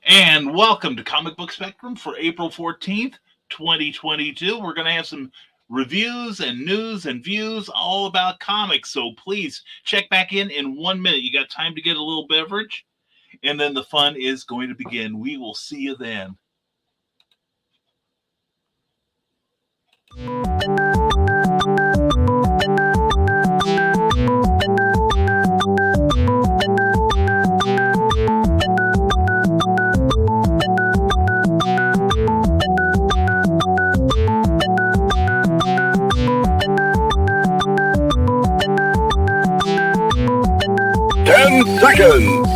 And welcome to Comic Book Spectrum for April 14th, 2022. We're going to have some reviews and news and views all about comics. So please check back in 1 minute. You got time to get a little beverage, and then the fun is going to begin. We will see you then. Seconds.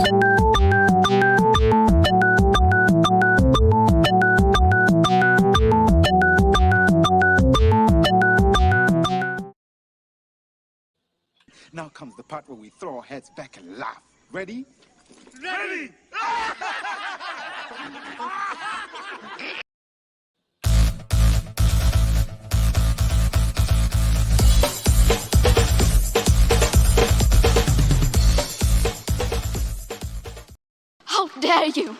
Now comes the part where we throw our heads back and laugh. Ready? Ready! How dare you!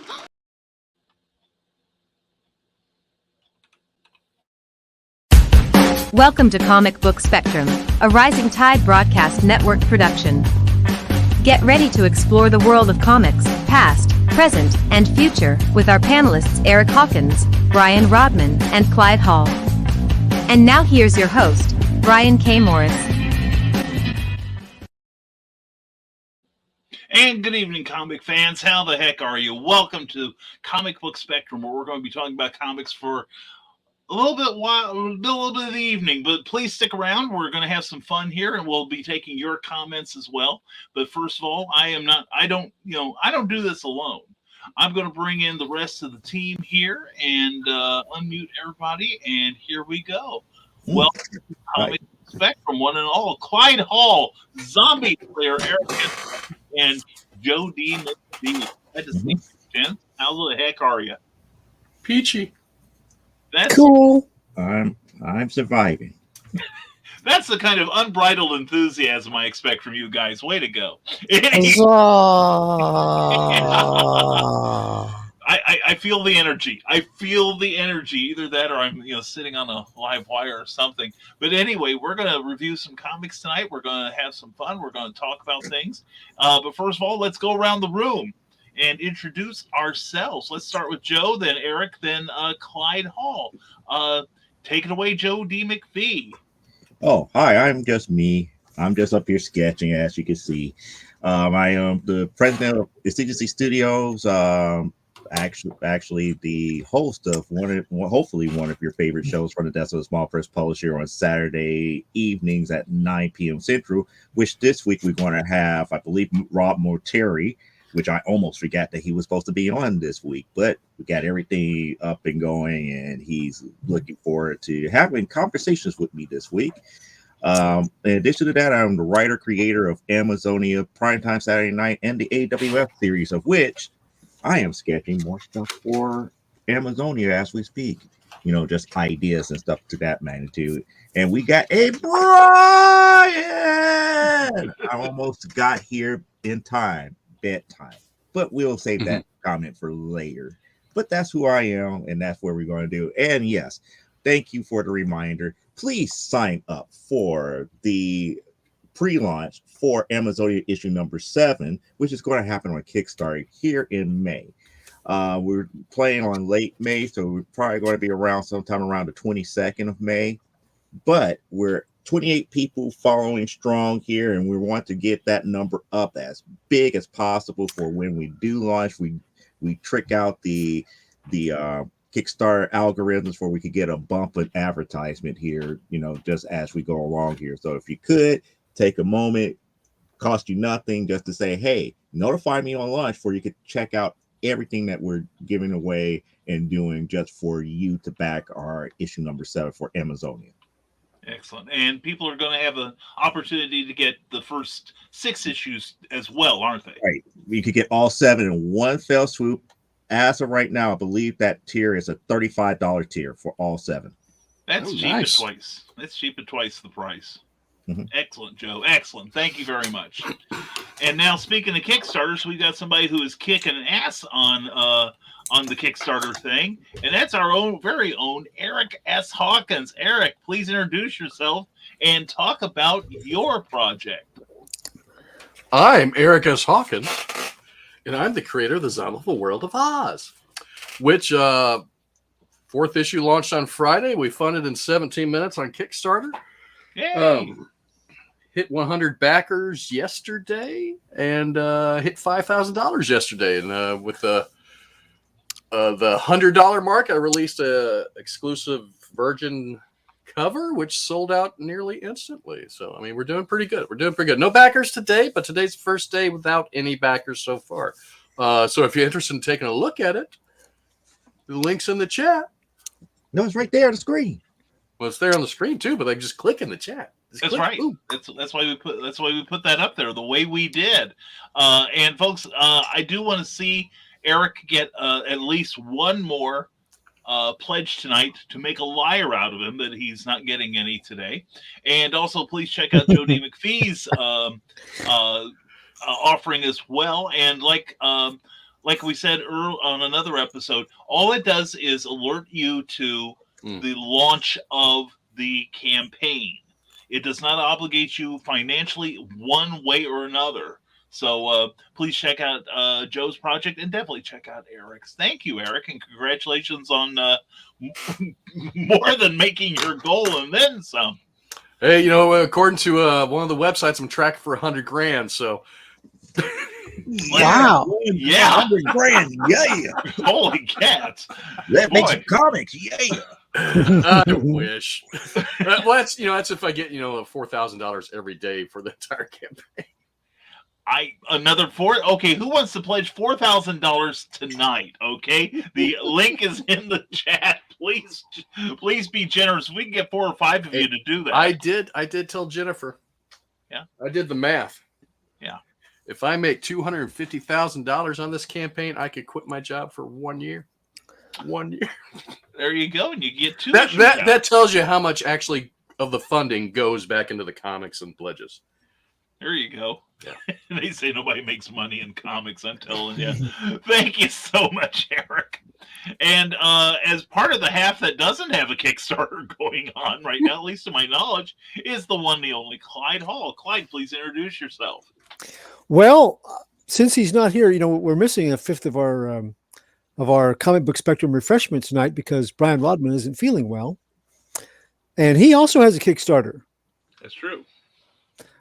Welcome to Comic Book Spectrum, a Rising Tide Broadcast Network production. Get ready to explore the world of comics, past, present, and future, with our panelists Eric Hawkins, Brian Rodman, and Clyde Hall. And now here's your host, Brian K. Morris. And good evening, comic fans. How the heck are you? Welcome to Comic Book Spectrum, where we're going to be talking about comics for a little bit of the evening, but please stick around. We're going to have some fun here, and we'll be taking your comments as well. But first of all, I don't do this alone. I'm going to bring in the rest of the team here and unmute everybody, and here we go. Welcome to Comic Spectrum, one and all. Clyde Hall, zombie player Eric, and Joe D. McFee. Glad to see you, Jen. How the heck are you? Peachy. That's cool. I'm surviving. That's the kind of unbridled enthusiasm I expect from you guys. Way to go. I feel the energy. I feel the energy. Either that or I'm sitting on a live wire or something. But anyway, we're going to review some comics tonight. We're going to have some fun. We're going to talk about things. But first of all, let's go around the room and introduce ourselves. Let's start with Joe, then Eric, then Clyde Hall. Take it away, Joe D. McFee. Oh, hi, I'm just me. I'm just up here sketching, as you can see. I am the president of Exigency Studios, actually the host of hopefully one of your favorite shows from the Desk of the Small Press Publisher on Saturday evenings at 9 p.m. Central, which this week we're going to have, I believe, Rob Morteri, which I almost forgot that he was supposed to be on this week, but we got everything up and going, and he's looking forward to having conversations with me this week. In addition to that, I'm the writer, creator of Amazonia Primetime Saturday Night and the AWF series, of which I am sketching more stuff for Amazonia as we speak. Just ideas and stuff to that magnitude. And we got a Brian! I almost got here in time. Bedtime, but we'll save that comment for later. But that's who I am, and that's what we're going to do. And yes, thank you for the reminder. Please sign up for the pre-launch for Amazonia issue number 7, which is going to happen on Kickstarter here in May. We're playing on late May, so we're probably going to be around sometime around the 22nd of May. But we're 28 people following strong here, and we want to get that number up as big as possible for when we do launch. We trick out the Kickstarter algorithms where we could get a bump in advertisement here, just as we go along here. So if you could take a moment, cost you nothing, just to say, hey, notify me on launch, where you could check out everything that we're giving away and doing just for you to back our issue number 7 for Amazonia. Excellent. And people are going to have an opportunity to get the first 6 issues as well, aren't they? Right. You could get all 7 in one fell swoop. As of right now, I believe that tier is a $35 tier for all 7. That's cheap at twice. That's cheap at twice the price. Mm-hmm. Excellent, Joe. Excellent. Thank you very much. And now, speaking of Kickstarters, we got somebody who is kicking ass on on the Kickstarter thing, and that's our own very own Eric S. Hawkins. Eric, please introduce yourself and talk about your project. I'm Eric S. Hawkins, and I'm the creator of the Zombieful World of Oz, which fourth issue launched on Friday. We funded in 17 minutes on Kickstarter. Yay! Hit 100 backers yesterday and hit $5,000 yesterday. And with the $100 mark, I released a exclusive Virgin cover, which sold out nearly instantly. So, I mean, we're doing pretty good. No backers today, but today's the first day without any backers so far. So if you're interested in taking a look at it, the link's in the chat. No, it's right there on the screen. Well, it's there on the screen too, but they just click in the chat. That's right. That's why we put that up there the way we did. And folks, I do want to see Eric get at least one more pledge tonight to make a liar out of him that he's not getting any today. And also, please check out Jody McFee's offering as well. And like we said on another episode, all it does is alert you to the launch of the campaign. It does not obligate you financially one way or another. So please check out Joe's project and definitely check out Eric's. Thank you, Eric, and congratulations on more than making your goal and then some. Hey, according to one of the websites, I'm tracking for $100,000. So, wow, yeah, $100,000, yeah. Holy cats! That makes some comics, yeah. I wish. Well, that's if I get $4,000 every day for the entire campaign. Okay, who wants to pledge $4,000 tonight? Okay, the link is in the chat. Please be generous. We can get 4 or 5 of you to do that. I did tell Jennifer. Yeah, I did the math. Yeah, if I make $250,000 on this campaign, I could quit my job for 1 year. 1 year. There you go, and you get 2. That tells you how much actually of the funding goes back into the comics and pledges. There you go. Yeah. They say nobody makes money in comics. I'm telling you. Thank you so much, Eric. And as part of the half that doesn't have a Kickstarter going on right now, at least to my knowledge, is the one, the only Clyde Hall. Clyde, please introduce yourself. Well, since he's not here, we're missing a fifth of our comic book spectrum refreshment tonight because Brian Rodman isn't feeling well, and he also has a Kickstarter. That's true.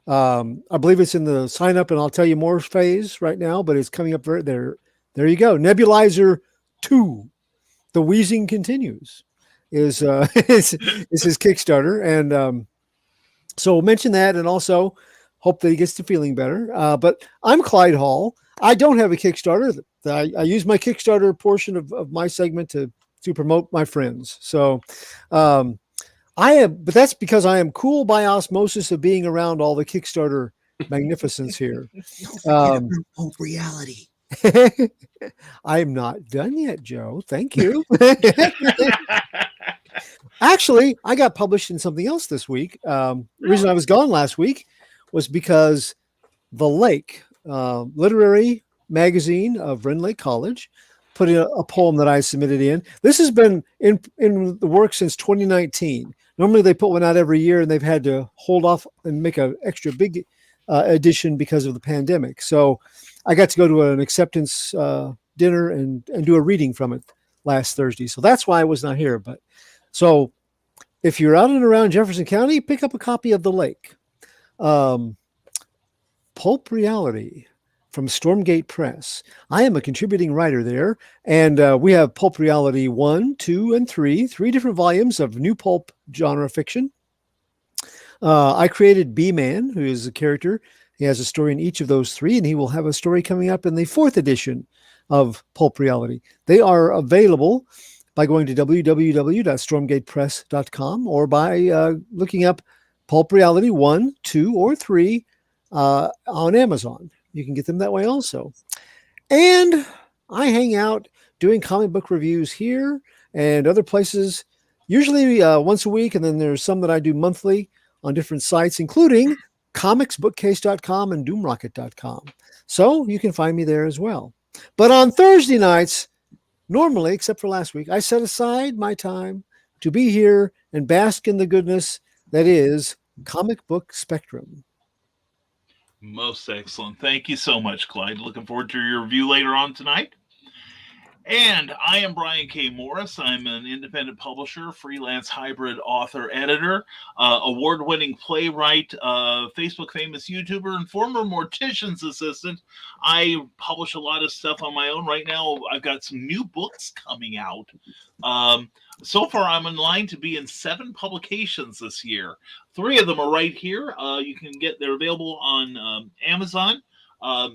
I believe it's in the sign up and I'll tell you more phase right now, but it's coming up there. There you go. Nebulizer 2, The Wheezing Continues is his Kickstarter. And so we'll mention that and also hope that he gets to feeling better. But I'm Clyde Hall. I don't have a Kickstarter. I use my Kickstarter portion of my segment to promote my friends. So, but that's because I am cool by osmosis of being around all the Kickstarter magnificence here. Hope reality. I'm not done yet, Joe. Thank you. Actually, I got published in something else this week. The reason I was gone last week was because The Lake, literary magazine of Wren Lake College, put in a poem that I submitted in. This has been in the works since 2019. Normally they put one out every year and they've had to hold off and make an extra big edition because of the pandemic. So I got to go to an acceptance dinner and do a reading from it last Thursday. So that's why I was not here. But so if you're out and around Jefferson County, pick up a copy of The Lake. Pulp Reality from Stormgate Press. I am a contributing writer there, and we have Pulp Reality 1, 2, and 3 different volumes of new pulp genre fiction. I created B-Man, who is a character. He has a story in each of those 3, and he will have a story coming up in the 4th edition of Pulp Reality. They are available by going to www.stormgatepress.com or by looking up Pulp Reality 1, 2, or 3 on Amazon. You can get them that way also. And I hang out doing comic book reviews here and other places, usually once a week. And then there's some that I do monthly on different sites, including comicsbookcase.com and doomrocket.com. So you can find me there as well. But on Thursday nights, normally, except for last week, I set aside my time to be here and bask in the goodness that is Comic Book Spectrum. Most excellent. Thank you so much, Clyde. Looking forward to your review later on tonight. And I am Brian K. Morris. I'm an independent publisher, freelance hybrid author, editor, award-winning playwright, Facebook famous YouTuber, and former mortician's assistant. I publish a lot of stuff on my own. Right now, I've got some new books coming out. So far, I'm in line to be in 7 publications this year. 3 of them are right here. They're available on Amazon. I'll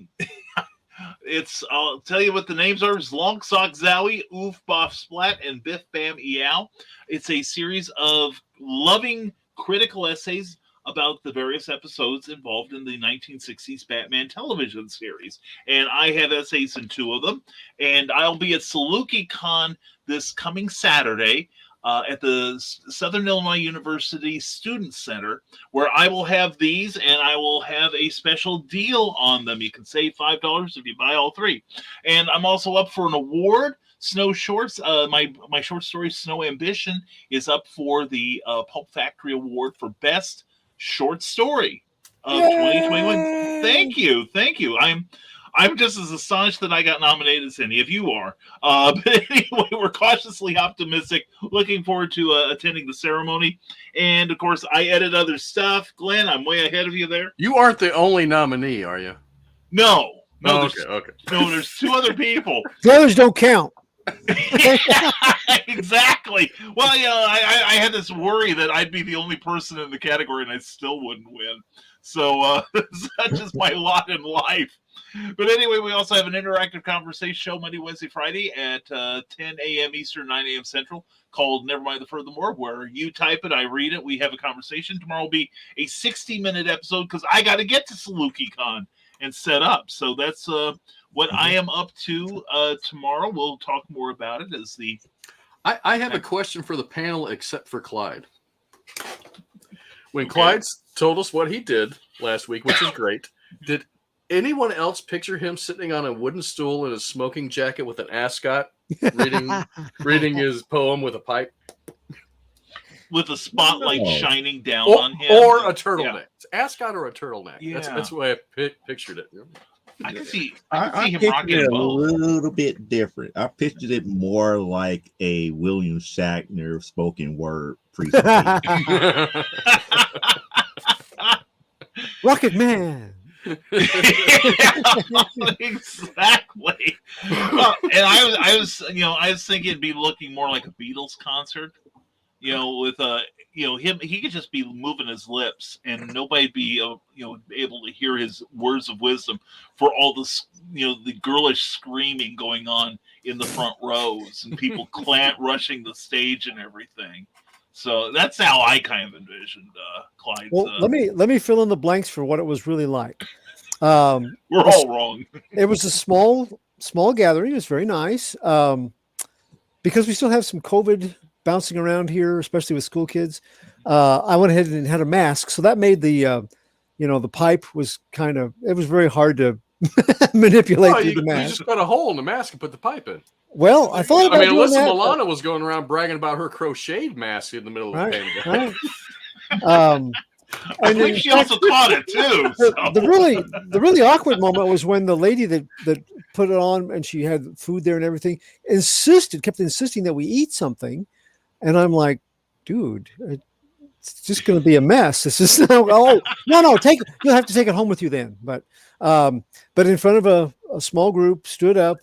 tell you what the names are. It's Long Sock Zowie, Oof Boff Splat, and Biff Bam Eow. It's a series of loving critical essays about the various episodes involved in the 1960s Batman television series. And I have essays in 2 of them. And I'll be at Saluki Con this coming Saturday at the Southern Illinois University Student Center, where I will have these, and I will have a special deal on them. You can save $5 if you buy all 3. And I'm also up for an award. Snow Shorts, my short story Snow Ambition is up for the Pulp Factory Award for Best Short Story of 2021. Thank you. I'm just as astonished that I got nominated as any of you are. But anyway, we're cautiously optimistic. Looking forward to attending the ceremony. And, of course, I edit other stuff. Glenn, I'm way ahead of you there. You aren't the only nominee, are you? No. Okay. No, there's 2 other people. The others don't count. Exactly. Well, I had this worry that I'd be the only person in the category and I still wouldn't win. So that's just my lot in life. But anyway, we also have an interactive conversation show Monday, Wednesday, Friday at 10 a.m. Eastern, 9 a.m. Central called Never Mind the Furthermore, where you type it, I read it, we have a conversation. Tomorrow will be a 60-minute episode because I got to get to Saluki Con and set up. So that's what I am up to tomorrow. We'll talk more about it as the... I have a question for the panel except for Clyde. When Clyde told us what he did last week, which is great, did anyone else picture him sitting on a wooden stool in a smoking jacket with an ascot, reading his poem with a pipe? With a spotlight shining down on him. Or a turtleneck. Yeah. Ascot or a turtleneck. Yeah. That's the way I pictured it. I can see I him pictured rocking it a both. little bit different. I pictured it more like a William Shatner spoken word presentation. Rocket Man. Exactly. And I was thinking it'd be looking more like a Beatles concert. With him, he could just be moving his lips, and nobody'd be able to hear his words of wisdom for all this the girlish screaming going on in the front rows and people rushing the stage and everything. So that's how I kind of envisioned Clyde's. Well, let me fill in the blanks for what it was really like. We're all wrong. It was a small gathering. It was very nice because we still have some COVID bouncing around here, especially with school kids. I went ahead and had a mask, so that made the the pipe was it was very hard to manipulate through the mask. You just cut a hole in the mask and put the pipe in. Well, I thought about doing Alyssa that, Milano was going around bragging about her crocheted mask in the middle of the pandemic. Right. I think she also caught it too. So. The really awkward moment was when the lady that put it on and she had food there and everything kept insisting that we eat something, and I'm like, dude, it's just going to be a mess. This is no, you'll have to take it home with you then. But in front of a small group, stood up.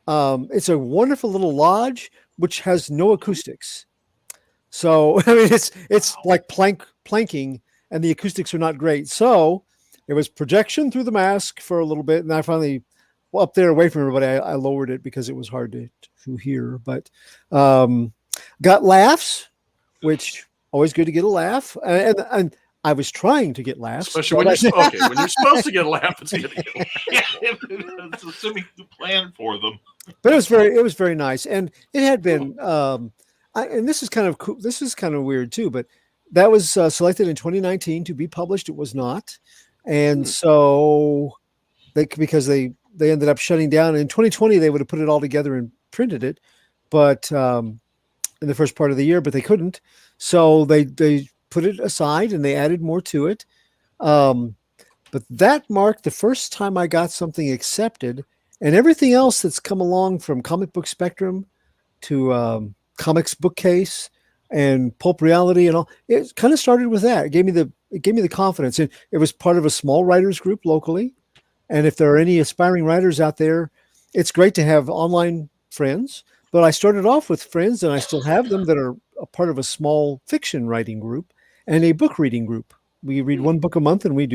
It's a wonderful little lodge which has no acoustics. So I mean, it's like planking, and the acoustics are not great. So it was projection through the mask for a little bit, and I finally, up there away from everybody, I lowered it because it was hard to hear. But got laughs, which always good to get a laugh, and I was trying to get laughs, especially when you're supposed to get a laugh. It's good to get a laugh. It's assuming you planned for them. But it was very nice, and it had been. And this is kind of cool. This is kind of weird too, but that was selected in 2019 to be published. It was not, and so because they ended up shutting down in 2020. They would have put it all together and printed it, but in the first part of the year, but they couldn't. So they put it aside and they added more to it. But that marked the first time I got something accepted, and everything else that's come along from Comic Book Spectrum to Comics Bookcase and Pulp Reality and all, it kind of started with that. It gave me the confidence. And it was part of a small writers group locally. And if there are any aspiring writers out there, it's great to have online friends. But I started off with friends, and I still have them, that are a part of a small fiction writing group and a book reading group. We read one book a month, and we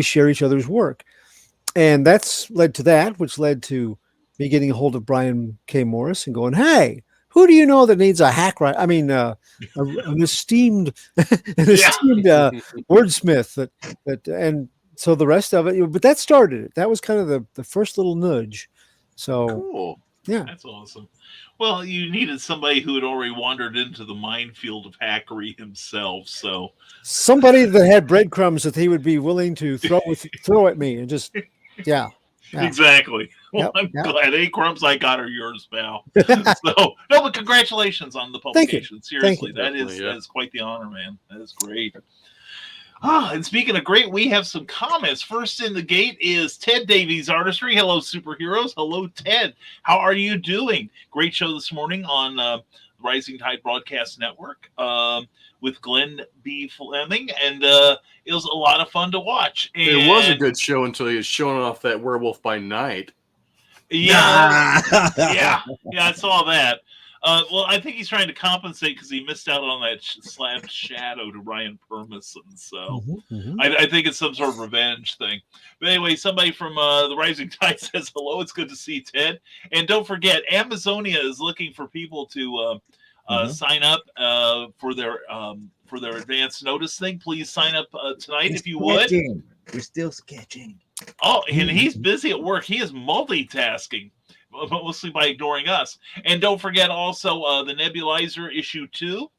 share each other's work. And that's led to that, which led to me getting a hold of Brian K. Morris and going, hey, who do you know that needs a hack writer? I mean, an esteemed, wordsmith that, and so the rest of it, but that started it. That was kind of the first little nudge. So Cool. Yeah. That's awesome. Well, you needed somebody who had already wandered into the minefield of hackery himself. So somebody that had breadcrumbs that he would be willing to throw at me, and just, yeah. Exactly. Well, Yep, I'm glad. Any crumbs I got are yours, pal. So, no, but congratulations on the publication. Seriously, that is quite the honor, man. That is great. And speaking of great, we have some comments. First in the gate is Ted Davies Artistry. Hello, superheroes. Hello, Ted. How are you doing? Great show this morning on Rising Tide Broadcast Network with Glenn B. Fleming, and it was a lot of fun to watch. And it was a good show until he was showing off that Werewolf by Night. Yeah, I saw that. Well, I think he's trying to compensate because he missed out on that slapped shadow to Ryan Permison. So I think it's some sort of revenge thing. But anyway, somebody from the Rising Tide says hello. It's good to see Ted. And don't forget, Amazonia is looking for people to sign up for their advance notice thing. Please sign up tonight if you would. We're still sketching. Oh, and he's busy at work. He is multitasking, mostly by ignoring us. And don't forget also the Nebulizer issue 2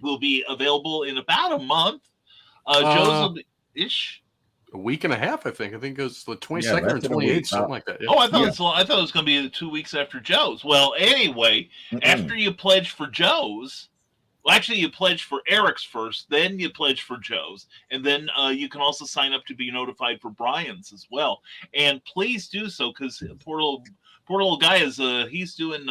will be available in about a month. Joe's will be ish. A week and a half, I think. I think it was the 22nd or 28th, something like that. Yeah. Oh, I thought it was going to be 2 weeks after Joe's. Well, anyway, after you pledge for Joe's, well, actually, you pledge for Eric's first, then you pledge for Joe's, and then you can also sign up to be notified for Brian's as well. And please do so, because poor little guy is he's doing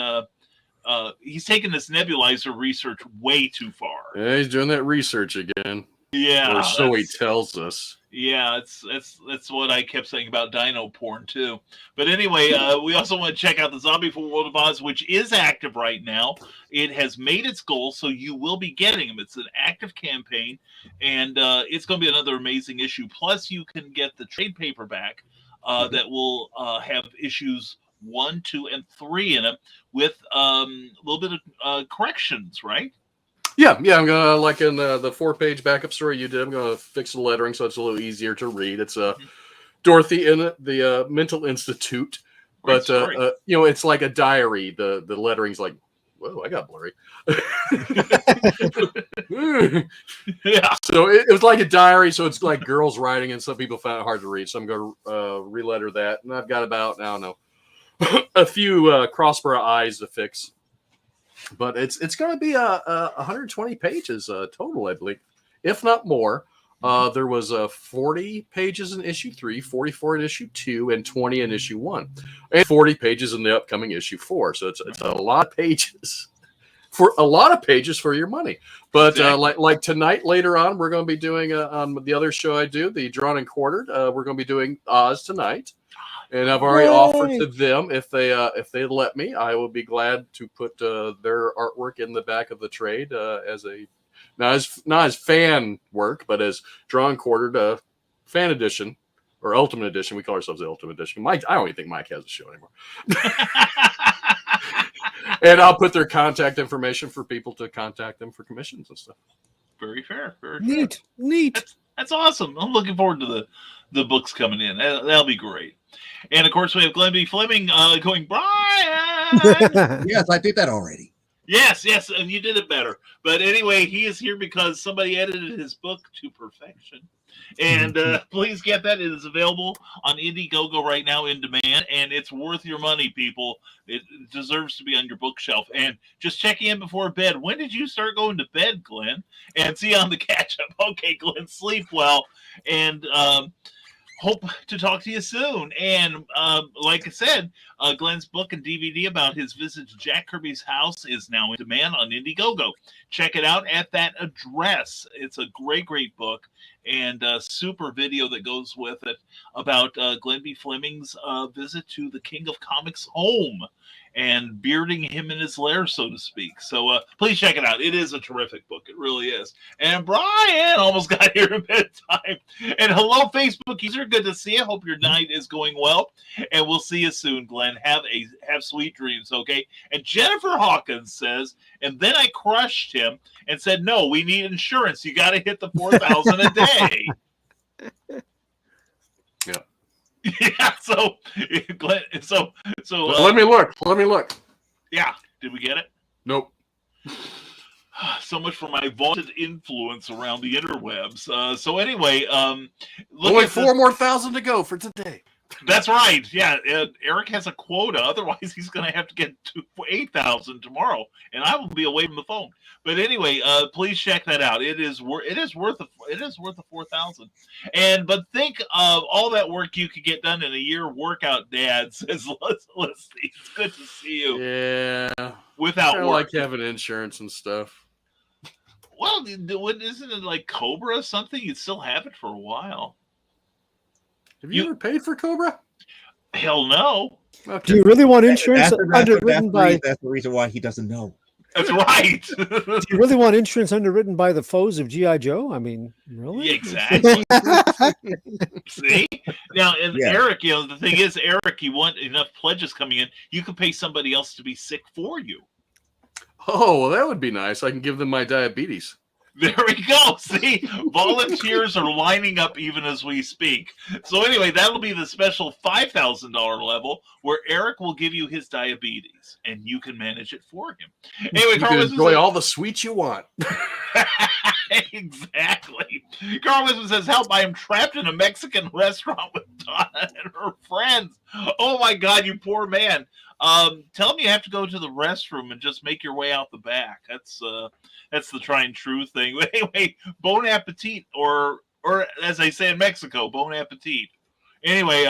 he's taking this nebulizer research way too far. Yeah, he's doing that research again. Yeah, or so he tells us. Yeah, that's what I kept saying about dino porn too. But anyway, we also want to check out the Zombie for World of Oz, which is active right now. It has made its goal, so you will be getting them. It's an active campaign, and it's going to be another amazing issue. Plus, you can get the trade paperback that will have issues 1, 2, and 3 in it with a little bit of corrections, right? Yeah, I'm gonna, like in the 4-page backup story you did, I'm gonna fix the lettering so it's a little easier to read. It's Dorothy in the mental institute, but it's like a diary. The lettering's like, whoa, I got blurry. Yeah. So it was like a diary, so it's like girls writing, and some people found it hard to read. So I'm gonna re-letter that, and I've got about, I don't know, a few crossbar eyes to fix. But it's going to be 120 pages total, I believe, if not more. There was 40 pages in issue 3, 44 in issue 2, and 20 in issue 1, and 40 pages in the upcoming issue 4. So it's a lot of pages for your money. But exactly. like tonight, later on, we're going to be doing on the other show I do, the Drawn and Quartered. We're going to be doing Oz tonight. And I've already offered to them, if they let me, I will be glad to put their artwork in the back of the trade as a not as fan work, but as Drawn Quartered fan edition or Ultimate Edition. We call ourselves the Ultimate Edition. Mike, I don't even think Mike has a show anymore. And I'll put their contact information for people to contact them for commissions and stuff. Very fair. Very neat. fair. Neat. That's awesome. I'm looking forward to the books coming in. That'll be great. And of course, we have Glenn B. Fleming going, Brian. Yes, I did that already. Yes, and you did it better. But anyway, he is here because somebody edited his book to perfection. And please get that. It is available on Indiegogo right now in demand, and it's worth your money, people. It deserves to be on your bookshelf. And just checking in before bed. When did you start going to bed, Glenn? And see you on the catch-up. Okay, Glenn, sleep well. And hope to talk to you soon. And like I said, Glenn's book and DVD about his visit to Jack Kirby's house is now in demand on Indiegogo. Check it out at that address. It's a great, great book and a super video that goes with it about Glenn B. Fleming's visit to the King of Comics home and bearding him in his lair, so to speak. So please check it out. It is a terrific book. It really is. And Brian almost got here in bedtime. And hello, Facebook user. Good to see you. Hope your night is going well. And we'll see you soon, Glenn. Have sweet dreams, okay? And Jennifer Hawkins says, and then I crushed him and said, no, we need insurance. You got to hit the 4,000 a day. Yeah. Yeah, so Glenn, so let me look. Yeah, did we get it? Nope. So much for my vaunted influence around the interwebs. So anyway, only 4,000 to go for today. That's right. Yeah, Eric has a quota. Otherwise, he's going to have to get to 8,000 tomorrow, and I will be away from the phone. But anyway, please check that out. It is worth the 4,000. But think of all that work you could get done in a year. Workout Dad says, let's see. It's good to see you. Yeah. Without I work. like having insurance and stuff. Well, isn't it like Cobra or something? You'd still have it for a while. Have you ever paid for Cobra? Hell no. Okay. Do you really want insurance underwritten by? That's the reason why he doesn't know. That's right. Do you really want insurance underwritten by the foes of G.I. Joe? I mean, really? Yeah, exactly. See? Now, and Yeah. Eric, the thing is, Eric, you want enough pledges coming in, you can pay somebody else to be sick for you. Oh, well, that would be nice. I can give them my diabetes. There we go. See, volunteers are lining up even as we speak. So anyway, that'll be the special $5,000 level where Eric will give you his diabetes and you can manage it for him. Anyway, You Carl can Wisman enjoy says, all the sweets you want. exactly. Carl Wisman says, help, I am trapped in a Mexican restaurant with Donna and her friends. Oh my God, you poor man. Tell him you have to go to the restroom and just make your way out the back. That's the try and true thing. But anyway, bon appetit, or as they say in Mexico, bon appetit. Anyway,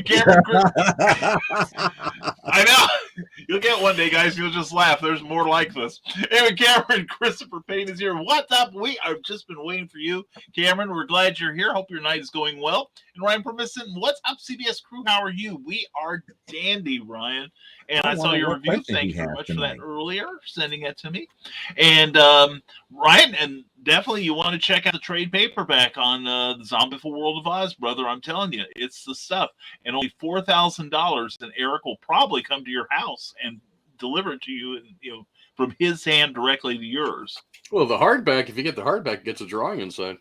Cameron, I know you'll get one day, guys. You'll just laugh. There's more like this. Anyway, Cameron Christopher Payne is here. What's up? I've just been waiting for you, Cameron. We're glad you're here. Hope your night is going well. And Ryan Permisson, what's up, CBS crew? How are you? We are dandy, Ryan. And I saw your review. Thank you very much for that earlier, sending it to me. And Ryan, and definitely you want to check out the trade paperback on the Zombie World of Oz, brother. I'm telling you, it's the stuff. And only $4,000, and Eric will probably come to your house and deliver it to you, and from his hand directly to yours. Well, the hardback, if you get the hardback, it gets a drawing inside.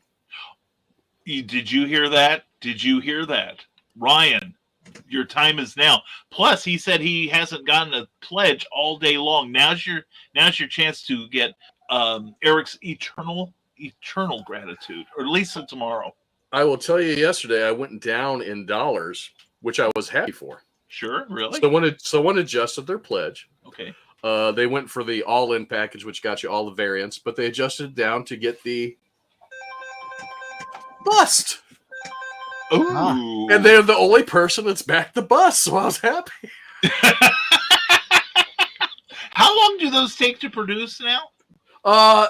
Did you hear that? Did you hear that? Ryan, your time is now. Plus, he said he hasn't gotten a pledge all day long. Now's your chance to get Eric's eternal gratitude, or at least tomorrow. I will tell you, yesterday I went down in dollars, which I was happy for. Sure, really? Someone adjusted their pledge. Okay. They went for the all-in package, which got you all the variants, but they adjusted down to get the bust. Ooh. And they're the only person that's backed the bust, so I was happy. How long do those take to produce now?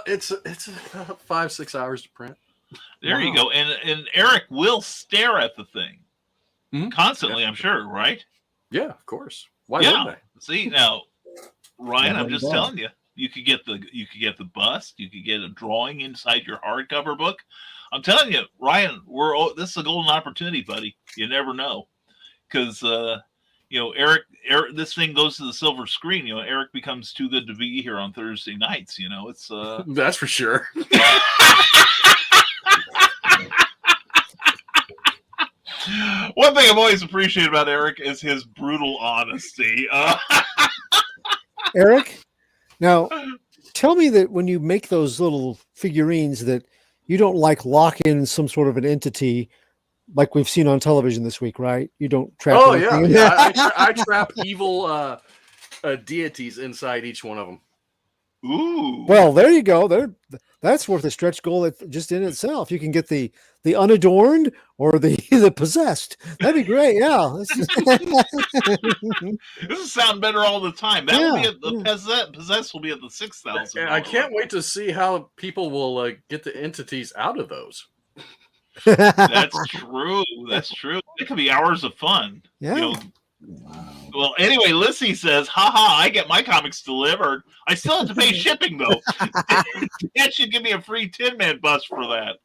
It's about 5-6 hours to print. There you go. And Eric will stare at the thing constantly, I'm sure, right? Yeah, of course. Why wouldn't I? See, now, Ryan, I'm just telling you, you could get the bust, you could get a drawing inside your hardcover book. I'm telling you, Ryan, this is a golden opportunity, buddy. You never know, because Eric, this thing goes to the silver screen. Eric becomes too good to be here on Thursday nights. It's that's for sure. One thing I've always appreciated about Eric is his brutal honesty. Eric, now tell me that when you make those little figurines that you don't like lock in some sort of an entity like we've seen on television this week, right? You don't trap. Oh yeah, anything. I trap evil deities inside each one of them. Ooh. Well, there you go. That's worth a stretch goal just in itself. You can get the unadorned or the possessed. That'd be great. Yeah. This is sounding better all the time. That will be at the possess will be at the 6,000. I can't wait to see how people will get the entities out of those. That's true. That's true. It could be hours of fun. Yeah. You know, well, anyway, Lissy says, haha, I get my comics delivered. I still have to pay shipping, though. Dad should give me a free Tin Man bus for that.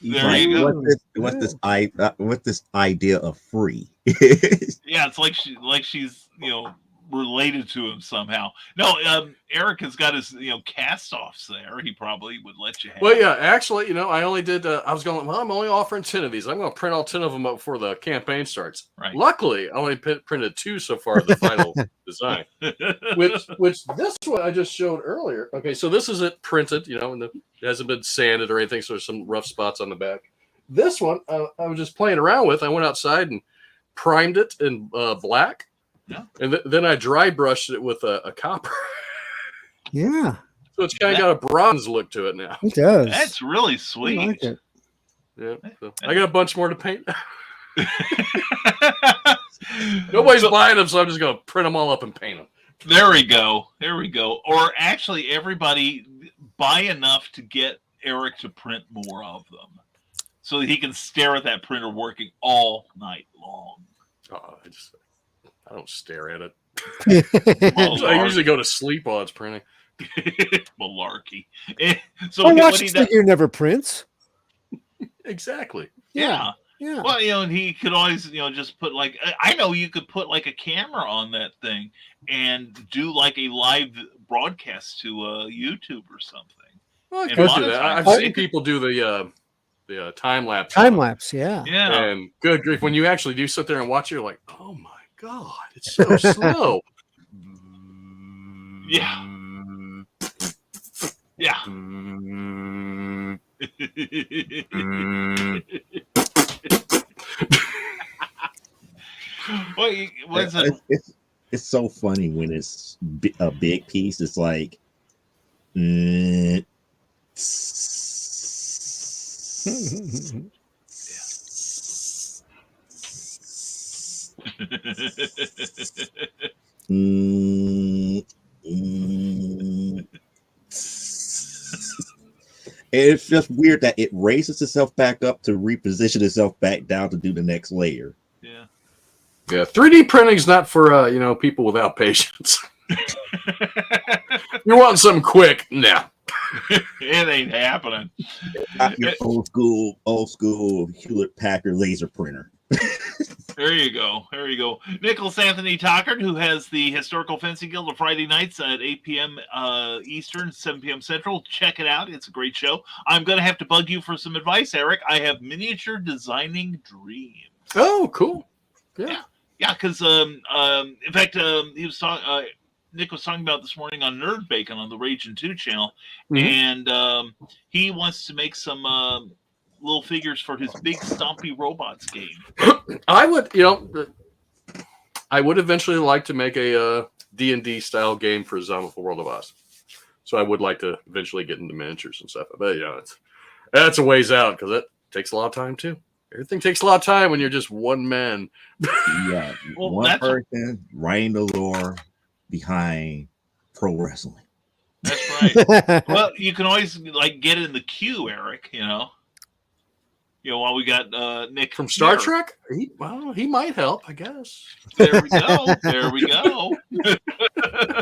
There you go. What's this idea of free? Yeah, it's like she's related to him somehow. No, Eric has got his cast-offs there. He probably would let you have. Well, yeah, actually, I only did. I was going. Well, I'm only offering 10 of these. I'm going to print all 10 of them up before the campaign starts. Right. Luckily, I only printed 2 so far. The final design, which this one I just showed earlier. Okay, so this is it printed. And it hasn't been sanded or anything. So there's some rough spots on the back. This one I was just playing around with. I went outside and primed it in black. Yeah. And then I dry brushed it with a copper. Yeah. So it's kind of got a bronze look to it now. It does. That's really sweet. I like it. Yeah. So I got a bunch more to paint. Nobody's buying them, so I'm just going to print them all up and paint them. There we go. Or actually, everybody buy enough to get Eric to print more of them so that he can stare at that printer working all night long. Oh, I don't stare at it. Malarkey. I usually go to sleep while it's printing. Malarkey. So I watch this figure never prints. Exactly. Yeah. Yeah. Well, and he could always, just put I know you could put a camera on that thing and do a live broadcast to YouTube or something. Well, I could do that. I've seen people do the time lapse. Time lapse, yeah. Yeah. And good grief, when you actually do sit there and watch it, you're like, oh my God, it's so slow. Yeah. Yeah. It's so funny when it's a big piece. It's like, it's just weird that it raises itself back up to reposition itself back down to do the next layer. Yeah. Yeah. 3D printing is not for people without patience. You're wanting something quick. Nah. It ain't happening. Not your old school Hewlett Packard laser printer. There you go. Nicholas Anthony Tockard, who has the Historical Fencing Guild on Friday nights at 8 p.m. Eastern, 7 p.m. Central. Check it out. It's a great show. I'm going to have to bug you for some advice, Eric. I have miniature designing dreams. Oh, cool. Yeah. Yeah, because in fact, he was talking. Nick was talking about this morning on Nerd Bacon on the Raging 2 channel, and he wants to make some little figures for his Big Stompy Robots game. I would eventually like to make a D&D style game for Zombie World of Oz. So I would like to eventually get into miniatures and stuff. But that's a ways out because it takes a lot of time too. Everything takes a lot of time when you're just one man. Yeah, one person writing the lore behind pro wrestling. That's right. Well, you can always get in the queue, Eric. While we got Nick from Star Trek. He might help, I guess. There we go.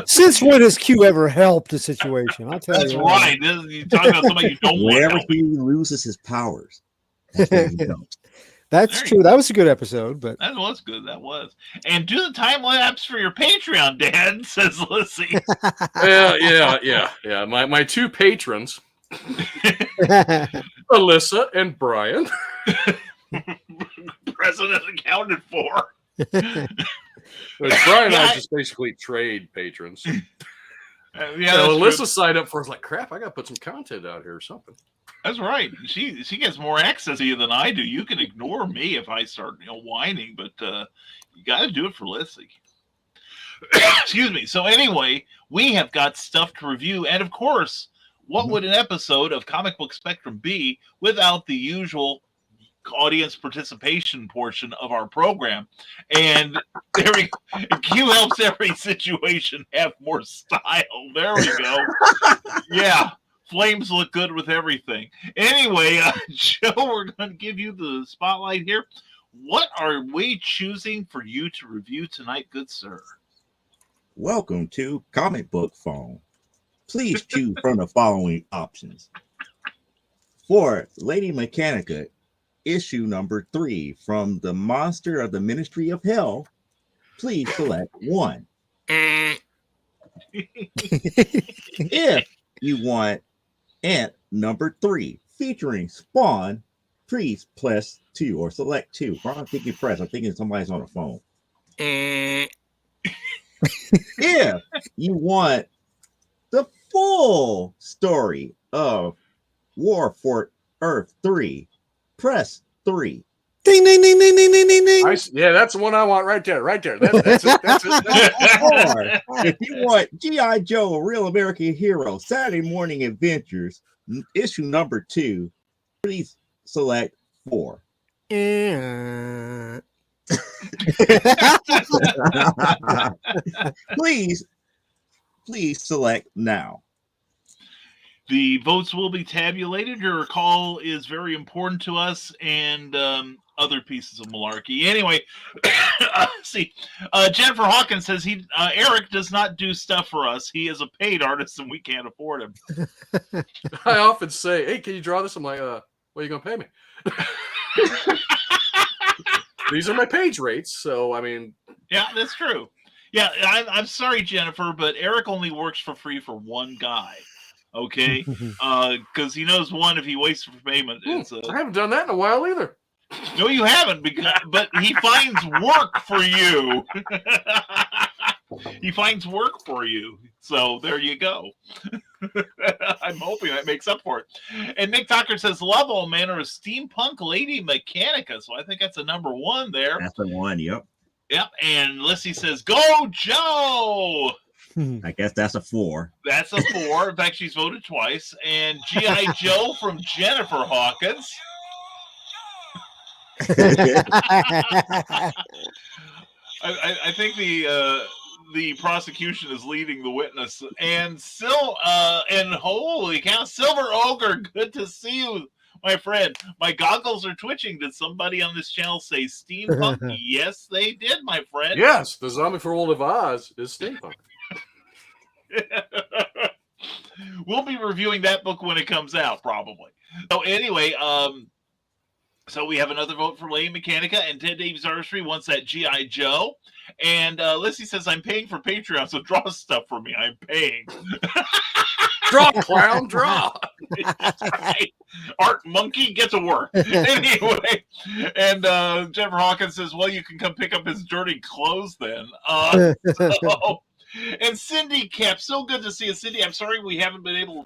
Since when has Q ever helped a situation? I'll tell That's you. Right. You're talking about somebody you don't want. Whenever he loses his powers, that's when he don't. That's true. That was a good episode, but that was good. That was. And do the time lapse for your Patreon, Dad, says Lissy. Yeah. My 2 patrons, Alyssa and Brian. President accounted for. Brian and I just basically trade patrons. Yeah, that's Alyssa true. signed up for. It's like crap. I got to put some content out here or something. That's right. She gets more access to you than I do. You can ignore me if I start whining, but you got to do it for Lissy. Excuse me. So anyway, we have got stuff to review, and of course, what would an episode of Comic Book Spectrum be without the usual audience participation portion of our program? And there we go. Q helps every situation have more style. There we go. Yeah. Flames look good with everything. Anyway, Joe, we're going to give you the spotlight here. What are we choosing for you to review tonight, good sir? Welcome to Comic Book Phone. Please choose from the following options. For Lady Mechanica, issue number 3 from the Monster of the Ministry of Hell, please select 1. If you want Ant number 3 featuring Spawn, please press 2 or select 2. I'm thinking press. I'm thinking somebody's on the phone. If you want the full story of War for Earth 3, press 3. Ding, ding, ding, ding, ding, ding, ding, ding. Yeah, that's the one I want right there. Right there. That's it. That's it. Or if you want G.I. Joe, A Real American Hero, Saturday Morning Adventures, issue number 2, please select 4. Please select now. The votes will be tabulated. Your call is very important to us, and other pieces of malarkey. Anyway, see, Jennifer Hawkins says Eric does not do stuff for us. He is a paid artist, and we can't afford him. I often say, "Hey, can you draw this?" I'm like, "What are you gonna pay me?" These are my page rates, so I mean, yeah, that's true. Yeah, I'm sorry, Jennifer, but Eric only works for free for one guy. Okay, because he knows one, if he waits for payment, it's I haven't done that in a while either. No, you haven't, but he finds work for you. He finds work for you. So there you go. I'm hoping that makes up for it. And Nick Tucker says, love all manner of steampunk Lady Mechanica. So I think that's a number 1 there. That's the one, yep. Yep. And Lissy says, go Joe! I guess that's a 4. That's a 4. In fact, she's voted twice. And G.I. Joe from Jennifer Hawkins. I think the prosecution is leading the witness, and and holy cow, Silver Ogre, good to see you, my friend. My goggles are twitching. Did somebody on this channel say steampunk? Yes, they did, my friend. Yes, the Zombie for World of Oz is steampunk. We'll be reviewing that book when it comes out, probably. So anyway, so we have another vote for Lady Mechanica, and Ted Davies Artistry wants that G.I. Joe. And Lissy says, I'm paying for Patreon, so draw stuff for me. I'm paying. Draw, clown, draw. Right. Art Monkey, get to work. Anyway, and Jennifer Hawkins says, well, you can come pick up his dirty clothes then. And Cindy Cap, so good to see you, Cindy. I'm sorry we haven't been able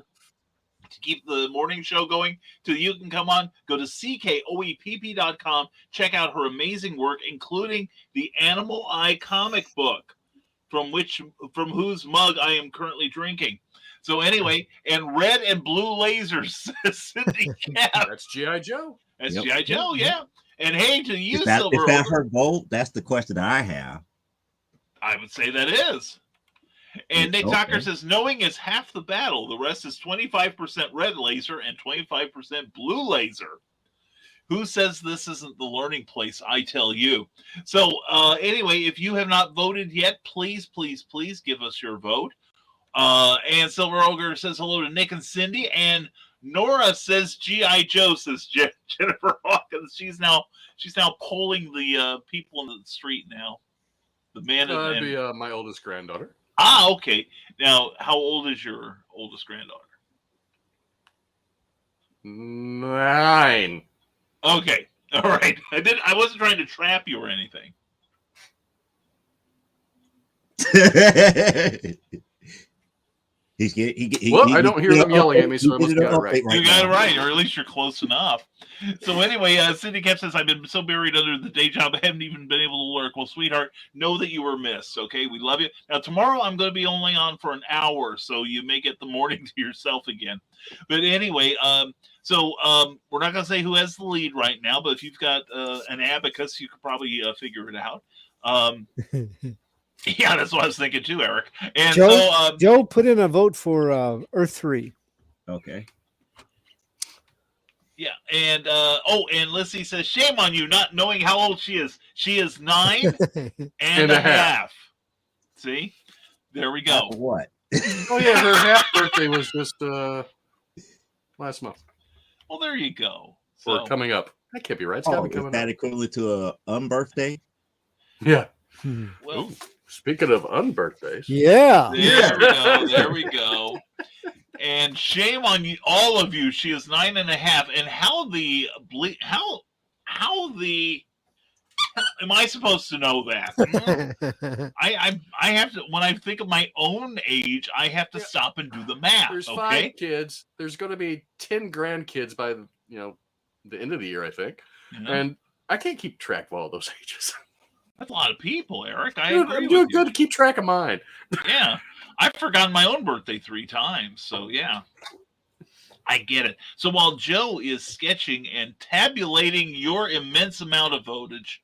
to keep the morning show going till you can come on. Go to CKOEPP.com. Check out her amazing work, including the Animal Eye comic book, from whose mug I am currently drinking. So anyway, and red and blue lasers, Cindy Cap. That's G.I. Joe. That's G.I. Joe, yeah. And hey, to you, Is Silver. that her vote? That's the question I have. I would say that is. And Nick Tucker says, knowing is half the battle. The rest is 25% red laser and 25% blue laser. Who says this isn't the learning place? I tell you. So anyway, if you have not voted yet, please, please, please give us your vote. And Silver Ogre says hello to Nick and Cindy. And Nora says G.I. Joe, says Jennifer Hawkins. She's now polling the people in the street now. The man That'd be my oldest granddaughter. Ah, okay. Now, how old is your oldest granddaughter? 9. Okay. All right. I wasn't trying to trap you or anything. I don't hear them yelling at me, so I must got it right. You got it right, or at least you're close enough. So anyway, Cindy Cap says, I've been so buried under the day job, I haven't even been able to lurk. Well, sweetheart, know that you were missed, okay? We love you. Now, tomorrow I'm going to be only on for an hour, so you may get the morning to yourself again. But anyway, we're not going to say who has the lead right now, but if you've got an abacus, you could probably figure it out. Yeah, that's what I was thinking too, Eric. And Joe put in a vote for Earth 3. Okay. Yeah, and and Lissy says, shame on you not knowing how old she is. She is 9 and a half. See? There we go. What? Oh, yeah, her half birthday was just last month. Well, there you go. Or coming up. That can't be right. It's got to be coming is that up. equivalent to a unbirthday? Yeah. Well, speaking of unbirthdays. Yeah. There we go. There we go. And shame on you, all of you. She is 9 and a half. And how am I supposed to know that? I have to, when I think of my own age, I have to stop and do the math. There's okay? 5 kids. There's going to be 10 grandkids by the end of the year, I think. Yeah. And I can't keep track of all those ages. That's a lot of people, Eric. I'm doing good to keep track of mine. Yeah. I've forgotten my own birthday 3 times. So, yeah. I get it. So while Joe is sketching and tabulating your immense amount of votage,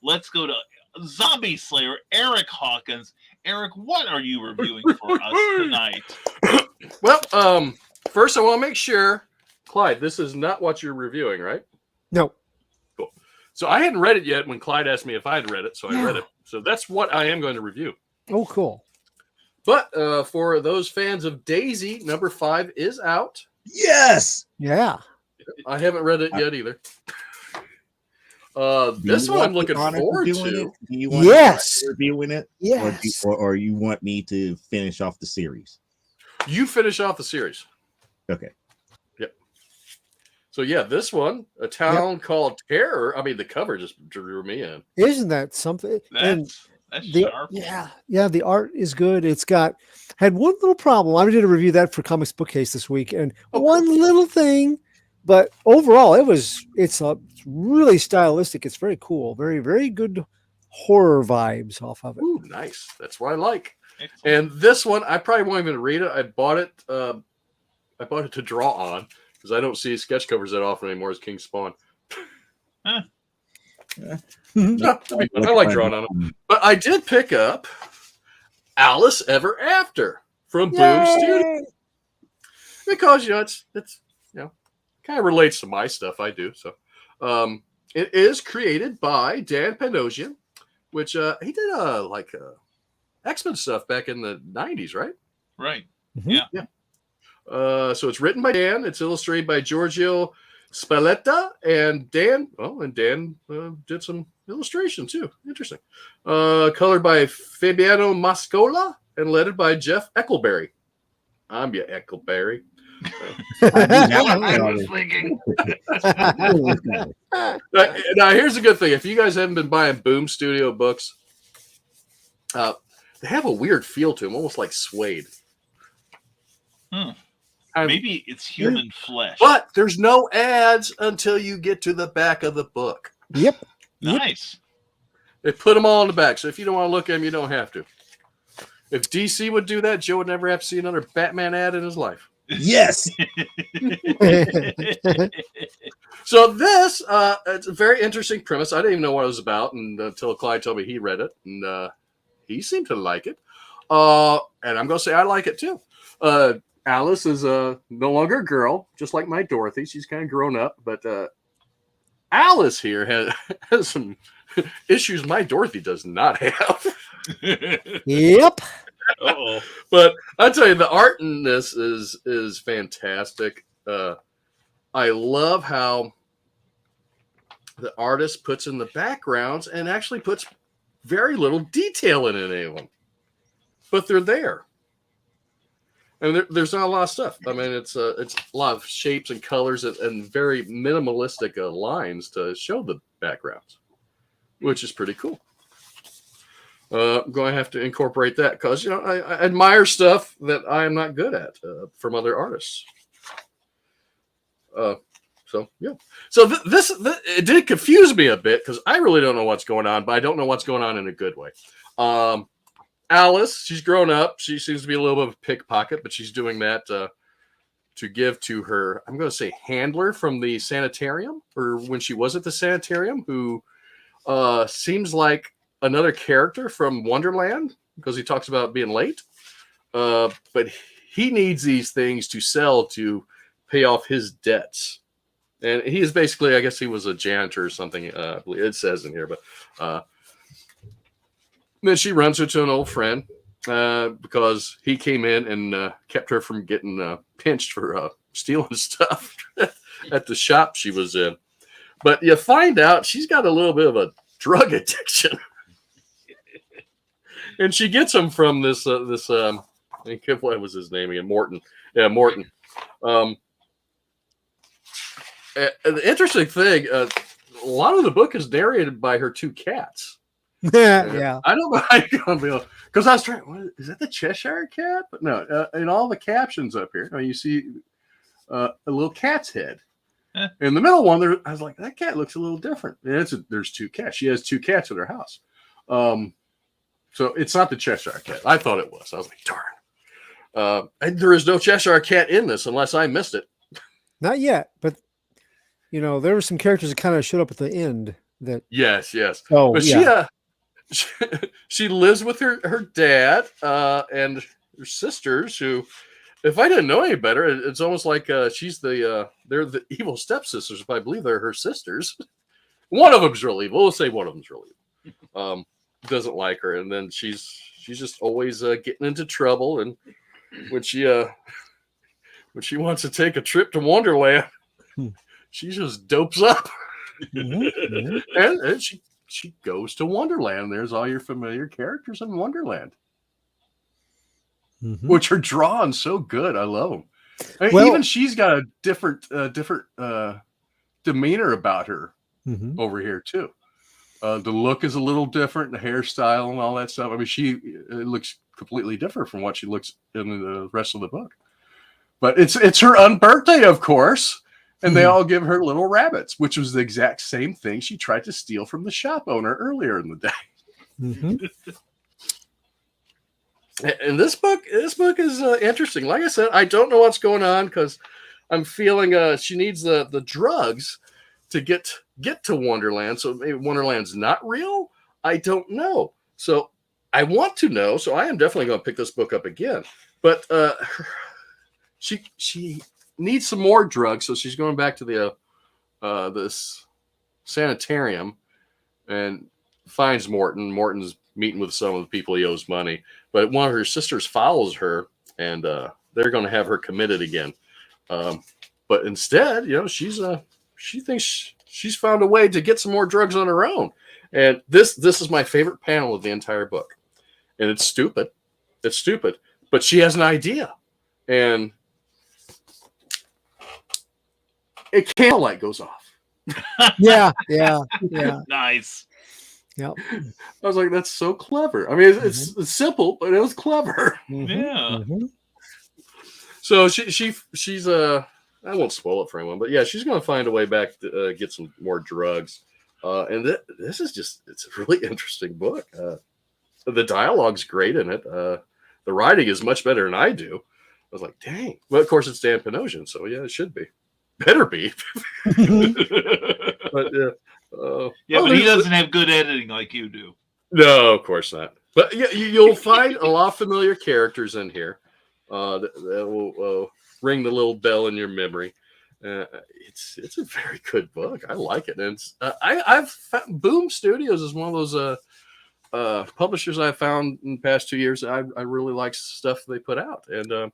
let's go to Zombie Slayer, Eric Hawkins. Eric, what are you reviewing for us tonight? Well, first I want to make sure, Clyde, this is not what you're reviewing, right? No. Cool. So I hadn't read it yet when Clyde asked me if I had read it, so I read it. So that's what I am going to review. Oh, cool. But for those fans of Daisy, number 5 is out. Yes. Yeah. I haven't read it yet either. This one I'm looking forward to. Do you want Yes. reviewing it? Yes. Or you want me to finish off the series? You finish off the series. Okay. Yep. So yeah, this one, A Town Called Terror. I mean, the cover just drew me in. Isn't that something? That's sharp. Yeah, the art is good. It's had one little problem. I did a review of that for Comics Bookcase this week, and one little thing, but overall, it's really stylistic. It's very cool. Very, very good horror vibes off of it. Ooh, nice. That's what I like. Excellent. And this one, I probably won't even read it. I bought it to draw on because I don't see sketch covers that often anymore as King Spawn. Huh. I like drawing on them. But I did pick up Alice Ever After from Boom Studio because it's kind of relates to my stuff I do. So it is created by Dan Panosian, which he did X-Men stuff back in the 90s, right? Right. Mhm. Yeah. So it's written by Dan. It's illustrated by Giorgio Spalletta, and Dan did some illustration too. Interesting. Colored by Fabiano Mascola and lettered by Jeff Eckelberry. I'm your Eckelberry. I was thinking. Now here's a good thing. If you guys haven't been buying Boom Studio books, they have a weird feel to them, almost like suede. Maybe it's human flesh. But there's no ads until you get to the back of the book. Yep. Nice. They put them all in the back. So if you don't want to look at them, you don't have to. If DC would do that, Joe would never have to see another Batman ad in his life. Yes. So this, it's a very interesting premise. I didn't even know what it was about until Clyde told me he read it, and he seemed to like it. And I'm going to say I like it too. Alice is no longer a girl, just like my Dorothy. She's kind of grown up, but Alice here has some issues my Dorothy does not have. Yep. Uh-oh. But I tell you, the art in this is fantastic. I love how the artist puts in the backgrounds and actually puts very little detail in any of them, but they're there. And there's not a lot of stuff. I mean, it's a lot of shapes and colors and very minimalistic lines to show the backgrounds, which is pretty cool. I'm going to have to incorporate that because I admire stuff that I am not good at from other artists. So yeah. So this it did confuse me a bit because I really don't know what's going on, but I don't know what's going on in a good way. Alice, she's grown up. She seems to be a little bit of a pickpocket, but she's doing that to give to her, I'm going to say, handler from the sanitarium, or when she was at the sanitarium, who seems like another character from Wonderland because he talks about being late. But he needs these things to sell to pay off his debts. And he is basically, I guess he was a janitor or something. I believe it says in here, but then she runs into an old friend because he came in and kept her from getting pinched for stealing stuff at the shop she was in. But you find out she's got a little bit of a drug addiction. And she gets him from this, what was his name again? Morton. Yeah, Morton. The interesting thing, a lot of the book is narrated by her two cats. Yeah. I don't know how you're going to be because I was trying, is that the Cheshire cat? But no, in all the captions up here, you see a little cat's head. In the middle one, I was like, that cat looks a little different. And there's two cats. She has two cats in her house. So it's not the Cheshire cat. I thought it was. I was like, darn. And there is no Cheshire cat in this unless I missed it. Not yet, but there were some characters that kind of showed up at the end. That yes. Oh, but yeah. she lives with her dad and her sisters. Who, if I didn't know any better, it's almost like she's they're the evil stepsisters. If I believe they're her sisters. One of them's real evil. We'll say one of them's real evil. Doesn't like her, and then she's just always getting into trouble. And when she wants to take a trip to Wonderland, she just dopes up. Mm-hmm. and she goes to Wonderland. There's all your familiar characters in Wonderland, which are drawn so good. I love them. I mean, even she's got a different demeanor about her over here too. The look is a little different, the hairstyle and all that stuff. I mean, it looks completely different from what she looks in the rest of the book. But it's her unbirthday, of course, and they all give her little rabbits, which was the exact same thing she tried to steal from the shop owner earlier in the day. And this book is interesting. Like I said, I don't know what's going on because I'm feeling she needs the drugs to get to Wonderland. So maybe Wonderland's not real. I don't know. So I want to know. So I am definitely going to pick this book up again. But she needs some more drugs. So she's going back to the this sanitarium and finds Morton. Morton's meeting with some of the people he owes money. But one of her sisters follows her, and they're going to have her committed again. But instead, she thinks she's found a way to get some more drugs on her own. And this is my favorite panel of the entire book. And it's stupid. It's stupid. But she has an idea. And a candle light goes off. Yeah. Nice. Yep. I was like, that's so clever. I mean, it's simple, but it was clever. Yeah. So she's I won't spoil it for anyone, but yeah, she's going to find a way back to get some more drugs. And this is it's a really interesting book. The dialogue's great in it. The writing is much better than I do. I was like, dang. Well, of course, it's Dan Panosian, so yeah, it should be. Better be. But but he doesn't have good editing like you do. No, of course not. But yeah, you'll find a lot of familiar characters in here that will ring the little bell in your memory. It's a very good book. I like it. And I've found Boom Studios is one of those publishers I've found in the past 2 years. I really like stuff they put out. And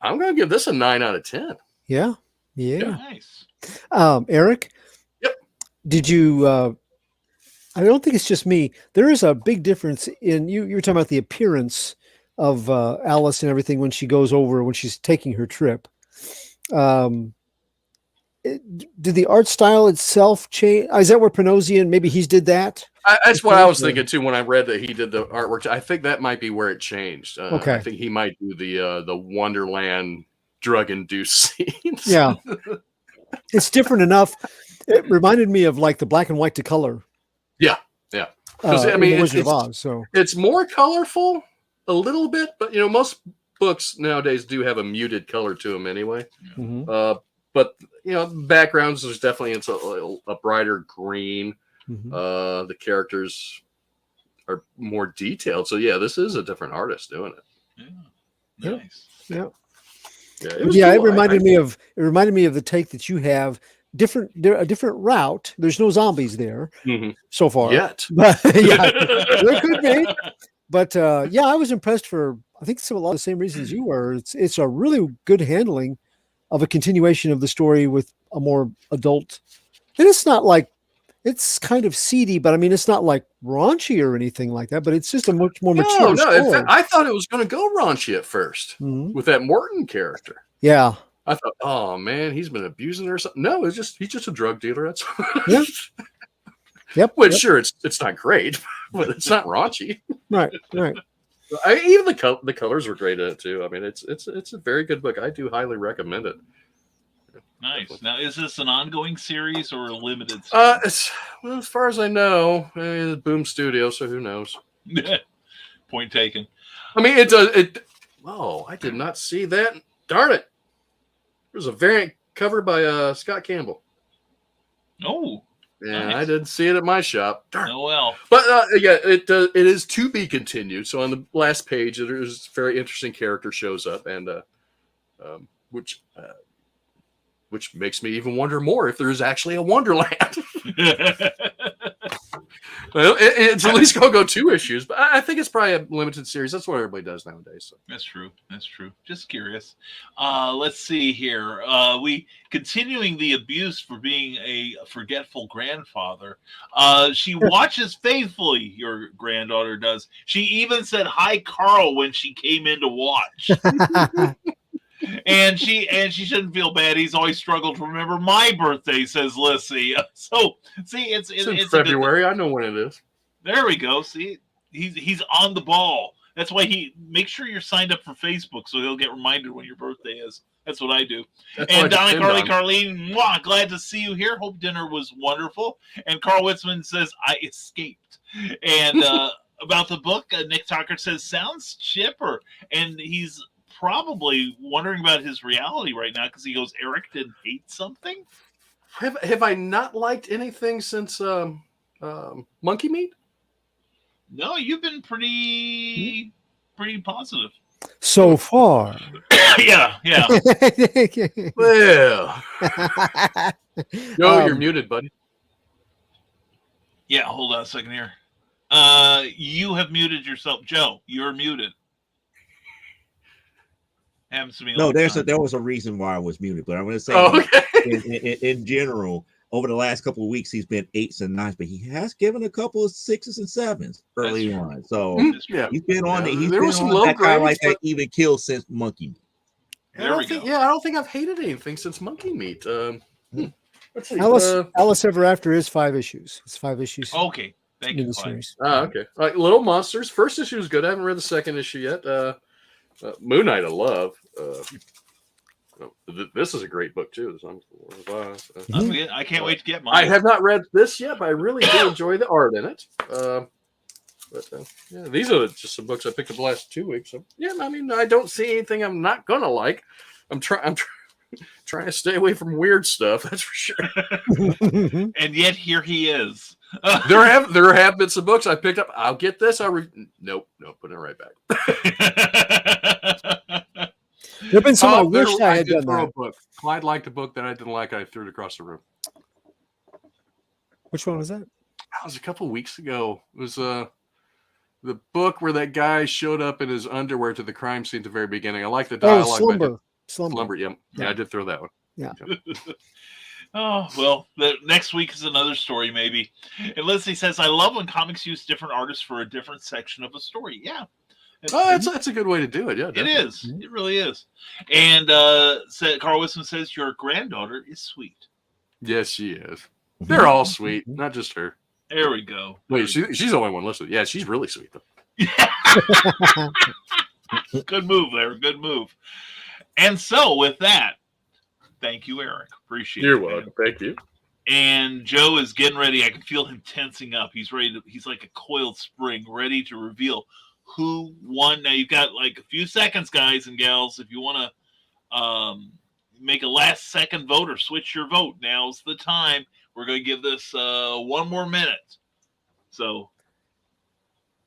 I'm going to give this a 9 out of 10. Yeah. Nice. Eric? Yep. Did you I don't think it's just me. There is a big difference in you were talking about the appearance of Alice and everything when she's taking her trip. did the art style itself change? Is that where Panosian, maybe he's did that? That's what I was thinking too when I read that he did the artwork. I think that might be where it changed. Okay. I think he might do the Wonderland drug-induced scenes. Yeah. It's different enough. It reminded me of like the black and white to color. Yeah. Because I mean, Wizard of Oz, so it's more colorful a little bit, but most books nowadays do have a muted color to them anyway. Mhm. But backgrounds, there's definitely a brighter green. Mhm. The characters are more detailed, so yeah, this is a different artist doing it. Yeah. Nice. Yeah. Yeah, It reminded me of the take that you have. A different route. There's no zombies there so far yet. But, yeah, there could be. But I was impressed for I think a lot of the same reasons you were. It's a really good handling of a continuation of the story with a more adult. And it's not like it's kind of seedy, but I mean it's not like raunchy or anything like that. But it's just a much more mature story. In fact, I thought it was going to go raunchy at 1st with that Morton character. Yeah. I thought, oh man, he's been abusing her or something. No, he's just a drug dealer. That's Yeah. Yep. Which sure, it's not great, but it's not raunchy. Right. Even the colors were great in it too. I mean, it's a very good book. I do highly recommend it. Nice. Now, is this an ongoing series or a limited series? As far as I know, Boom Studio. So who knows? Point taken. I mean, it does. Oh, I did not see that. Darn it! There's a variant cover by Scott Campbell. Oh, yeah, nice. I didn't see it at my shop. Darn. Oh well. But it is to be continued. So on the last page, there's a very interesting character shows up, and which makes me even wonder more if there is actually a Wonderland. Well, it's at least gonna go 2 issues, but I think it's probably a limited series. That's what everybody does nowadays. So. That's true. Just curious. Let's see here. We continuing the abuse for being a forgetful grandfather. She watches faithfully. Your granddaughter does. She even said hi, Carl, when she came in to watch. And she shouldn't feel bad. He's always struggled to remember my birthday, says Lissy. So see, it's in February. I know when it is. There we go. See, he's on the ball. That's why he make sure you're signed up for Facebook so he'll get reminded when your birthday is. That's what I do. And Donna Carleen, mwah, glad to see you here. Hope dinner was wonderful. And Carl Witzman says I escaped. And about the book, Nick Tucker says sounds chipper, and he's probably wondering about his reality right now because he goes, Eric did hate something. Have I not liked anything since Monkey Meat? No, you've been pretty positive so far. yeah. Well, you're muted, buddy. Yeah, hold on a second here. You have muted yourself, Joe. You're muted. Happens to me. No, there was a reason why I was muted, but I'm going to say in general, over the last couple of weeks, he's been 8s and 9s, but he has given a couple of 6s and 7s early on. So he's been on it. He's been on that kind of like that even kill since Monkey Meat. I don't think I've hated anything since Monkey Meat. Let's see. Alice Ever After is 5 issues. It's 5 issues. Okay, thank you. Series. Okay. All right, Little Monsters. First issue is good. I haven't read the second issue yet. Moon Knight, I love. This is a great book too. I can't wait to get mine. I have not read this yet, but I really do enjoy the art in it. These are just some books I picked up the last 2 weeks. So yeah, I mean, I don't see anything I'm not gonna like. I'm trying to stay away from weird stuff. That's for sure. And yet here he is. There have been some books I picked up. I'll get this. Nope, put it right back. There have been some I wish I had done that. Book. Clyde liked a book that I didn't like. I threw it across the room. Which one was that? That was a couple weeks ago. It was the book where that guy showed up in his underwear to the crime scene at the very beginning. I like the dialogue. Slumber. Yeah, I did throw that one. Yeah. Oh, well, the next week is another story, maybe. And Leslie says, I love when comics use different artists for a different section of a story. Yeah. That's a good way to do it. Yeah, definitely. It is. It really is. And Carl Wisman says, your granddaughter is sweet. Yes, she is. They're all sweet, not just her. There we go. Wait, she's the only one listening. Yeah, she's really sweet though. Good move there. Good move. And so with that, thank you, Eric. Appreciate it. You're welcome. Thank you. And Joe is getting ready. I can feel him tensing up. He's ready to, he's like a coiled spring, ready to reveal who won. Now you've got like a few seconds, guys and gals, if you want to make a last second vote or switch your vote. Now's the time. We're going to give this 1 more minute. So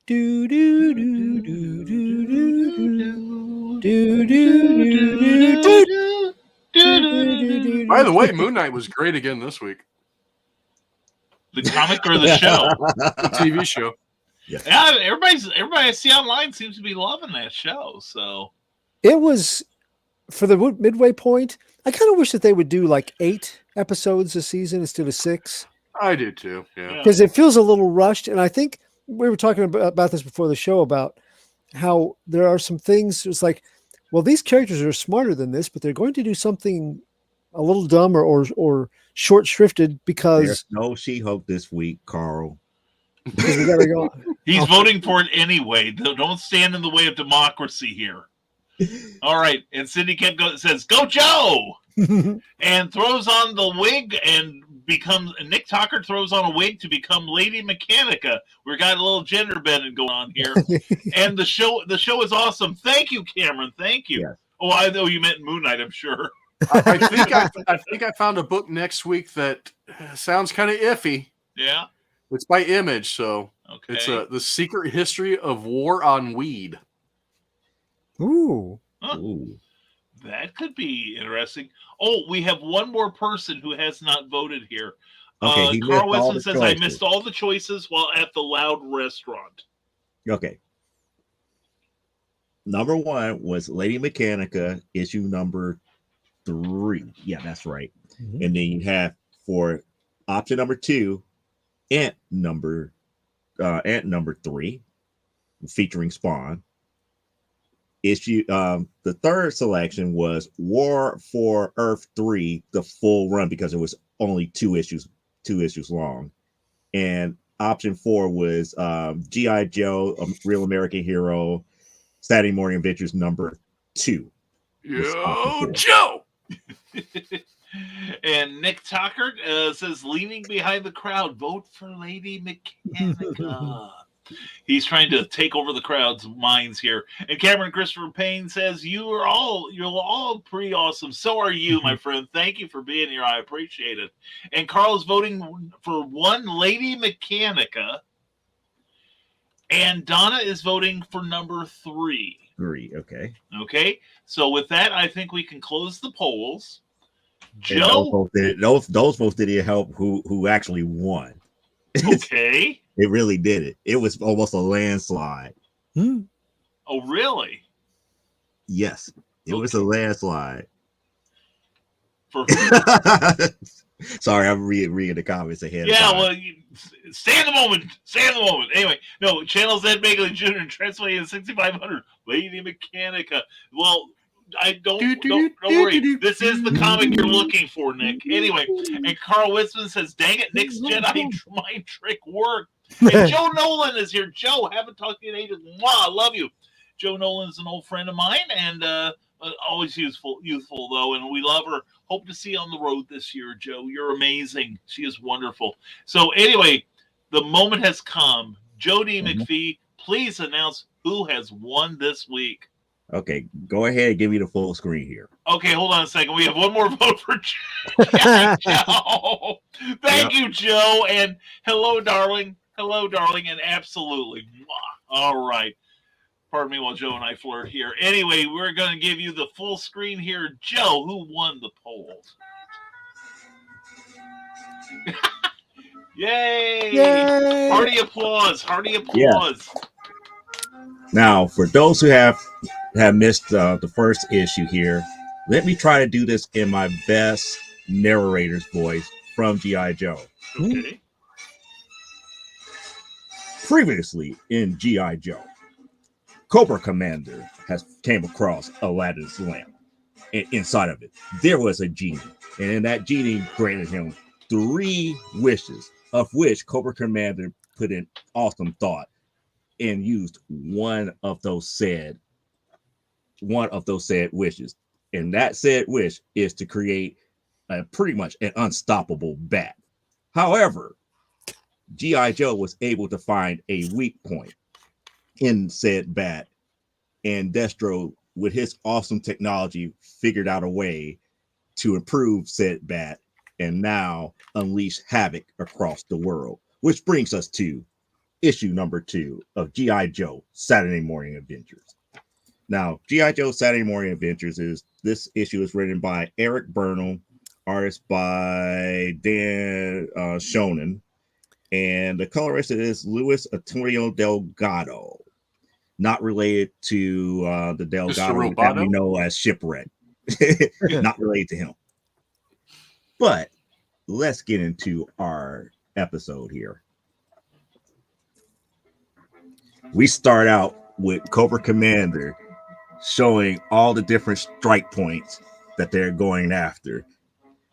Do do do do do do do do do do. By the way, Moon Knight was great again this week. the comic or the show? The TV show. Yeah, everybody I see online seems to be loving that show. So It was for the midway point. I kind of wish that they would do like 8 episodes a season instead of 6, I do too. Yeah. because it feels a little rushed. And I think we were talking about this before the show about how there are some things. It's like, well, these characters are smarter than this, but they're going to do something a little dumb or short shrifted because There's no She-Hulk this week, Carl. because we gotta go. he's voting for it anyway. Don't stand in the way of democracy here. All right. And Cindy Kemp says, "Go Joe!" and throws on the wig and becomes Nick Tucker throws on a wig to become Lady Mechanica. We got a little gender bending going on here. And the show is awesome. Thank you, Cameron. Thank you. Yes. Oh, I know you meant Moon Knight, I'm sure. I think I found a book next week that sounds kind of iffy. Yeah. It's by Image, so Okay. it's The Secret History of War on Weed. Ooh. Huh. Ooh. That could be interesting. Oh, we have one more person who has not voted here. Okay, he missed Carl all Weston the says, "I choices." missed all the choices while at the Loud Restaurant." Okay. Number 1 was Lady Mechanica, issue number 3. Yeah, that's right. Mhm. And then you have for option number 2, Ant number 3, featuring Spawn. Issue the third selection was War for Earth 3, the full run, because it was only 2 issues long. And option 4 was G.I. Joe, a Real American Hero, Saturday Morning Adventures number 2. Yo, Joe! And Nick Tucker says, "Leaning behind the crowd, vote for Lady Mechanica." He's trying to take over the crowd's minds here. And Cameron Christopher Payne says, you're all pretty awesome. So are you, my friend. Thank you for being here. I appreciate it. And Carl is voting for 1 Lady Mechanica. And Donna is voting for number 3. 3, okay. Okay. So with that, I think we can close the polls. And Joe. those votes didn't help who actually won. Okay. It really did it. It was almost a landslide. Oh, really? Yes, it was a landslide. For who? Sorry, I'm reading the comments ahead. Yeah, well, stay in the moment. Stay in the moment. Anyway, no, Channel Z Megalyn Jr. and Transylvania 6500, Lady Mechanica. Well, don't worry. This is the comic you're looking for, Nick. Anyway, and Carl Witzman says, "Dang it, Nick's Jedi mind trick worked." And Joe Nolan is here. Joe, haven't talked to you in ages. Mwah, I love you. Joe Nolan's an old friend of mine, and always youthful though, and we love her. Hope to see you on the road this year, Joe. You're amazing. She is wonderful. So anyway, the moment has come. Jody McFee, please announce who has won this week. Okay, go ahead and give me the full screen here. Okay, hold on a second. We have one more vote for Joe. Thank you, Joe. And hello, darling. Hello, darling. And absolutely. All right. Pardon me while Joe and I flirt here. Anyway, we're going to give you the full screen here. Joe, who won the polls? Yay! Yay! Hearty applause. Hearty applause. Now, for those who have missed the first issue here, let me try to do this in my best narrator's voice from G.I. Joe. Okay. Previously in G.I. Joe, Cobra Commander came across Aladdin's lamp. inside of it. There was a genie, and that genie granted him 3 wishes, of which Cobra Commander put in awesome thought and used one of those said wishes. And that said wish is to create pretty much an unstoppable bat. However, G.I. Joe was able to find a weak point in said bat, and Destro, with his awesome technology, figured out a way to improve said bat and now unleash havoc across the world. Which brings us to issue number 2 of G.I. Joe Saturday Morning Adventures. Now, G.I. Joe Saturday Morning Adventures this issue is written by Eric Burnham, artist by Dan Shonen, and the colorist is Luis Antonio Delgado, not related to the Delgado that we know as Shipwreck. Not related to him. But let's get into our episode here. We start out with Cobra Commander showing all the different strike points that they're going after.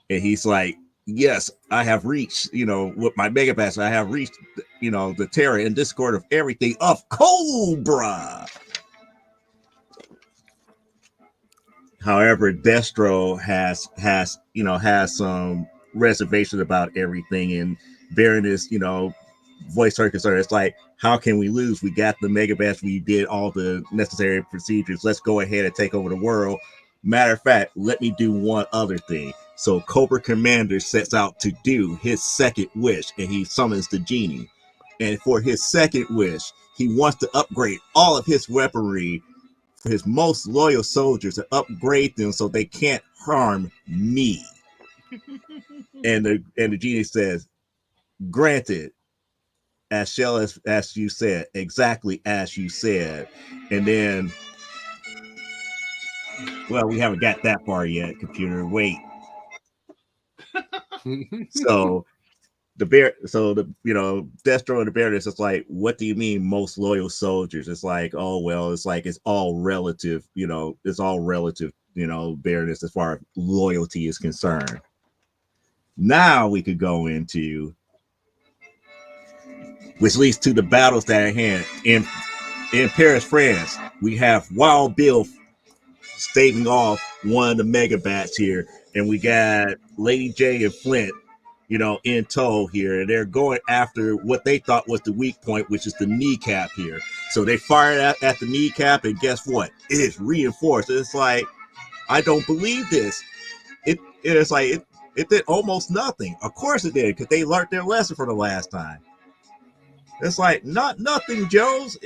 And he's like, yes, I have reached, with my Mega Bats, I have reached, the terror and discord of everything of Cobra. However, Destro has some reservations about everything, and bearing this, voice her concern. It's like, how can we lose? We got the Mega Bats. We did all the necessary procedures. Let's go ahead and take over the world. Matter of fact, let me do one other thing. So Cobra Commander sets out to do his second wish, and he summons the genie. And for his second wish, he wants to upgrade all of his weaponry for his most loyal soldiers, and upgrade them so they can't harm me. and the genie says, granted, as you said, exactly as you said. And then, well, we haven't got that far yet, computer. Wait. So Destro and the bear is just like, what do you mean most loyal soldiers? It's like, oh well, it's all relative, it's all relative, Baroness, as far as loyalty is concerned. Now we could go into, which leads to the battles that are at hand. In Paris, France, we have Wild Bill staving off one of the Mega Bats here, and we got Lady J and Flint, in tow here, and they're going after what they thought was the weak point, which is the kneecap here. So they fired at the kneecap, and guess what? It is reinforced. It's like, I don't believe this. It did almost nothing. Of course it did, because they learned their lesson for the last time. It's like, not nothing, Joes.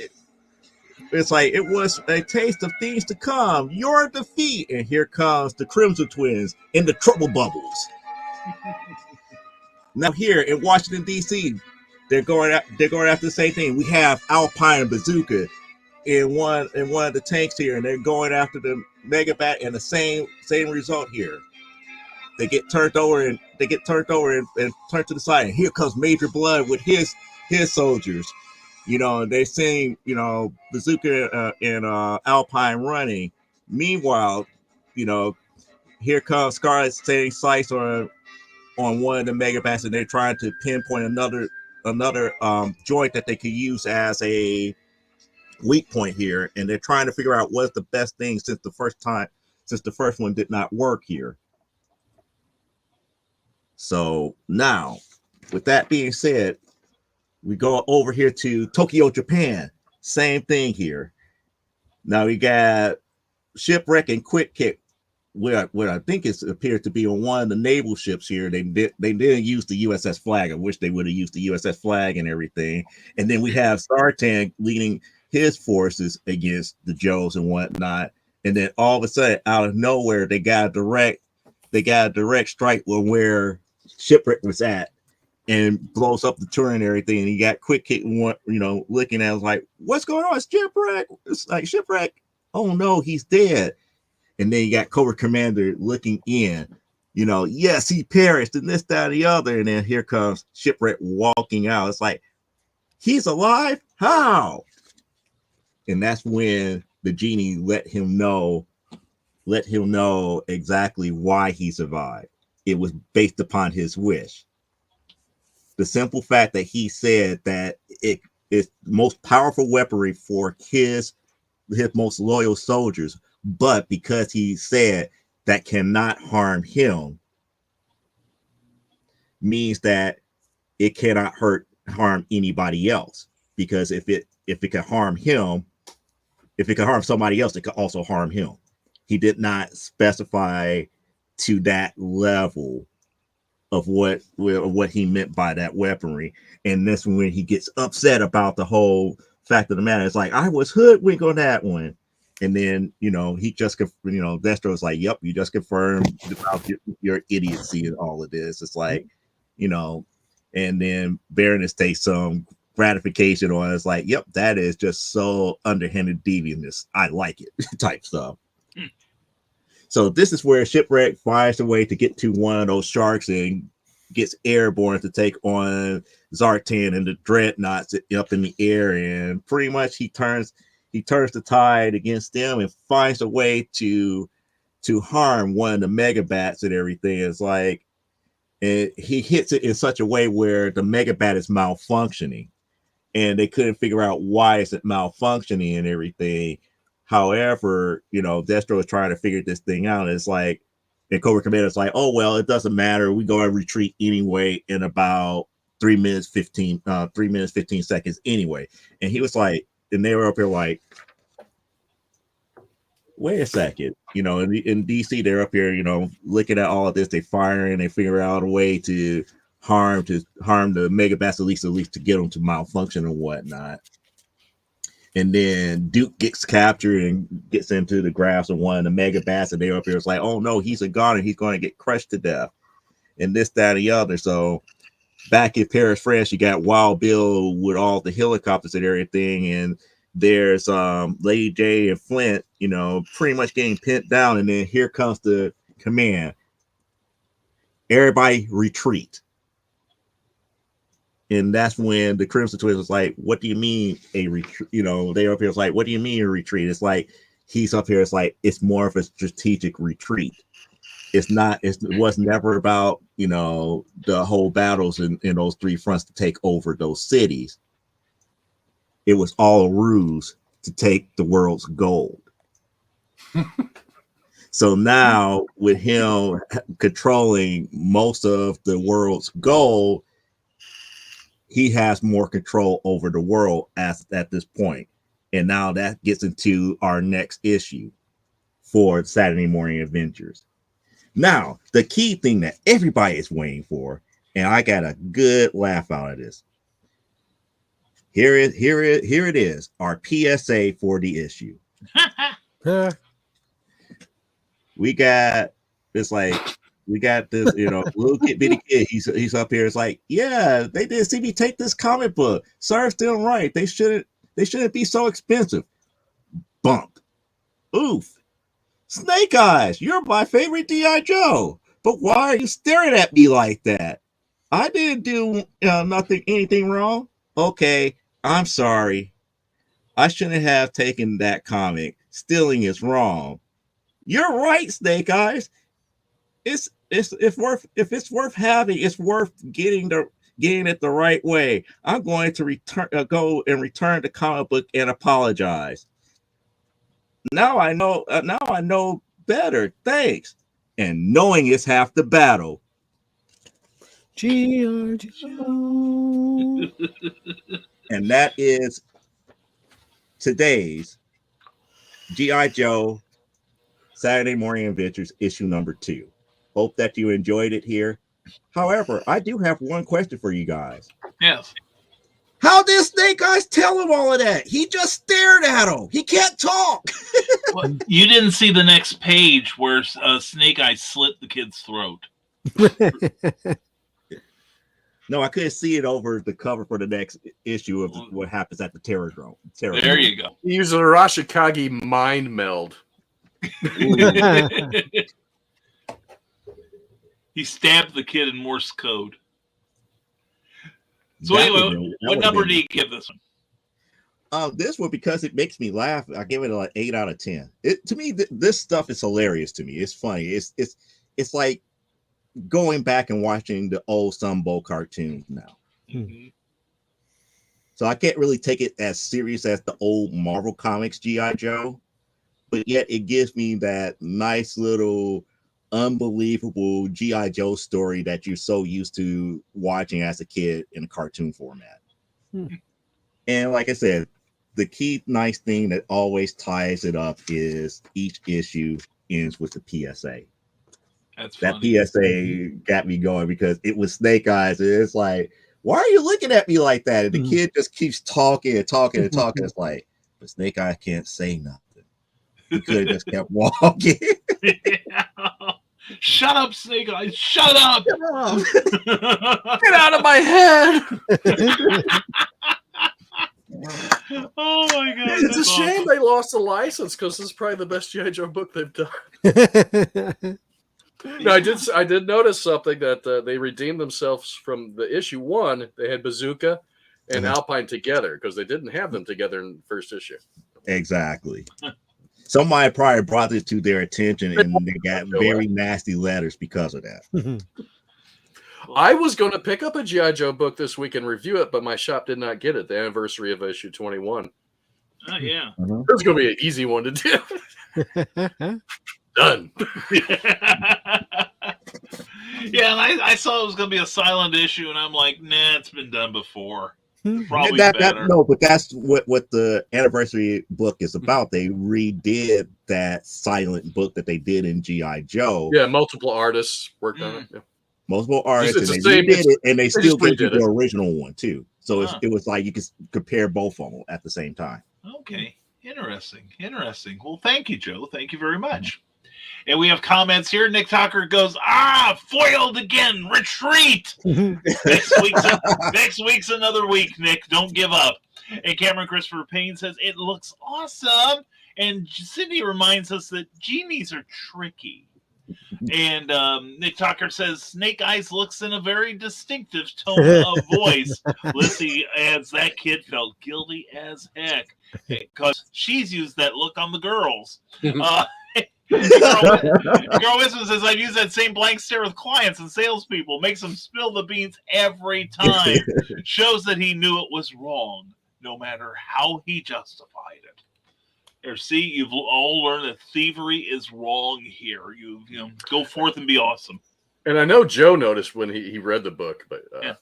It's like, it was a taste of things to come. Your defeat. And here comes the Crimson Twins in the Trouble Bubbles. Now here in Washington, D.C., they're going after the same thing. We have Alpine and Bazooka in one of the tanks here, and they're going after the Mega Bat, and the same result here. They get turned over and turned to the side. And here comes Major Blood with his soldiers. They're seeing, Bazooka and Alpine running. Meanwhile, here comes Scarlet setting sights on one of the Mega Bats, and they're trying to pinpoint another joint that they could use as a weak point here, and they're trying to figure out what's the best thing since the first one did not work here. So now, with that being said, we go over here to Tokyo, Japan. Same thing here. Now we got Shipwreck and Quick Kick. What I think appears to be on one of the naval ships here. They didn't use the USS Flag. I wish they would have used the USS Flag and everything. And then we have Sartan leading his forces against the Joes and whatnot. And then all of a sudden, out of nowhere, they got a direct strike where Shipwreck was at, and blows up the turret and everything. And you got Quick Kick, looking at it, like, what's going on? It's Shipwreck. It's like, Shipwreck. Oh no, he's dead. And then you got Cobra Commander looking in, yes, he perished, and this, that, and the other. And then here comes Shipwreck walking out. It's like, he's alive? How? And that's when the genie let him know let him know exactly why he survived. It was based upon his wish. The simple fact that he said that it is the most powerful weaponry for his most loyal soldiers, but because he said that cannot harm him, means that it cannot harm anybody else. Because if it can harm him, if it can harm somebody else, it could also harm him. He did not specify to that level of what he meant by that weaponry. And that's when he gets upset about the whole fact of the matter. It's like, I was hoodwinked on that one. And then, he just, Destro's like, yep, you just confirmed about your idiocy and all of this. It's like, and then Baroness takes some gratification on it. It's like, yep, that is just so underhanded deviantness. I like it type stuff. So this is where Shipwreck finds a way to get to one of those sharks and gets airborne to take on Zartan and the dreadnoughts up in the air, and pretty much he turns the tide against them and finds a way to harm one of the Megabats and everything. It's like, and he hits it in such a way where the Megabat is malfunctioning, and they couldn't figure out why is it malfunctioning and everything. However, Destro is trying to figure this thing out. It's like, and Cobra Commander's like, oh, well, it doesn't matter. We go and retreat anyway in about 3 minutes, 15 seconds anyway. And he was like, and they were up here like, wait a second. In DC, they're up here, looking at all of this. They fire and they figure out a way to harm the Megabats at least to get them to malfunction and whatnot. And then Duke gets captured and gets into the grasp of one of the Megabats, and they're up here. It's like, oh no, he's a goner. He's going to get crushed to death. And this, that, and the other. So back in Paris, France, you got Wild Bill with all the helicopters and everything. And there's Lady J and Flint, pretty much getting pinned down. And then here comes the command. Everybody retreat. And that's when the Crimson Twins was like, what do you mean a retreat? They're up here. It's like, what do you mean a retreat? It's like, he's up here. It's like, it's more of a strategic retreat. It was never about, the whole battles in those three fronts to take over those cities. It was all a ruse to take the world's gold. So now with him controlling most of the world's gold, he has more control over the world at this point. And now that gets into our next issue for Saturday Morning Adventures. Now, the key thing that everybody is waiting for, and I got a good laugh out of this. Here it is, our PSA for the issue. We got this little bitty kid. He's up here. It's like, yeah, they didn't see me take this comic book. Serves them right. They shouldn't be so expensive. Bump. Oof. Snake Eyes, you're my favorite G.I. Joe. But why are you staring at me like that? I didn't do anything wrong. Okay, I'm sorry. I shouldn't have taken that comic. Stealing is wrong. You're right, Snake Eyes. If it's worth having, it's worth getting it the right way. I'm going to go and return the comic book and apologize. Now I know better. Thanks. And knowing is half the battle. G.I. Joe. And that is today's G.I. Joe Saturday Morning Adventures issue number 2. Hope that you enjoyed it here. However, I do have one question for you guys. Yes. How did Snake Eyes tell him all of that? He just stared at him. He can't talk. Well, you didn't see the next page where Snake Eyes slit the kid's throat. No, I couldn't see it over the cover for the next issue of what happens at the Terrordrome. There you go. Use a Arashikage mind meld. He stabbed the kid in Morse code. So anyway, what number do you give this one? This one, because it makes me laugh, I give it an 8 out of 10. To me, this stuff is hilarious to me. It's funny. It's like going back and watching the old Sunbow cartoons now. Mm-hmm. So I can't really take it as serious as the old Marvel Comics G.I. Joe, but yet it gives me that nice little unbelievable G.I. Joe story that you're so used to watching as a kid in a cartoon format. And like I said, the key nice thing that always ties it up is each issue ends with the PSA. That's that funny. PSA got me going because it was Snake Eyes. And it's like, why are you looking at me like that? And the kid just keeps talking and talking and talking. It's like, but Snake Eyes can't say nothing. He could have just kept walking. Yeah. Shut up, Snake Eyes. Shut up. Get out of my head. Oh my god. It's a that's shame awesome. they lost the license because this is probably the best G.I. Joe book they've done. No, I did notice something that they redeemed themselves from the issue 1. They had Bazooka and Alpine together because they didn't have them together in the first issue. Exactly. Somebody probably brought it to their attention and they got very nasty letters because of that. I was going to pick up a G.I. Joe book this week and review it, but my shop did not get it. The anniversary of issue 21. Oh, yeah. It's going to be an easy one to do. Done. Yeah, and I saw it was going to be a silent issue, and I'm like, nah, it's been done before. Probably But that's what the anniversary book is about. They redid that silent book that they did in G.I. Joe. Yeah, multiple artists worked on it. Yeah. Multiple artists, It's and the they same- redid it, and they still just did redid the it. original one too. So it was like you could compare both of them at the same time. Okay. Interesting. Well, thank you, Joe. Thank you very much. And we have comments here. Nick Tucker goes, foiled again. Retreat. Next week's another week, Nick. Don't give up. And Cameron Christopher Payne says, it looks awesome. And Cindy reminds us that genies are tricky. And Nick Tucker says, Snake Eyes looks in a very distinctive tone of voice. Lissy adds, that kid felt guilty as heck because she's used that look on the girls. Girl Wisdom says, I've used that same blank stare with clients and salespeople. Makes them spill the beans every time. Shows that he knew it was wrong, no matter how he justified it. There, see, you've all learned that thievery is wrong here. You know, go forth and be awesome. And I know Joe noticed when he read the book, but Yeah.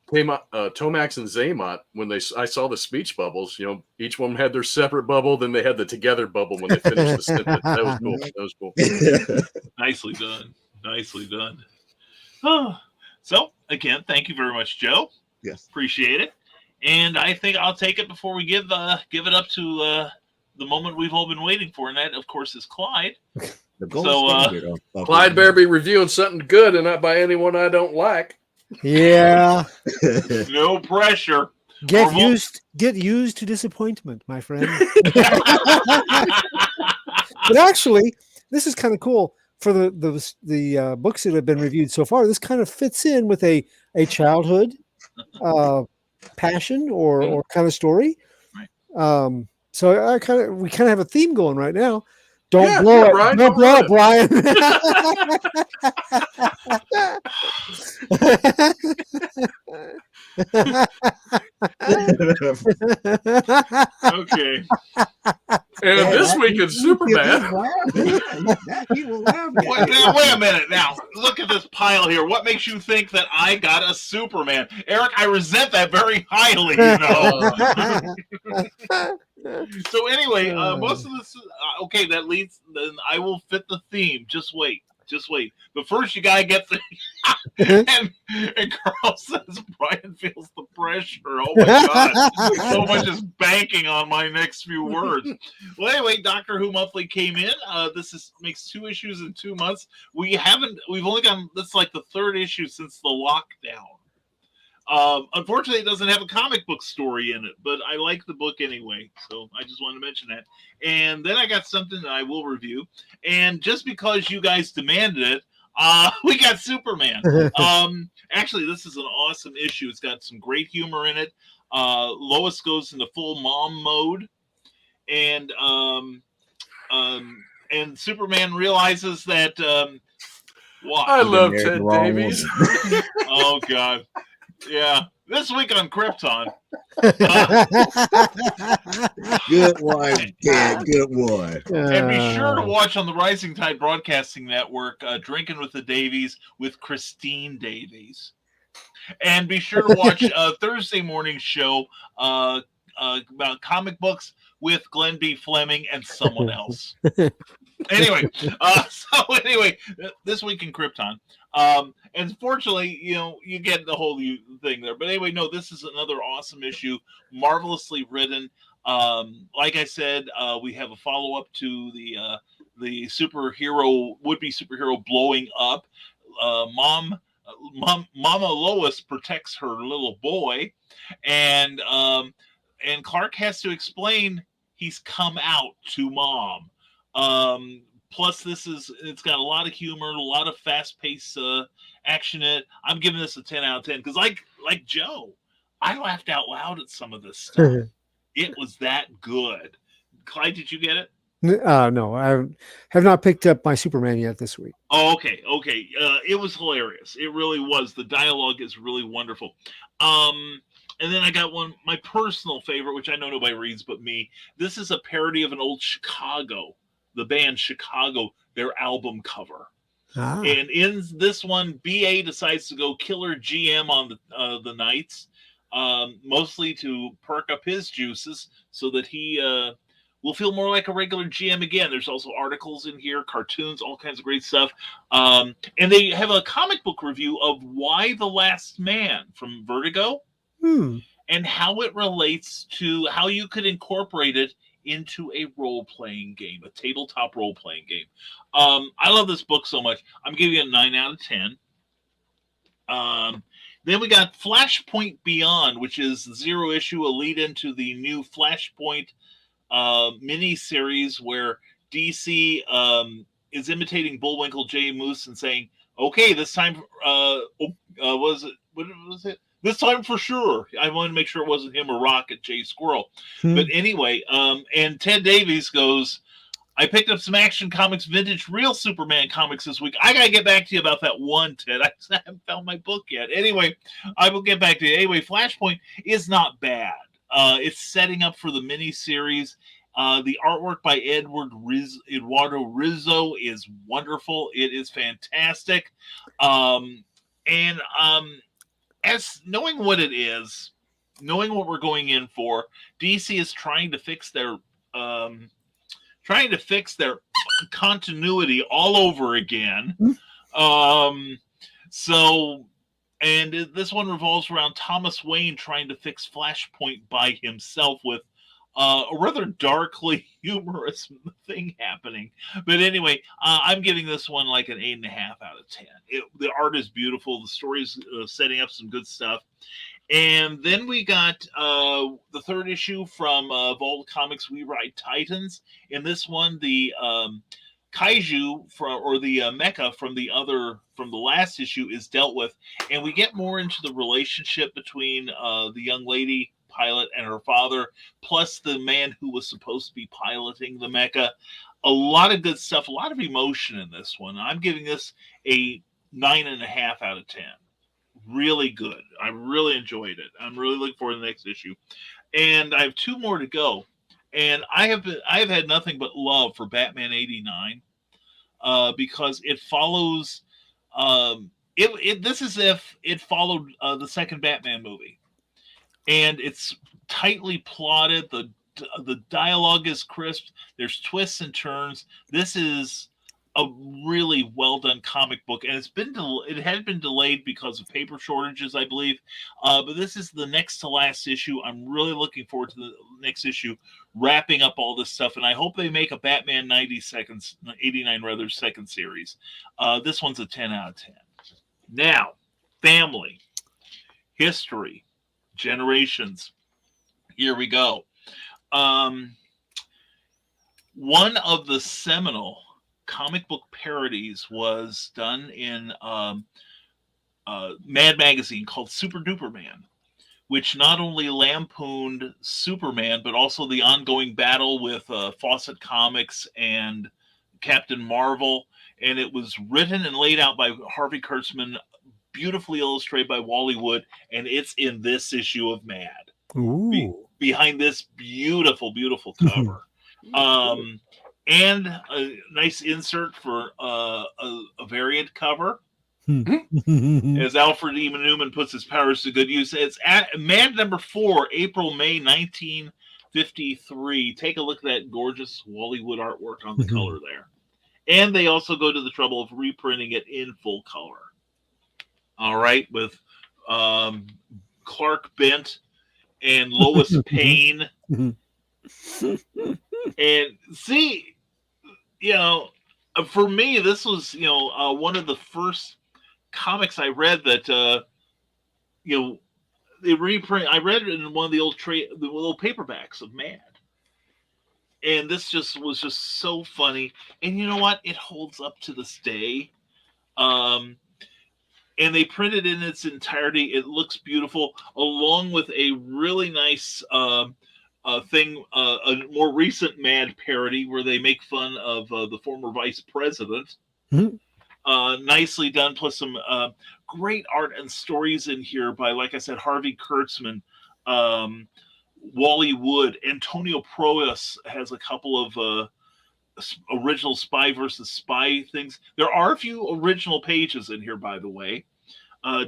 Tomax and Zaymot, when I saw the speech bubbles, each one had their separate bubble, then they had the together bubble when they finished the sentence. That was cool. Nicely done. Oh, so again, thank you very much, Joe. Yes. Appreciate it. And I think I'll take it before we give it up to the moment we've all been waiting for, and that, of course, is Clyde. The gold So, standard of Clyde better be reviewing something good and not by anyone I don't like. Yeah. No pressure. Get used to disappointment, my friend. But actually, this is kind of cool for the books that have been reviewed so far. This kind of fits in with a childhood passion or kind of story. Right. So we kind of have a theme going right now. Don't blow yeah, it. Brian, Don't blow it, Brian. Okay. And this week in Superman. Wait a minute now. Look at this pile here. What makes you think that I got a Superman? Eric, I resent that very highly, So anyway, most of this, okay, that leads, then I will fit the theme. Just wait. But first you gotta get the, and Carl says Brian feels the pressure. Oh my God. So much is banking on my next few words. Well, anyway, Doctor Who Monthly came in. This makes 2 issues in 2 months. We've only gotten, that's like the 3rd issue since the lockdown. Unfortunately, it doesn't have a comic book story in it, but I like the book anyway, so I just wanted to mention that. And then I got something that I will review, and just because you guys demanded it, we got Superman. Actually, this is an awesome issue. It's got some great humor in it. Lois goes into full mom mode, and Superman realizes that what? I love married the Ted wrong Davies. Oh God, yeah. This week on Krypton. Good one, Ted. Good one. And be sure to watch on the Rising Tide Broadcasting Network, Drinking with the Davies with Christine Davies. And be sure to watch Thursday morning show about comic books with Glenn B. Fleming and someone else. Anyway, this week in Krypton. And fortunately, you get the whole thing there. But anyway, no, this is another awesome issue, marvelously written. Like I said, we have a follow up to the would-be superhero blowing up. Mama Lois protects her little boy, and Clark has to explain he's come out to Mom. Plus, it's got a lot of humor, a lot of fast-paced action in it. I'm giving this a 10 out of 10 because, like Joe, I laughed out loud at some of this stuff. It was that good. Clyde, did you get it? No, I have not picked up my Superman yet this week. Oh, okay. It was hilarious. It really was. The dialogue is really wonderful. And then I got my personal favorite, which I know nobody reads but me. This is a parody of an old Chicago, the band Chicago, their album cover. Ah. And in this one, BA decides to go killer GM on the Knights, mostly to perk up his juices so that he will feel more like a regular GM again. There's also articles in here, cartoons, all kinds of great stuff. And they have a comic book review of Why the Last Man from Vertigo and how it relates to how you could incorporate it into a role-playing game, a tabletop role-playing game. I love this book so much. I'm giving it a 9 out of 10. Then we got Flashpoint Beyond, which is the 0 issue, a lead into the new Flashpoint mini series where DC is imitating Bullwinkle J. Moose and saying, "Okay, this time, what was it? This time for sure." I wanted to make sure it wasn't him or Rocket J. Squirrel. But anyway, and Ted Davies goes, "I picked up some Action Comics vintage real Superman comics this week. I gotta get back to you about that one, Ted. I haven't found my book yet. Anyway, I will get back to you. Anyway, Flashpoint is not bad. It's setting up for the mini-series. The artwork by Eduardo Rizzo is wonderful. It is fantastic. As knowing what it is, knowing what we're going in for, DC is trying to fix their continuity all over again. And this one revolves around Thomas Wayne trying to fix Flashpoint by himself with a rather darkly humorous thing happening. But anyway, I'm giving this one like an 8.5 out of 10. The art is beautiful. The story's setting up some good stuff. And then we got the 3rd issue from Vault Comics We Ride Titans. In this one, the kaiju the mecha from the last issue is dealt with, and we get more into the relationship between the young lady pilot and her father, plus the man who was supposed to be piloting the mecha. A lot of good stuff, a lot of emotion in this one. I'm giving this a 9.5 out of 10. Really good. I really enjoyed it. I'm really looking forward to the next issue. And I have 2 more to go. And I have had nothing but love for Batman 89 because it follows. This is if it followed the second Batman movie, and it's tightly plotted. The dialogue is crisp. There's twists and turns. This is a really well done comic book, and it had been delayed because of paper shortages, I believe. But this is the next to last issue. I'm really looking forward to the next issue, wrapping up all this stuff, and I hope they make a Batman 89 rather second series. This one's a 10 out of 10. Now, family, history, generations. Here we go. One of the seminal comic book parodies was done in Mad Magazine called Super Duper Man, which not only lampooned Superman, but also the ongoing battle with Fawcett Comics and Captain Marvel. And it was written and laid out by Harvey Kurtzman, beautifully illustrated by Wally Wood, and it's in this issue of Mad. Behind this beautiful, beautiful cover. And a nice insert for a variant cover. As Alfred E. Newman puts his powers to good use. It's at Mad number 4, May 1953. Take a look at that gorgeous Wally Wood artwork on the color there. And they also go to the trouble of reprinting it in full color. All right, with Clark Bent and Lois Payne. And see, for me, this was, one of the first comics I read that, they reprint. I read it in one of the old paperbacks of Mad. And this was just so funny. And you know what? It holds up to this day. And they print it in its entirety. It looks beautiful, along with a really nice thing, a more recent Mad parody where they make fun of the former vice president. Nicely done, plus some great art and stories in here by, like I said, Harvey Kurtzman, Wally Wood. Antonio Proas has a couple of original Spy versus Spy things. There are a few original pages in here, by the way.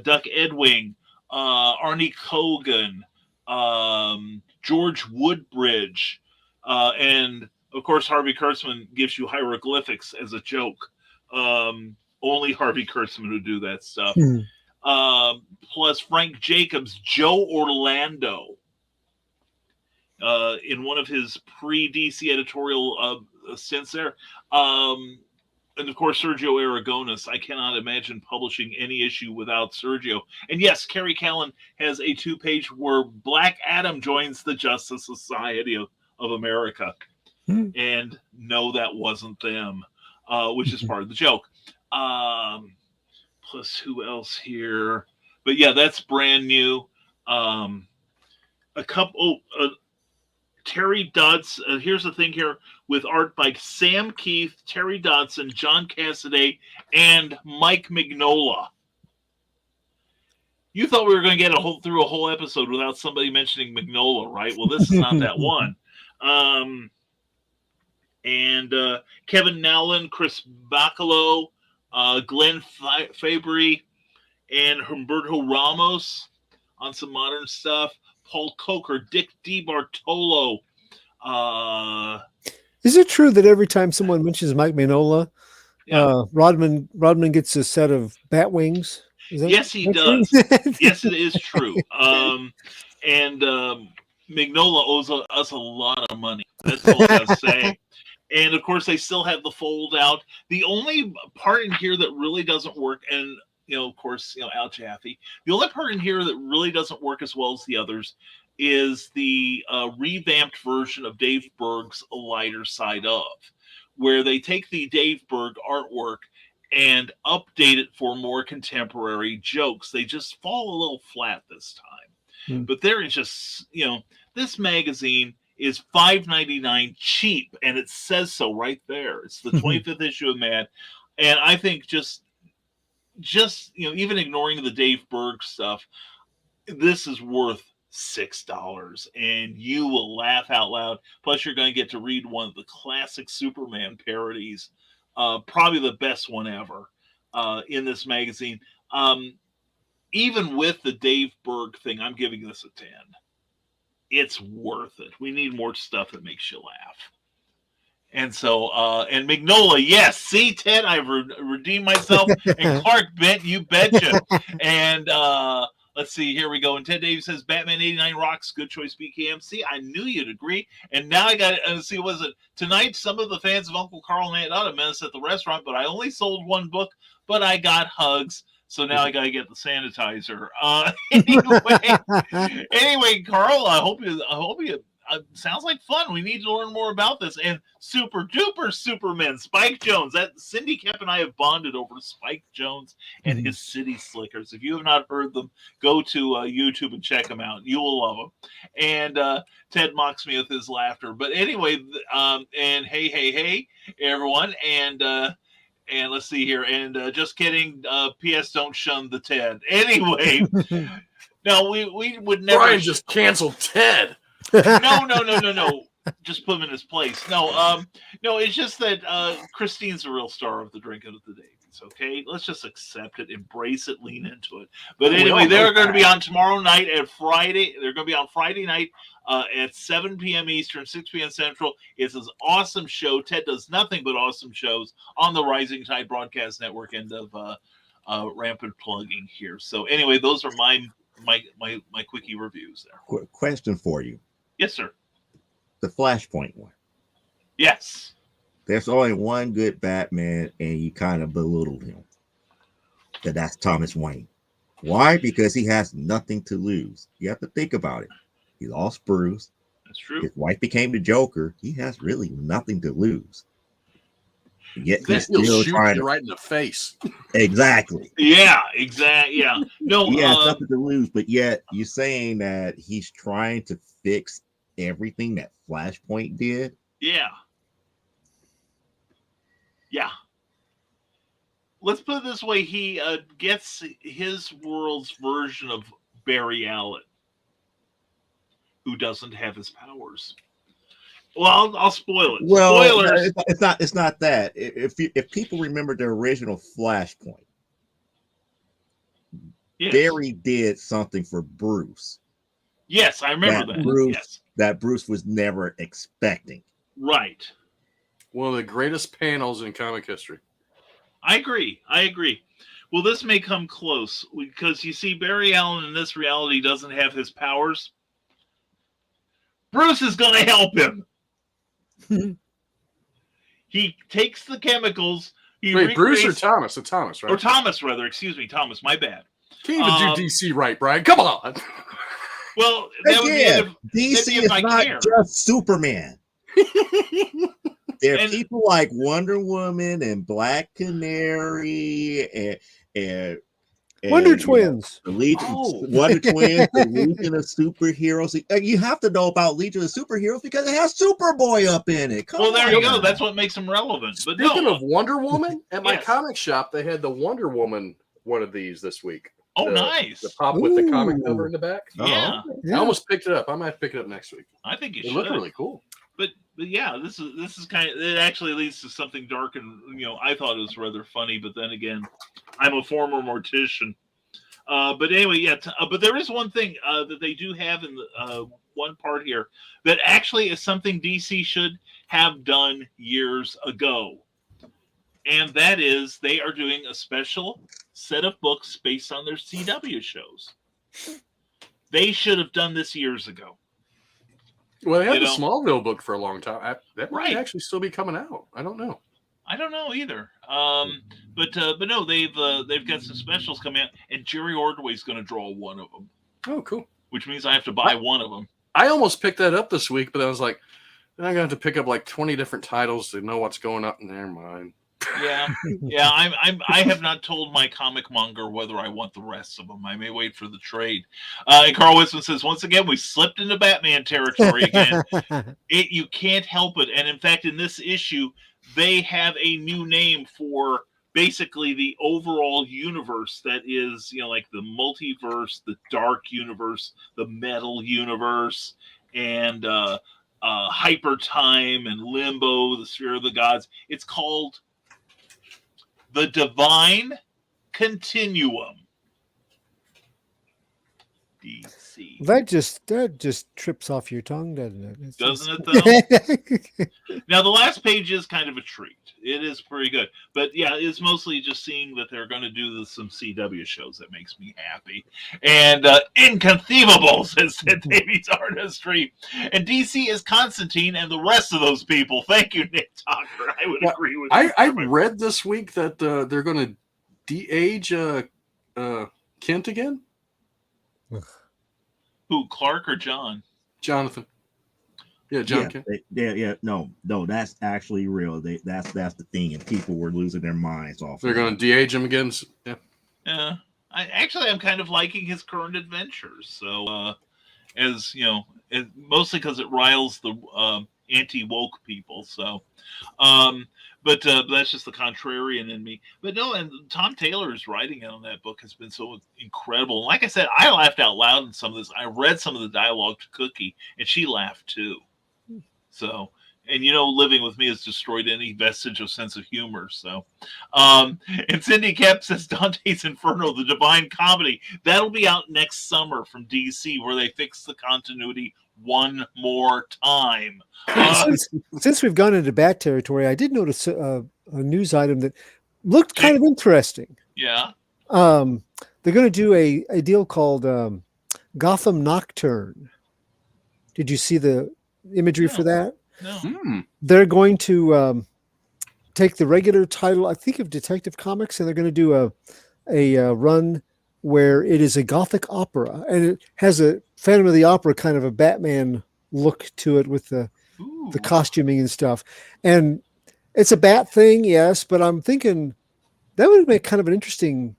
Duck Edwing, Arnie Kogan, George Woodbridge, and of course Harvey Kurtzman gives you hieroglyphics as a joke. Only Harvey Kurtzman would do that stuff. Plus Frank Jacobs, Joe Orlando, in one of his pre-DC editorial stints there. And of course, Sergio Aragonis. I cannot imagine publishing any issue without Sergio. And yes, Kerry Callan has a 2-page where Black Adam joins the Justice Society of America. And no, that wasn't them, which is part of the joke. Plus, who else here? But yeah, that's brand new. Terry Dodson. Here's the thing here with art by Sam Keith, Terry Dodson, John Cassaday, and Mike Mignola. You thought we were going to get through a whole episode without somebody mentioning Mignola, right? Well, this is not that one. And Kevin Nowlin, Chris Bacalo, Glenn Fabry, and Humberto Ramos on some modern stuff. Paul Coker, Dick DiBartolo. Is it true that every time someone mentions Mike Mignola, Rodman gets a set of bat wings? Yes, he does. Yes, it is true. And Mignola owes us a lot of money. That's all I gotta say. And of course, they still have the fold out. The only part in here that really doesn't work, and of course, Al Jaffe. The only part in here that really doesn't work as well as the others is the revamped version of Dave Berg's A Lighter Side Of, where they take the Dave Berg artwork and update it for more contemporary jokes. They just fall a little flat this time. But there is just, this magazine is $5.99 cheap, and it says so right there. It's the 25th issue of Mad. And I think just even ignoring the Dave Berg stuff, this is worth $6, and you will laugh out loud. Plus, you're going to get to read one of the classic Superman parodies, probably the best one ever in this magazine. Even with the Dave Berg thing, I'm giving this a 10. It's worth it. We need more stuff that makes you laugh. And so, and Mignola, yes, see, Ted, I've redeemed myself. And Clark Bent, you betcha. And let's see, here we go. And Ted Davies says, Batman 89 rocks. Good choice, BKM. See, I knew you'd agree. And now I got to see, was it tonight? Some of the fans of Uncle Carl and Aunt Otta met us at the restaurant, but I only sold one book, but I got hugs. So now I got to get the sanitizer. Anyway, Carl, sounds like fun. We need to learn more about this. And super duper Superman, Spike Jones. That Cindy Kemp and I have bonded over Spike Jones and his City Slickers. If you have not heard them, go to YouTube and check them out. You will love them. And Ted mocks me with his laughter. But anyway, and hey, everyone. And let's see here. And just kidding. P.S. Don't shun the Ted. Anyway. No, we would never. Brian just canceled Ted. No. Just put him in his place. No, it's just that Christine's the real star of the Drinking of the Davies. Okay, let's just accept it, embrace it, lean into it. But anyway, they're going to be on tomorrow night at Friday. They're going to be on Friday night at 7 p.m. Eastern, 6 p.m. Central. It's an awesome show. Ted does nothing but awesome shows on the Rising Tide Broadcast Network. End of rampant plugging here. So anyway, those are my quickie reviews there. Question for you. Yes, sir. The Flashpoint one. Yes. There's only one good Batman, and you kind of belittled him. That's Thomas Wayne. Why? Because he has nothing to lose. You have to think about it. He lost Bruce. That's true. His wife became the Joker. He has really nothing to lose. Yet He'll shoot you right in the face. Exactly. Yeah, exactly. Yeah. No, he has nothing to lose, but yet you're saying that he's trying to fix everything that Flashpoint did. Yeah. Let's put it this way: he gets his world's version of Barry Allen, who doesn't have his powers. Well, I'll spoil it. Well, spoilers. It's not that. If people remember the original Flashpoint, Yes. Barry did something for Bruce. Yes, I remember that. Bruce, that Bruce was never expecting. Right. One of the greatest panels in comic history. I agree. Well, this may come close because you see, Barry Allen in this reality doesn't have his powers. Bruce is going to help him. He takes the chemicals. Wait, Bruce or Thomas? It's Thomas, right? Or Thomas, rather. Excuse me, Thomas. My bad. Can't even do DC right, Brian. Come on. Well, that Again, would be DC is not just Superman. There are people like Wonder Woman and Black Canary and Wonder Twins. The Legion, Wonder Twins, the Legion of Superheroes. You have to know about Legion of Superheroes because it has Superboy up in it. Well, there you go. That's what makes them relevant. But Speaking of Wonder Woman, at my comic shop, they had the Wonder Woman one of these this week. Oh, nice. The pop with the comic cover in the back. Yeah. I almost picked it up. I might pick it up next week. I think you should. It looked really cool. But yeah, this is kind of, it actually leads to something dark, and I thought it was rather funny, but then again, I'm a former mortician. But anyway, yeah. But there is one thing that they do have in the one part here that actually is something DC should have done years ago, and that is they are doing a special set of books based on their CW shows. They should have done this years ago. Well, they had the Smallville book for a long time. That might actually still be coming out. I don't know. I don't know either. But no, they've got some specials coming out, and Jerry Ordway's going to draw one of them. Oh, cool. Which means I have to buy one of them. I almost picked that up this week, but I was like, I'm going to have to pick up like 20 different titles to know what's going up. Never mind. Yeah. I have not told my comic monger whether I want the rest of them. I may wait for the trade. And Carl Winston says, once again, we slipped into Batman territory again. You can't help it. And in fact, in this issue, they have a new name for basically the overall universe that is, like the multiverse, the dark universe, the metal universe, and hyper time and limbo, the sphere of the gods. It's called the Divine Continuum. DC. That just trips off your tongue, doesn't it? Doesn't it though? Now the last page is kind of a treat. It is pretty good, but yeah, it's mostly just seeing that they're going to do some CW shows that makes me happy. And inconceivable, says Ted Davies Artistry, and DC is Constantine and the rest of those people. Thank you, Nick Tucker. I would agree with you. I read this week that they're going to de-age Kent again. Who, Clark or John? Jonathan. Yeah, John Kent. No, that's actually real. That's the thing, and people were losing their minds off. They're going to de-age him again. Yeah. Yeah. I'm kind of liking his current adventures. So, as you know, mostly because it riles the anti-woke people. So, but that's just the contrarian in me. But no, and Tom Taylor's writing on that book has been so incredible. And like I said, I laughed out loud in some of this. I read some of the dialogue to Cookie, and she laughed too. So, and living with me has destroyed any vestige of sense of humor. So, and Cindy Kemp says Dante's Inferno, the Divine Comedy, that'll be out next summer from DC, where they fix the continuity one more time. Since we've gone into bat territory, I did notice a news item that looked kind of interesting. Yeah. They're going to do a deal called Gotham Nocturne. Did you see the imagery for that? No. They're going to take the regular title, I think, of Detective Comics, and they're going to do a run where it is a Gothic opera, and it has a Phantom of the Opera kind of a Batman look to it with the costuming and stuff. And it's a Bat thing, yes, but I'm thinking that would make kind of an interesting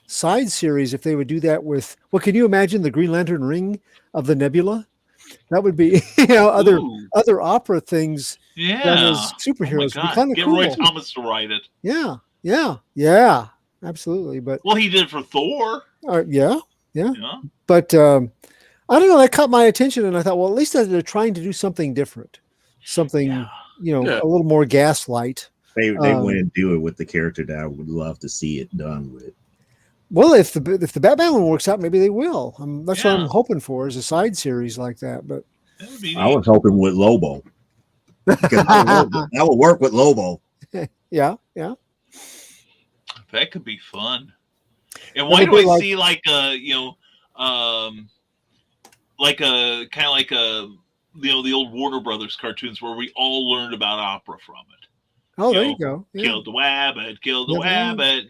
side series if they would do that with, well, can you imagine the Green Lantern ring of the Nebula? That would be, other opera things. Yeah. As superheroes. Oh my God. Kind of Get cool. Roy Thomas to write it. Yeah. Absolutely. But he did for Thor. Yeah. But I don't know. That caught my attention, and I thought, well, at least they're trying to do something different, something a little more gaslight. They wouldn't do it with the character that I would love to see it done with. Well, if the Batman one works out, maybe they will. That's what I'm hoping for, is a side series like that. But I was hoping with Lobo. That would work with Lobo. Yeah. That could be fun. And why do I see like the old Warner Brothers cartoons where we all learned about opera from it? Oh, there you go. Yeah. Kill the Wabbit.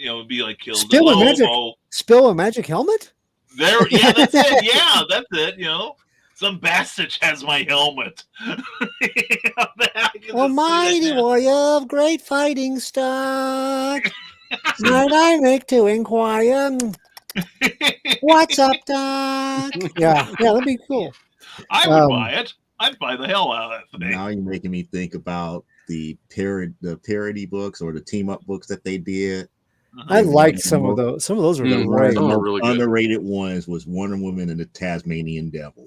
It'd be like kill Spill the a Lobo. Spill a magic helmet? That's it. Yeah, that's it. Some bastard has my helmet. Almighty warrior of great fighting stock. Might I make to inquire? What's up, Doc? Yeah, that'd be cool. I would buy it. I'd buy the hell out of that thing. Now you're making me think about the parody books or the team up books that they did. I liked some of those. Some of those were great. The most underrated ones was Wonder Woman and the Tasmanian Devil.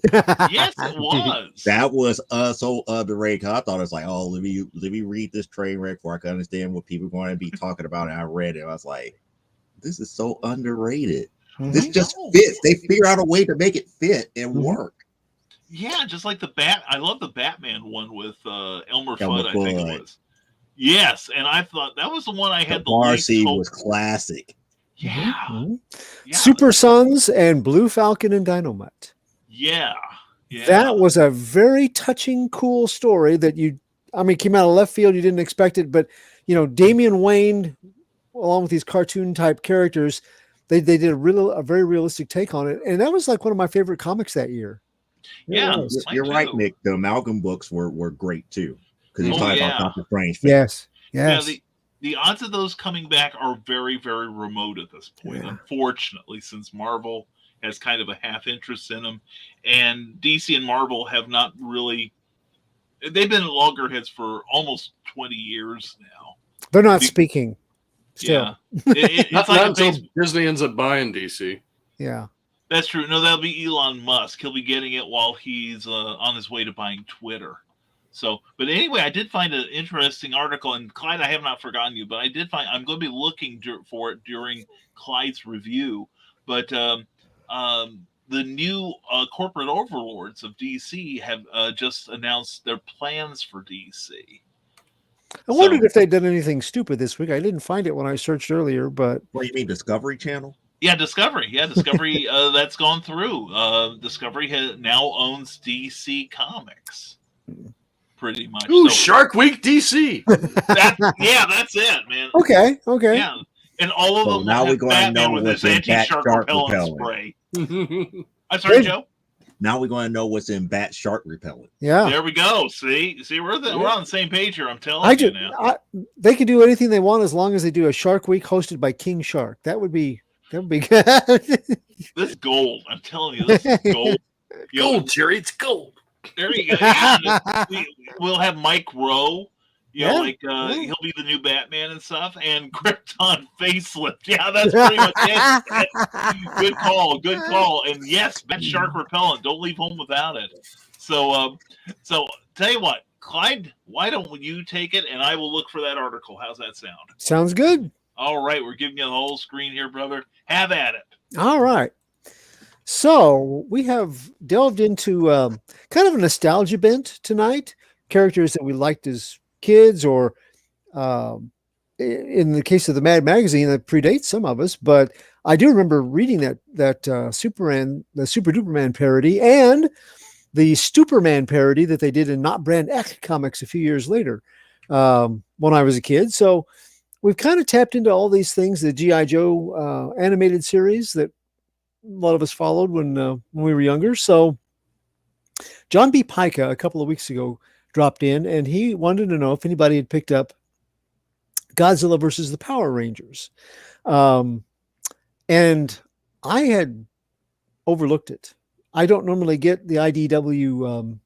Yes, it was. That was so underrated. I thought it was like, oh, let me read this train wreck before I can understand what people are going to be talking about. And I read it. I was like, this is so underrated. This just fits. They figure out a way to make it fit and work. Yeah, just like I love the Batman one with Elmer Fudd, I think it was. Yes, and I thought that was the one I had the Marcy was classic. Yeah. Super Sons and Blue Falcon and Dynamite. Yeah. That was a very touching, cool story that came out of left field. You didn't expect it, but Damian Wayne, along with these cartoon type characters, they did a very realistic take on it, and that was like one of my favorite comics that year. Yeah, you're right, Nick. The Amalgam books were great too, because he's talking about Dr. Strange. Yes. Yeah, the odds of those coming back are very, very remote at this point. Yeah. Unfortunately, since Marvel has kind of a half interest in them, and DC and Marvel have not really. They've been at loggerheads for almost 20 years now. They're not speaking. Still. Yeah, it's not like until Disney ends up buying DC. Yeah. That's true. No, that'll be Elon Musk. He'll be getting it while he's on his way to buying Twitter. So, but anyway, I did find an interesting article, and Clyde, I have not forgotten you, but I'm going to be looking for it during Clyde's review. But the new corporate overlords of DC have just announced their plans for DC. I wondered if they'd done anything stupid this week. I didn't find it when I searched earlier, but what do you mean, Discovery Channel? Yeah, Discovery. That's gone through. Discovery now owns DC Comics, pretty much. Ooh, Shark Week DC. That's it, man. Okay. Yeah, and all of them now have we're going to know with what's this in anti-shark shark repellent repellent. spray. I'm sorry, Joe. Now we're going to know what's in bat shark repellent. Yeah. There we go. See, we're on the same page here. I'm telling you now. They can do anything they want as long as they do a Shark Week hosted by King Shark. That would be good. This is gold. I'm telling you, this is gold. Gold, Jerry. It's gold. There you go. We'll have Mike Rowe. Yeah. He'll be the new Batman and stuff, and Krypton facelift. Yeah, that's pretty much it. Good call. And yes, bat shark repellent. Don't leave home without it. So tell you what, Clyde, why don't you take it, and I will look for that article. How's that sound? Sounds good. All right, we're giving you the whole screen here, brother. Have at it. All right. So we have delved into kind of a nostalgia bent tonight. Characters that we liked as kids, or in the case of the Mad magazine, that predates some of us. But I do remember reading that Superman, the Super Duperman parody, and the Stuperman parody that they did in Not Brand X comics a few years later when I was a kid. So we've kind of tapped into all these things, the G.I. Joe animated series that a lot of us followed when we were younger. So John B. Pica a couple of weeks ago dropped in, and he wanted to know if anybody had picked up Godzilla versus the Power Rangers. And I had overlooked it. I don't normally get the IDW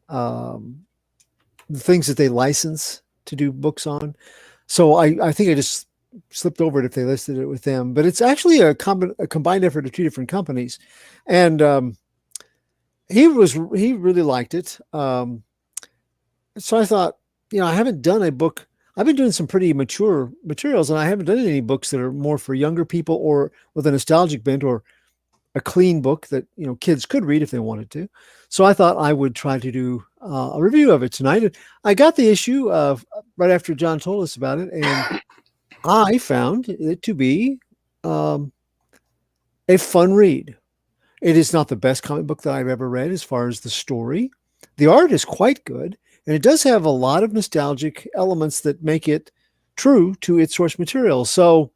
the things that they license to do books on. So I think I just slipped over it if they listed it with them. But it's actually a combined effort of two different companies. And he really liked it. So I thought, I haven't done a book. I've been doing some pretty mature materials, and I haven't done any books that are more for younger people or with a nostalgic bent, or a clean book that, kids could read if they wanted to. So I thought I would try to do a review of it tonight. And I got the issue right after John told us about it, and I found it to be a fun read. It is not the best comic book that I've ever read as far as the story. The art is quite good, and it does have a lot of nostalgic elements that make it true to its source material. So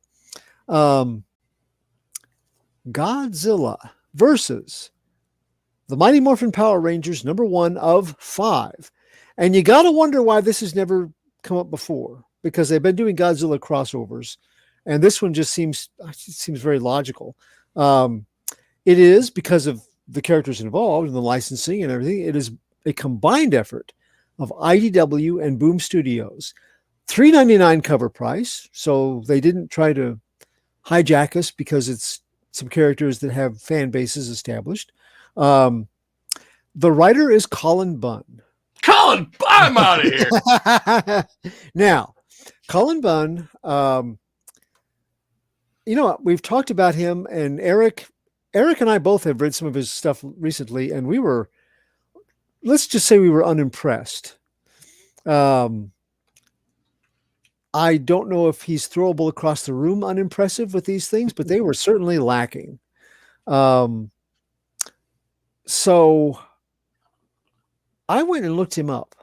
Godzilla versus the Mighty Morphin Power Rangers, number 1 of 5. And you got to wonder why this has never come up before, because they've been doing Godzilla crossovers, and this one just seems very logical. It is because of the characters involved and the licensing and everything. It is a combined effort of IDW and Boom Studios. $3.99 cover price, so they didn't try to hijack us because it's some characters that have fan bases established. The writer is Colin Bunn. Colin, I'm out of here. Now, Colin Bunn, we've talked about him, and Eric and I both have read some of his stuff recently, and let's just say we were unimpressed. I don't know if he's throwable across the room unimpressive with these things, but they were certainly lacking. So I went and looked him up.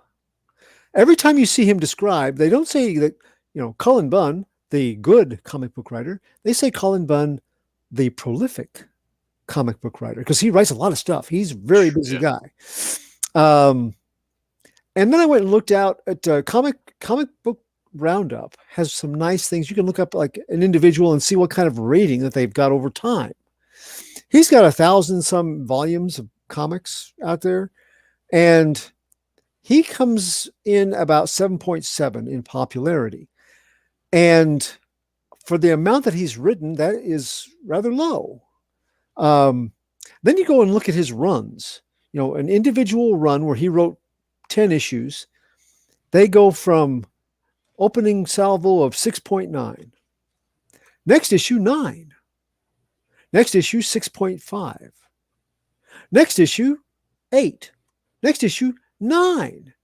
Every time you see him described, they don't say that, Colin Bunn, the good comic book writer. They say Colin Bunn, the prolific comic book writer, because he writes a lot of stuff. He's a very busy guy. And then I went and looked out at comic book Roundup. Has some nice things. You can look up like an individual and see what kind of rating that they've got over time. He's got 1,000 some volumes of comics out there, and he comes in about 7.7 in popularity. And for the amount that he's written, that is rather low. Then you go and look at his runs. An individual run where he wrote 10 issues, they go from opening salvo of 6.9. Next issue, 9. Next issue, 6.5. Next issue, 8. Next issue, 9.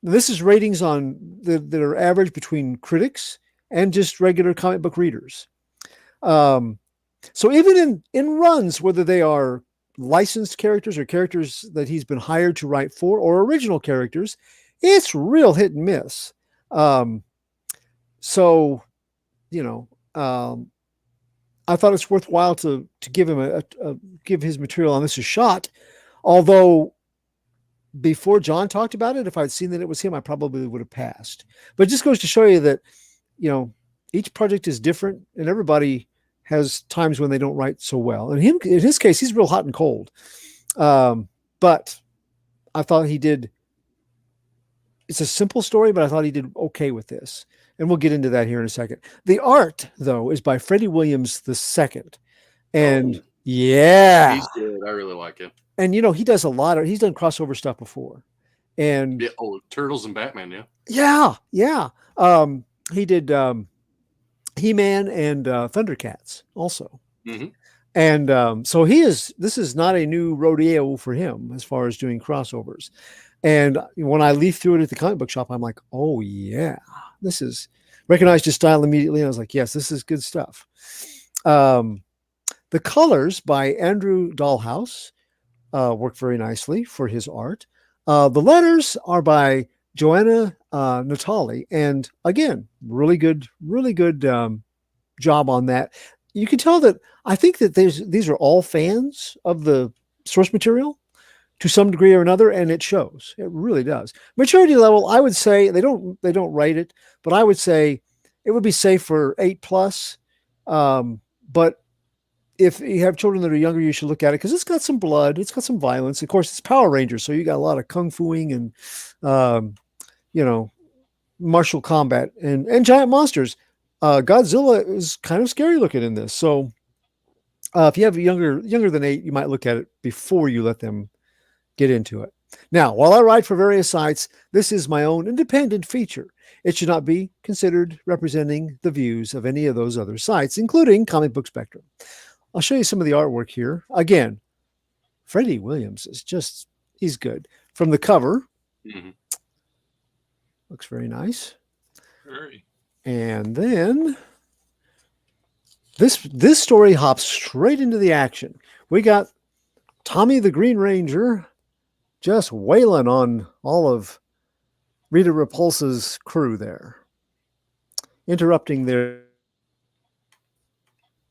This is ratings on that are average between critics and just regular comic book readers. So even in runs, whether they are licensed characters or characters that he's been hired to write for, or original characters, it's real hit and miss. I thought it's worthwhile to give him give his material on this a shot. Although before John talked about it, if I'd seen that it was him, I probably would have passed. But it just goes to show you that, each project is different and everybody has times when they don't write so well. And in his case, he's real hot and cold. But I thought he did. It's a simple story, but I thought he did okay with this. And we'll get into that here in a second. The art, though, is by Freddie Williams II. And yeah. He's good. I really like him. And, he does he's done crossover stuff before. And yeah, Turtles and Batman, yeah. Yeah, yeah. He did He-Man and Thundercats also. Mm-hmm. And so this is not a new rodeo for him as far as doing crossovers. And when I leafed through it at the comic book shop, I'm like, oh yeah, recognized his style immediately. And I was like, yes, this is good stuff. The colors by Andrew Dahlhaus work very nicely for his art. The letters are by Joanna Natali. And again, really good job on that. You can tell that I think that these are all fans of the source material to some degree or another, and it shows. It really does. Maturity level, I would say they don't rate it, but I would say it would be safe for 8+. But if you have children that are younger, you should look at it because it's got some blood, it's got some violence. Of course, it's Power Rangers, so you got a lot of kung fuing and martial combat and giant monsters. Godzilla is kind of scary looking in this. So if you have younger than 8, you might look at it before you let them get into it. Now, while I write for various sites, this is my own independent feature. It should not be considered representing the views of any of those other sites, including Comic Book Spectrum. I'll show you some of the artwork here. Again, Freddie Williams he's good. From the cover, looks very nice. Very. And then this story hops straight into the action. We got Tommy the Green Ranger just wailing on all of Rita Repulsa's crew there, interrupting their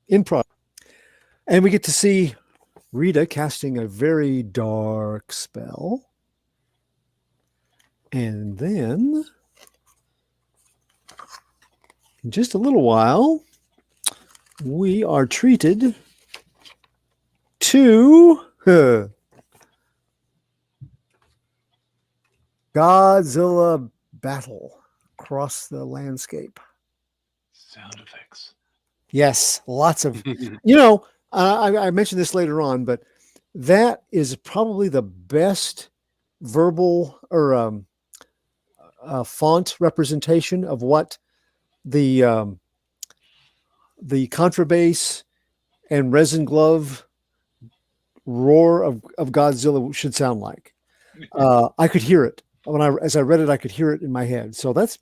improv. And we get to see Rita casting a very dark spell. And then in just a little while, we are treated to Godzilla battle across the landscape. Sound effects. Yes, lots of, I mentioned this later on, but that is probably the best verbal or font representation of what the contrabass and resin glove roar of Godzilla should sound like. I could hear it as I read it. I could hear it in my head. So that's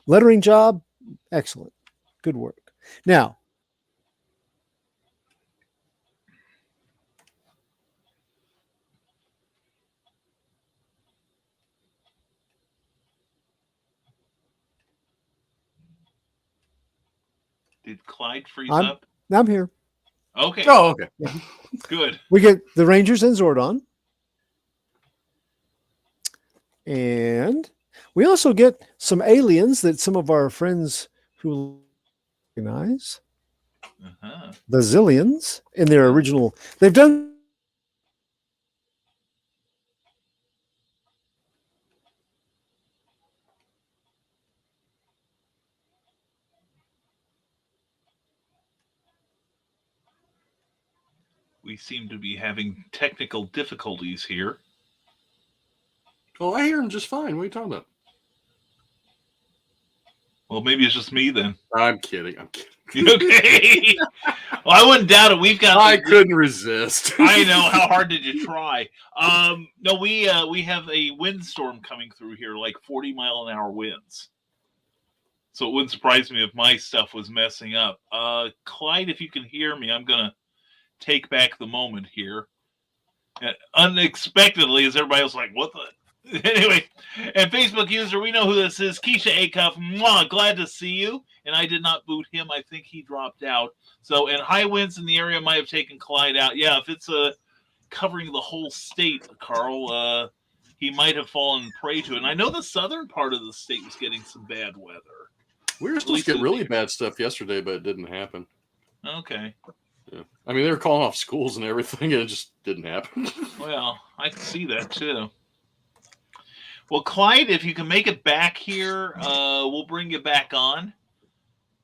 lettering job. Excellent. Good work. Now, did Clyde freeze up? I'm here. Okay. Oh, okay. Yeah. Good. We get the Rangers and Zordon. And we also get some aliens that some of our friends who recognize. The Zillions in their original. They've done. We seem to be having technical difficulties here. Well, I hear him just fine. What are you talking about? Well, maybe it's just me then. I'm kidding. Okay. Well, I wouldn't doubt it. We've got. I couldn't resist. I know. How hard did you try? No, we have a windstorm coming through here, like 40-mile-an-hour winds. So it wouldn't surprise me if my stuff was messing up. Clyde, if you can hear me, I'm gonna take back the moment here. Unexpectedly, as everybody else like, what the. Anyway, and Facebook user, we know who this is. Keisha Acuff, mwah, glad to see you. And I did not boot him. I think he dropped out. So, and high winds in the area might have taken Clyde out. Yeah, if covering the whole state, Carl, he might have fallen prey to it. And I know the southern part of the state was getting some bad weather. We were supposed to get really bad stuff yesterday, but it didn't happen. Okay. Yeah. I mean, they were calling off schools and everything, and it just didn't happen. Well, I can see that too. Well, Clyde, if you can make it back here, we'll bring you back on.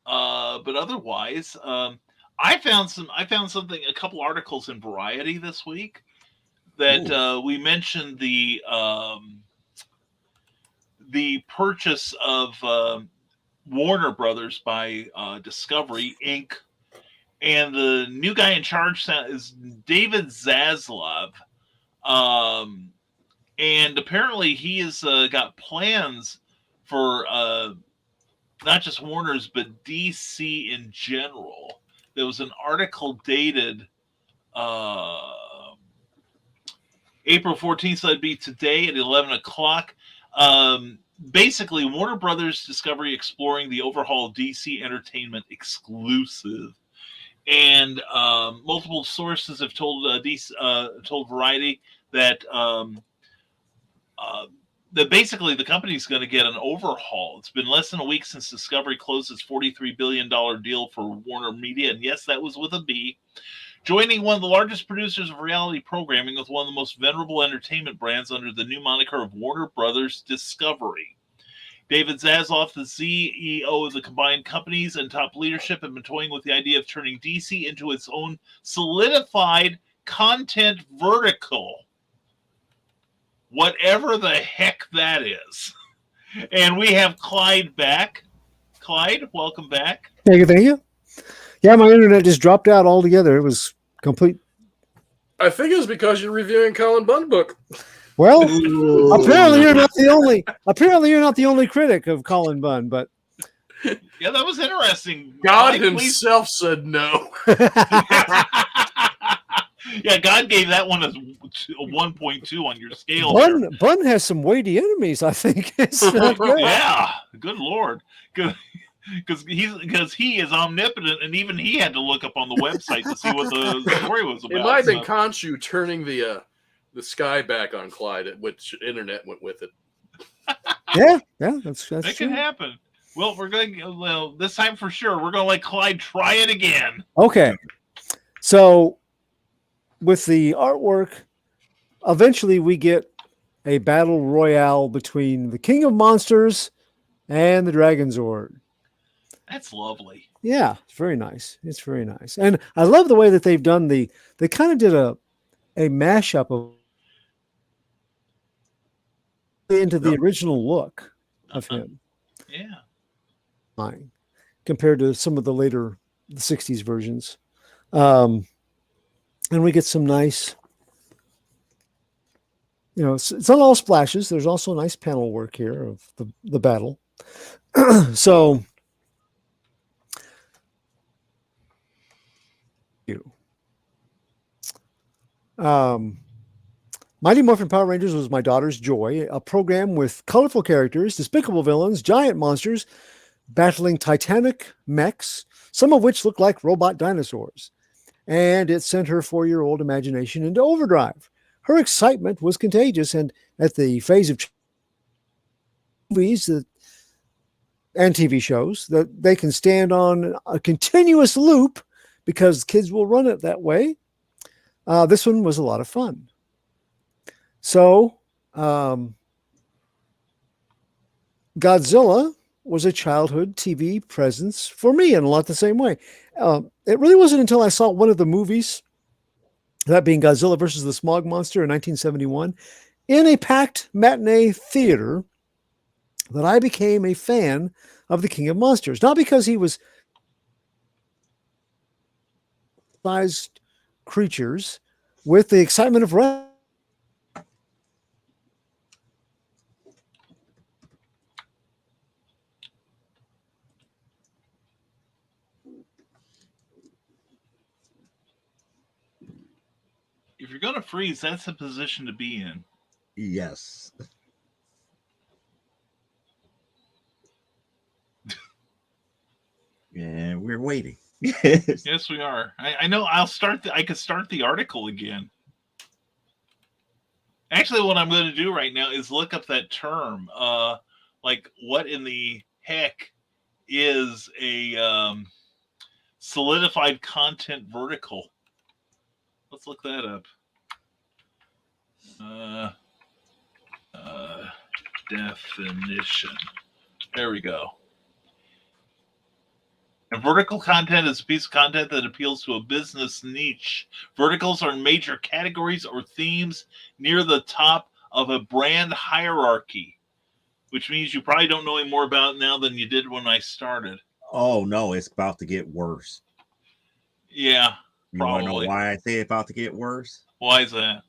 But otherwise, I found something, a couple articles in Variety this week that we mentioned the purchase of Warner Brothers by Discovery Inc. And the new guy in charge is David Zaslav. And apparently he has got plans for not just Warner's, but DC in general. There was an article dated April 14th, so that'd be today at 11 o'clock. Basically, Warner Brothers Discovery exploring the overhaul DC Entertainment exclusive. And multiple sources have told told Variety that that basically the company's going to get an overhaul. It's been less than a week since Discovery closed its $43 billion deal for Warner Media, and yes, that was with a B. Joining one of the largest producers of reality programming with one of the most venerable entertainment brands under the new moniker of Warner Brothers Discovery. David Zaslav, the CEO of the combined companies and top leadership, have been toying with the idea of turning DC into its own solidified content vertical. Whatever the heck that is. And we have Clyde back. Clyde, welcome back. Thank you. Yeah, my internet just dropped out altogether. It was complete. I think it's because you're reviewing Colin Bunn book. Well, apparently you're not the only. Apparently you're not the only critic of Colin Bunn, but yeah, that was interesting. God himself said no. Yeah, God gave that one a 1.2 on your scale. Bunn has some weighty enemies, I think. It's not good. Yeah, good Lord. Because he is omnipotent, and even he had to look up on the website to see what the story was about. It might have been Khonshu turning the sky back on Clyde, at which internet went with it. Yeah, that's that true. can happen. Well, this time for sure, we're going to let Clyde try it again. Okay, so with the artwork, eventually we get a battle royale between the King of Monsters and the Dragon Zord. That's lovely. Yeah, it's very nice. It's very nice. And I love the way that they've done they kind of did a mashup of into the original look of him. Yeah. Compared to some of the later 60s versions. And we get some nice, it's not all splashes. There's also nice panel work here of the battle. So, Mighty Morphin Power Rangers was my daughter's joy, a program with colorful characters, despicable villains, giant monsters, battling titanic mechs, some of which look like robot dinosaurs. And it sent her 4-year-old imagination into overdrive. Her excitement was contagious, and at the phase of movies and TV shows that they can stand on a continuous loop because kids will run it that way. This one was a lot of fun. So, Godzilla was a childhood TV presence for me in a lot the same way. It really wasn't until I saw one of the movies, that being Godzilla versus the Smog Monster in 1971, in a packed matinee theater, that I became a fan of the King of Monsters. Not because he was sized creatures with the excitement of wrestling. If you're going to freeze, that's the position to be in. Yes. And we're waiting. Yes, we are. I know. I could start the article again. Actually, what I'm going to do right now is look up that term. Like, what in the heck is a solidified content vertical? Let's look that up. Definition. There we go. And vertical content is a piece of content that appeals to a business niche. Verticals are major categories or themes near the top of a brand hierarchy, which means you probably don't know any more about it now than you did when I started. Oh no, it's about to get worse. Yeah, You want to know probably. why I say it's about to get worse? Why is that?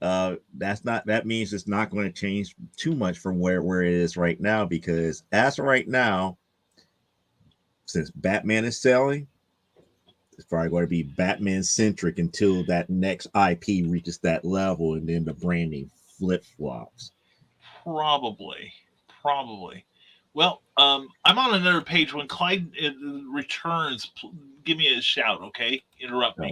That means it's not going to change too much from where it is right now, because as of right now, since Batman is selling, it's probably going to be Batman centric until that next IP reaches that level, and then the branding flip flops. Probably. Well, I'm on another page. When Clyde returns, give me a shout, okay? Interrupt me.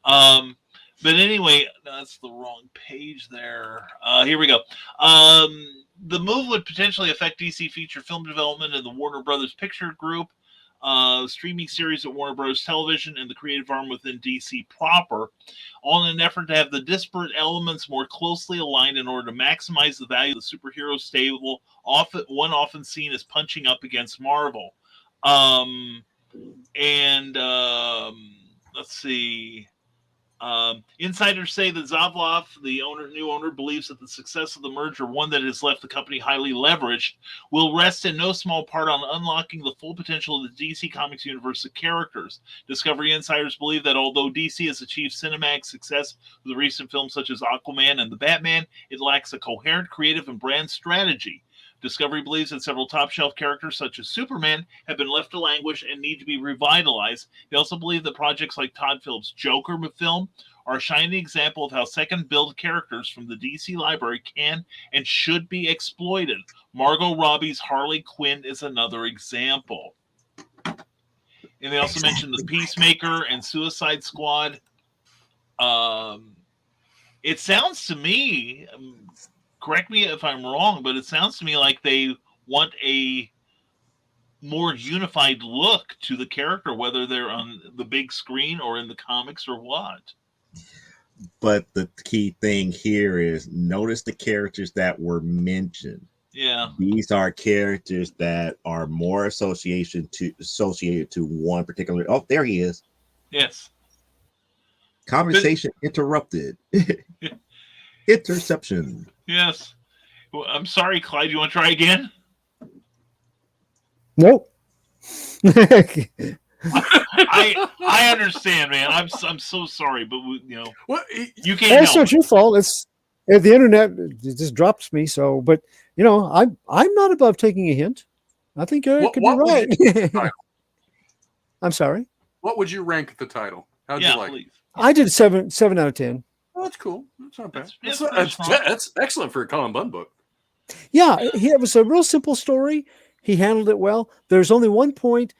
All right. But anyway, that's the wrong page there. Here we go. The move would potentially affect DC feature film development in the Warner Brothers Picture Group, streaming series at Warner Bros. Television, and the creative arm within DC proper, all in an effort to have the disparate elements more closely aligned in order to maximize the value of the superhero stable, often seen as punching up against Marvel. Let's see. Insiders say that Zaslav, the new owner, believes that the success of the merger, one that has left the company highly leveraged, will rest in no small part on unlocking the full potential of the DC Comics universe of characters. Discovery insiders believe that although DC has achieved cinematic success with recent films such as Aquaman and The Batman, it lacks a coherent creative and brand strategy. Discovery believes that several top-shelf characters, such as Superman, have been left to languish and need to be revitalized. They also believe that projects like Todd Phillips' Joker film are a shining example of how second-build characters from the DC library can and should be exploited. Margot Robbie's Harley Quinn is another example. And they also mentioned the Peacemaker and Suicide Squad. It sounds to me... correct me if I'm wrong, but it sounds to me like they want a more unified look to the character, whether they're on the big screen or in the comics or what. But the key thing here is notice the characters that were mentioned. Yeah. These are characters that are more associated to one particular. Oh, there he is. Yes. Conversation interrupted. Interception. Yes. Well, I'm sorry, Clyde. You want to try again? Nope. I understand, man. I'm so sorry, but What? You can't. That's not your fault. It's the internet. It just drops me. So, but I'm not above taking a hint. I think Eric could be right. I'm sorry. What would you rank the title? How'd you like? Please. I did 7 out of 10. Oh, that's cool. That's not bad. That's That's excellent for a Colin Bunn book. Yeah, it was a real simple story. He handled it well. There's only one point.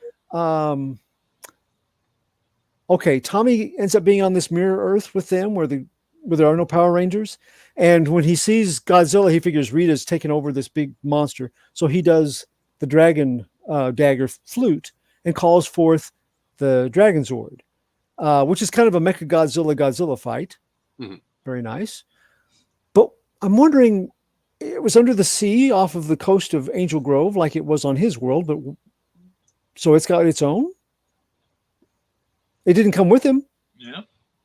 Okay, Tommy ends up being on this mirror Earth with them, where there are no Power Rangers. And when he sees Godzilla, he figures Rita's taken over this big monster. So he does the dragon dagger flute and calls forth the Dragon Zord, which is kind of a Mecha Godzilla fight. Mm-hmm. Very nice. But I'm wondering, it was under the sea off of the coast of Angel Grove, like it was on his world, but so it's got its own. It didn't come with him. Yeah.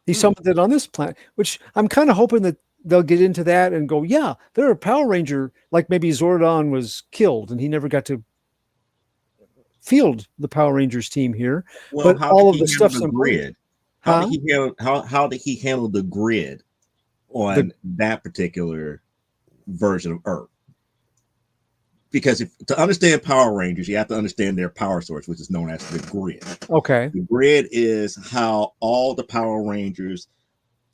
He summoned it on this planet, which I'm kind of hoping that they'll get into that and go, yeah, there are a Power Ranger, like maybe Zordon was killed and he never got to field the Power Rangers team here. Well, but all of the stuff's the grid. How did he handle the grid on that particular version of Earth? Because to understand Power Rangers, you have to understand their power source, which is known as the grid. Okay. The grid is how all the Power Rangers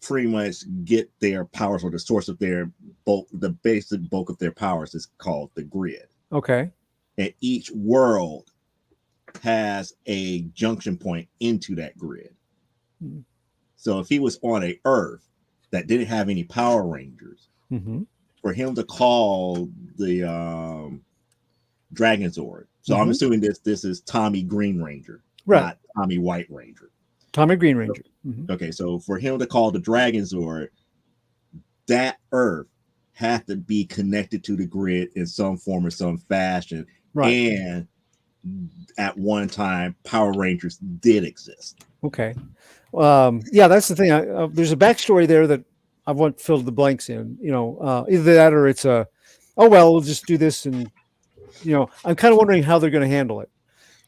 pretty much get their powers, or the source of their bulk, the basic bulk of their powers is called the grid. Okay. And each world has a junction point into that grid. So if he was on a Earth, that didn't have any Power Rangers, Mm-hmm. for him to call the Dragonzord. So I'm Mhm. assuming this is Tommy Green Ranger, Right. not Tommy White Ranger. Tommy Green Ranger. Mhm. Okay, so for him to call the Dragonzord, that Earth had to be connected to the grid in some form or some fashion. Right. And at one time, Power Rangers did exist. Okay. Yeah, that's the thing. There's a backstory there that I want filled the blanks in. Either that or it's oh well, we'll just do this, and I'm kind of wondering how they're going to handle it.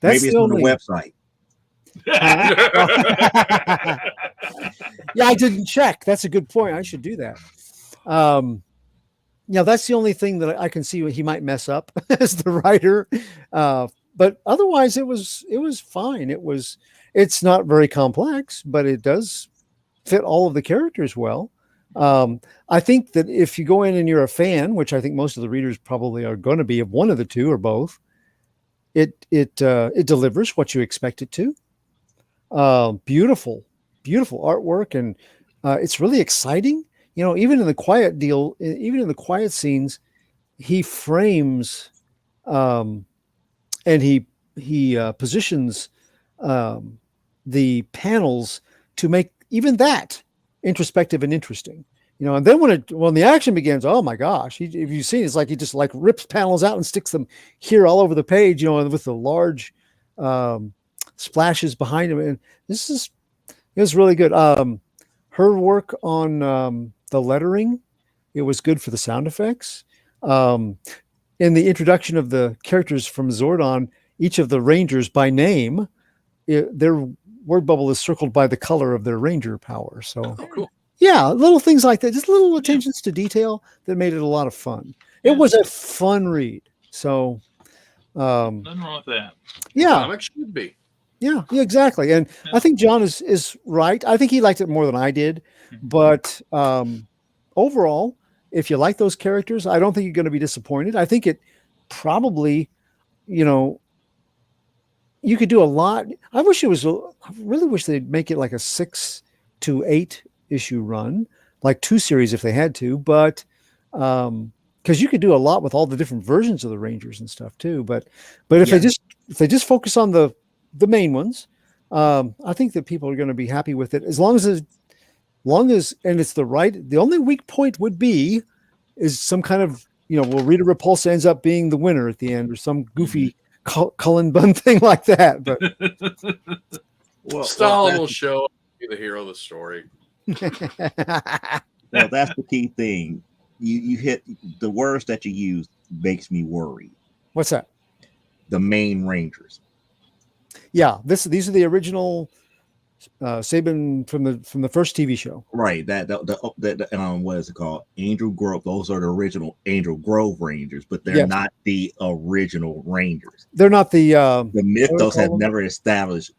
That's Maybe it's the on the only website. Yeah, I didn't check. That's a good point. I should do that. That's the only thing that I can see he might mess up as the writer. But otherwise, it was fine. It's not very complex, but it does fit all of the characters well. I think that if you go in and you're a fan, which I think most of the readers probably are going to be of one of the two or both, it delivers what you expect it to. Beautiful artwork, and it's really exciting. Even in the quiet scenes, he frames and he positions the panels to make even that introspective and interesting. And then when the action begins, oh my gosh, if you've seen, it's like he just like rips panels out and sticks them here all over the page, with the large splashes behind him. And it was really good. Her work on the lettering, it was good for the sound effects. In the introduction of the characters from Zordon, each of the Rangers by name, their word bubble is circled by the color of their Ranger power. So, Cool. Yeah, little things like that, just little attentions to detail that made it a lot of fun. It was a fun read. So, Nothing wrong with that. yeah, Comics should be. yeah, exactly. And I think John is right. I think he liked it more than I did. But overall, if you like those characters, I don't think you're going to be disappointed. I think it probably, you could do a lot. I really wish they'd make it like a 6 to 8 issue run, like 2 series if they had to. But because you could do a lot with all the different versions of the Rangers and stuff too. But if they just focus on the main ones, I think that people are going to be happy with it as long as and it's the only weak point would be is some kind of will Rita Repulsa ends up being the winner at the end or some goofy Cullen Bunn thing like that. But Stalin will show up, be the hero of the story. Well, that's the key thing. You hit the words that you use makes me worry. What's that? The main Rangers. Yeah, these are the original Saban from the first TV show. Right. That what is it called? Angel Grove. Those are the original Angel Grove Rangers, but they're not the original Rangers. They're not the Mythos have never established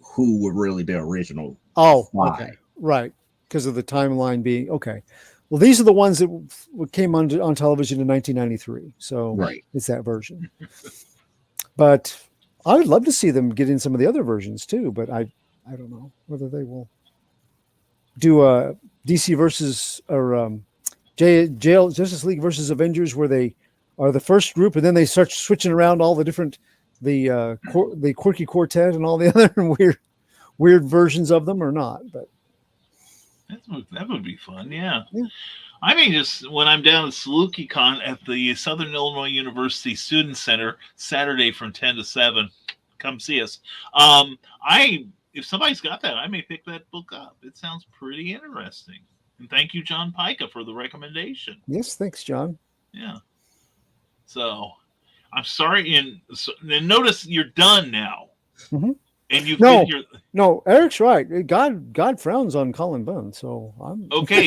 who were really the original. Oh, five. Okay. Right. Because of the timeline being okay. Well, these are the ones that came on television in 1993. So right. It's that version. But I would love to see them get in some of the other versions too. But I don't know whether they will do a DC versus or Justice League versus Avengers, where they are the first group, and then they start switching around all the different the quirky quartet and all the other weird versions of them, or not. But that would be fun. Yeah. I mean, just when I'm down at SalukiCon at the Southern Illinois University Student Center Saturday from 10 to 7, come see us. If somebody's got that, I may pick that book up. It sounds pretty interesting. And thank you, John Pica, for the recommendation. Yes, thanks, John. Yeah. So I'm sorry, and notice you're done now. Mm-hmm. And you've been here. No, Eric's right. God frowns on Colin Bunn, so I'm okay.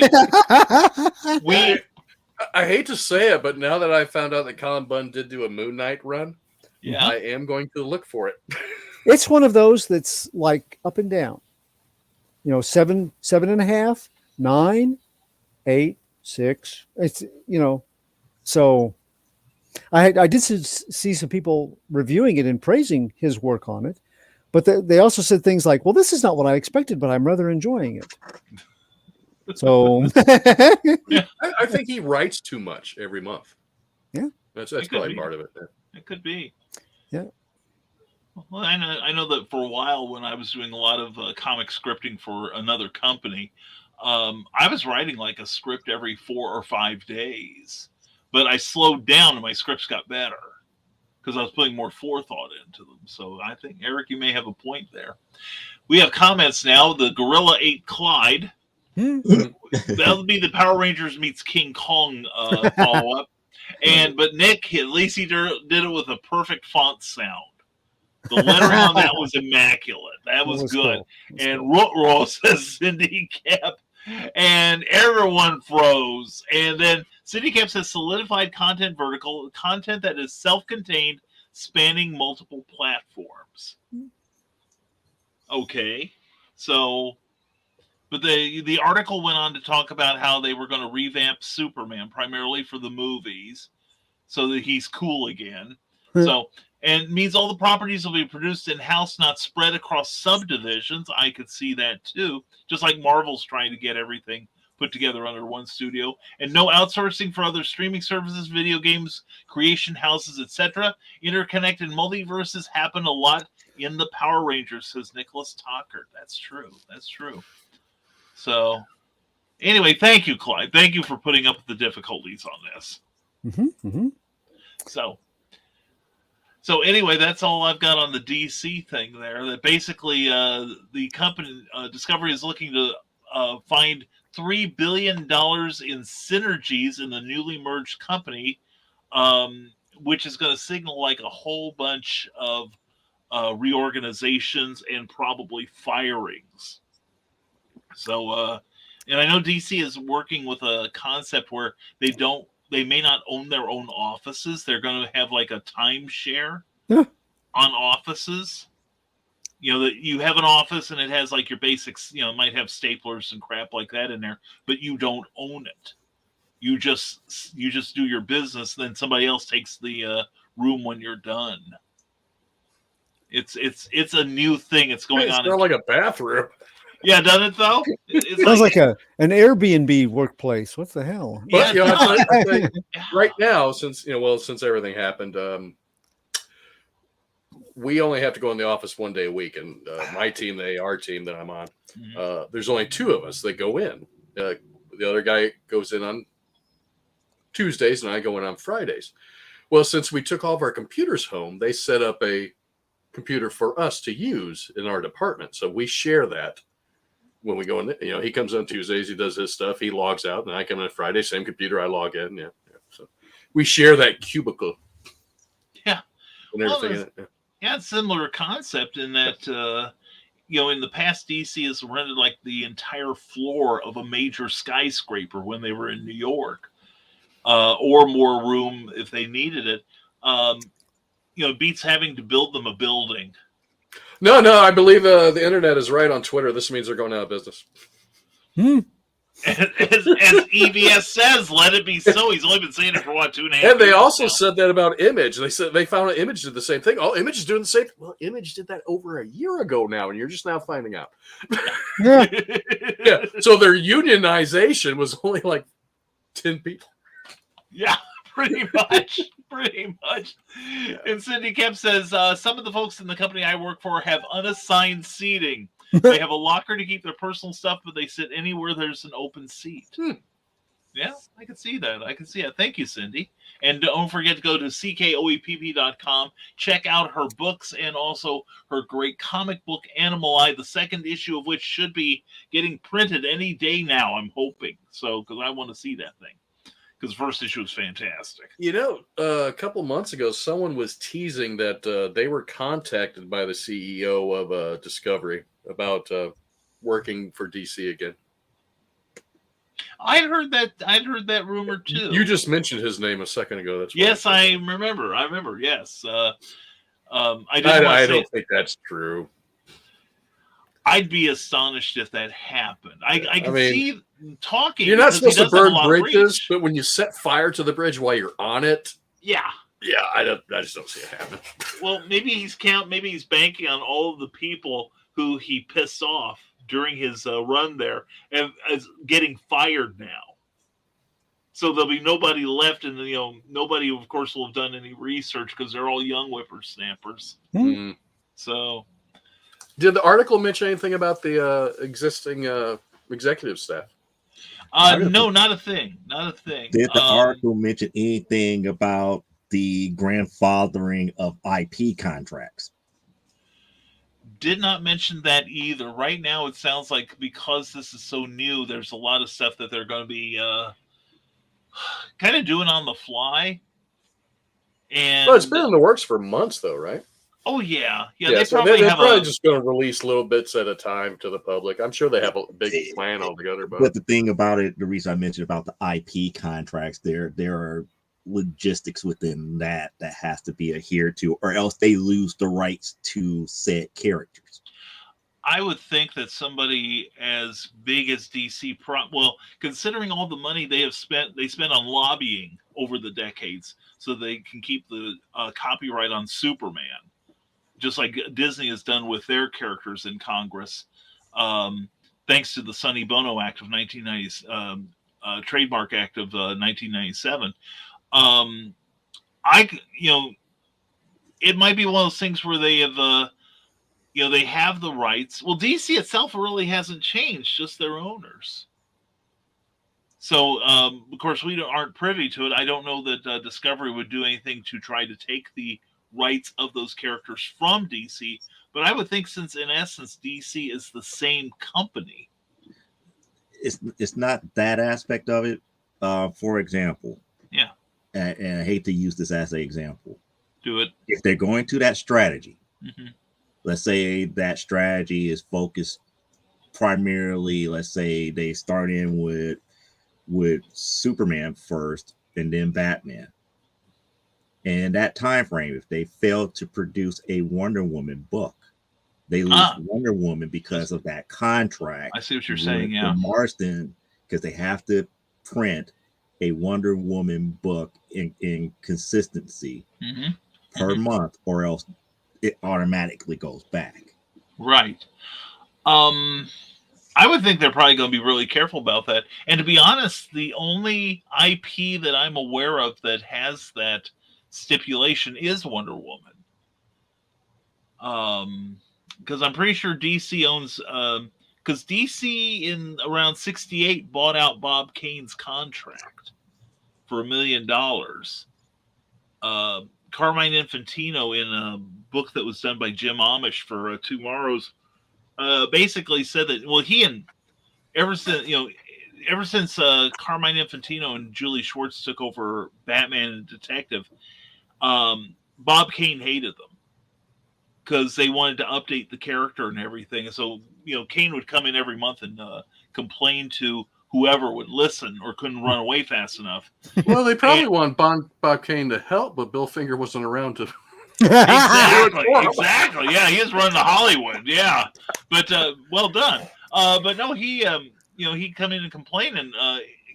I hate to say it, but now that I found out that Colin Bunn did do a Moon Knight run, I am going to look for it. It's one of those that's like up and down. 7.5, 9, 8, 6. It's so I did see some people reviewing it and praising his work on it. But they also said things like, well, this is not what I expected, but I'm rather enjoying it. So I think he writes too much every month. Yeah. That's It could probably be. part of it. It could be. Yeah. Well, I know that for a while when I was doing a lot of comic scripting for another company, I was writing like a script every 4 or 5 days. But I slowed down and my scripts got better because I was putting more forethought into them. So I think, Eric, you may have a point there. We have comments now. The Gorilla ate Clyde. That'll be the Power Rangers meets King Kong follow-up. But Nick, at least he did it with a perfect font sound. The lettering on that was immaculate. That was good. Cool. And Rootro says Cindy Cap. And everyone froze. And then Cindy Cap says solidified content vertical, content that is self-contained, spanning multiple platforms. Okay. So, but the article went on to talk about how they were going to revamp Superman primarily for the movies so that he's cool again. So, and it means all the properties will be produced in-house, not spread across subdivisions. I could see that too. Just like Marvel's trying to get everything put together under one studio. And no outsourcing for other streaming services, video games, creation houses, etc. Interconnected multiverses happen a lot in the Power Rangers, says Nicholas Tockert. That's true. That's true. So, anyway, thank you, Clyde. Thank you for putting up with the difficulties on this. So anyway, that's all I've got on the DC thing there. That basically the company Discovery is looking to find $3 billion in synergies in the newly merged company, which is going to signal like a whole bunch of reorganizations and probably firings. So, and I know DC is working with a concept where they may not own their own offices. They're going to have like a timeshare on offices. You know, that you have an office and it has like your basics, you know, it might have staplers and crap like that in there, but you don't own it. You just do your business. Then somebody else takes the room when you're done. It's a new thing. It's going on. It's not like a bathroom. Yeah, doesn't it though? It sounds like an Airbnb workplace. What the hell? But, you know, I think right now, since everything happened, we only have to go in the office one day a week, and my team, our team that I'm on, there's only 2 of us that go in. The other guy goes in on Tuesdays, and I go in on Fridays. Well, since we took all of our computers home, they set up a computer for us to use in our department, so we share that. When we go in, you know, he comes on Tuesdays, he does his stuff, he logs out, and I come in on Friday, same computer, I log in. Yeah. So we share that cubicle. Yeah. And everything in it. Yeah, it's a similar concept in that, you know, in the past, DC has rented like the entire floor of a major skyscraper when they were in New York, or more room if they needed it. You know, beats having to build them a building. No, I believe the internet is right on Twitter. This means they're going out of business. As EBS says, let it be so. He's only been saying it for what, 2.5 years? And they also said that about Image. They said they found an Image did the same thing. Oh, Image is doing the same thing. Well, Image did that over a year ago now, and you're just now finding out. Yeah. So their unionization was only like 10 people. Yeah. Pretty much. Yeah. And Cindy Kemp says, some of the folks in the company I work for have unassigned seating. They have a locker to keep their personal stuff, but they sit anywhere there's an open seat. Yeah, I can see that. Thank you, Cindy. And don't forget to go to ckoepp.com. Check out her books and also her great comic book, Animal Eye, the second issue of which should be getting printed any day now, I'm hoping. So, because I want to see that thing. Because the first issue was fantastic. You know, a couple months ago, someone was teasing that they were contacted by the CEO of Discovery about working for DC again. I'd heard that rumor too. You just mentioned his name a second ago. That's yes, I remember. Yes, I don't think that's true. I'd be astonished if that happened. I can see talking. You're not supposed to burn bridges, but when you set fire to the bridge while you're on it, yeah, I just don't see it happening. Well, maybe he's banking on all of the people who he pissed off during his run there, and is getting fired now. So there'll be nobody left, and nobody, of course, will have done any research because they're all young whippersnappers. Mm. So, did the article mention anything about the existing executive staff? No, not a thing. Not a thing. Did the article mention anything about the grandfathering of IP contracts? Did not mention that either. Right now, it sounds like because this is so new, there's a lot of stuff that they're going to be kind of doing on the fly. And Well, it's been in the works for months, though, right? Oh yeah. They're probably just going to release little bits at a time to the public. I'm sure they have a big plan altogether. But the thing about it, the reason I mentioned about the IP contracts, there are logistics within that has to be adhered to, or else they lose the rights to said characters. I would think that somebody as big as DC, considering all the money they spent on lobbying over the decades, so they can keep the copyright on Superman, just like Disney has done with their characters in Congress, thanks to the Sonny Bono Act of 1990, Trademark Act of 1997. It might be one of those things where they have, they have the rights. Well, DC itself really hasn't changed, just their owners. So, of course, we aren't privy to it. I don't know that Discovery would do anything to try to take the rights of those characters from DC. But I would think, since in essence DC is the same company, it's not that aspect of it. For example, and I hate to use this as an example. Do it. If they're going to that strategy, mm-hmm. Let's say that strategy is focused primarily, let's say they start in with Superman first and then Batman. And in that time frame, if they fail to produce a Wonder Woman book, they lose Wonder Woman because of that contract. I see what you're saying, yeah. Marston, because they have to print a Wonder Woman book in consistency mm-hmm. per month, or else it automatically goes back. Right. I would think they're probably going to be really careful about that. And to be honest, the only IP that I'm aware of that has that stipulation is Wonder Woman. Because I'm pretty sure DC owns, because DC in around 1968 bought out Bob Kane's contract for $1 million. Carmine Infantino, in a book that was done by Jim Amish for Tomorrow's, basically said that, ever since Carmine Infantino and Julie Schwartz took over Batman and Detective, Bob Kane hated them because they wanted to update the character and everything. And so, Kane would come in every month and complain to whoever would listen or couldn't run away fast enough. Well, they probably want Bob Kane to help, but Bill Finger wasn't around to. Exactly. Yeah, he is running to Hollywood. Yeah, but well done. But no, he come in and complain and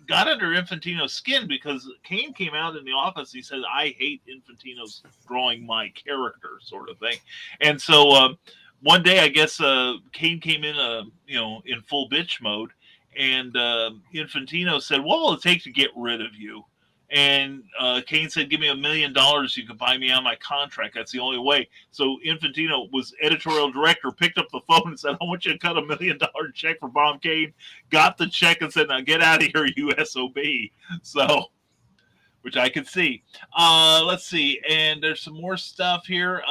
got under Infantino's skin because Kane came out in the office. He said, "I hate Infantino's drawing my character," sort of thing. And so one day, I guess Kane came in, in full bitch mode. And Infantino said, "What will it take to get rid of you?" And Kane said, "Give me $1 million. You can buy me out of my contract. That's the only way." So Infantino was editorial director, picked up the phone and said, "I want you to cut $1 million check for Bob Kane." Got the check and said, "Now get out of here, you SOB." So, which I could see. Let's see. And there's some more stuff here.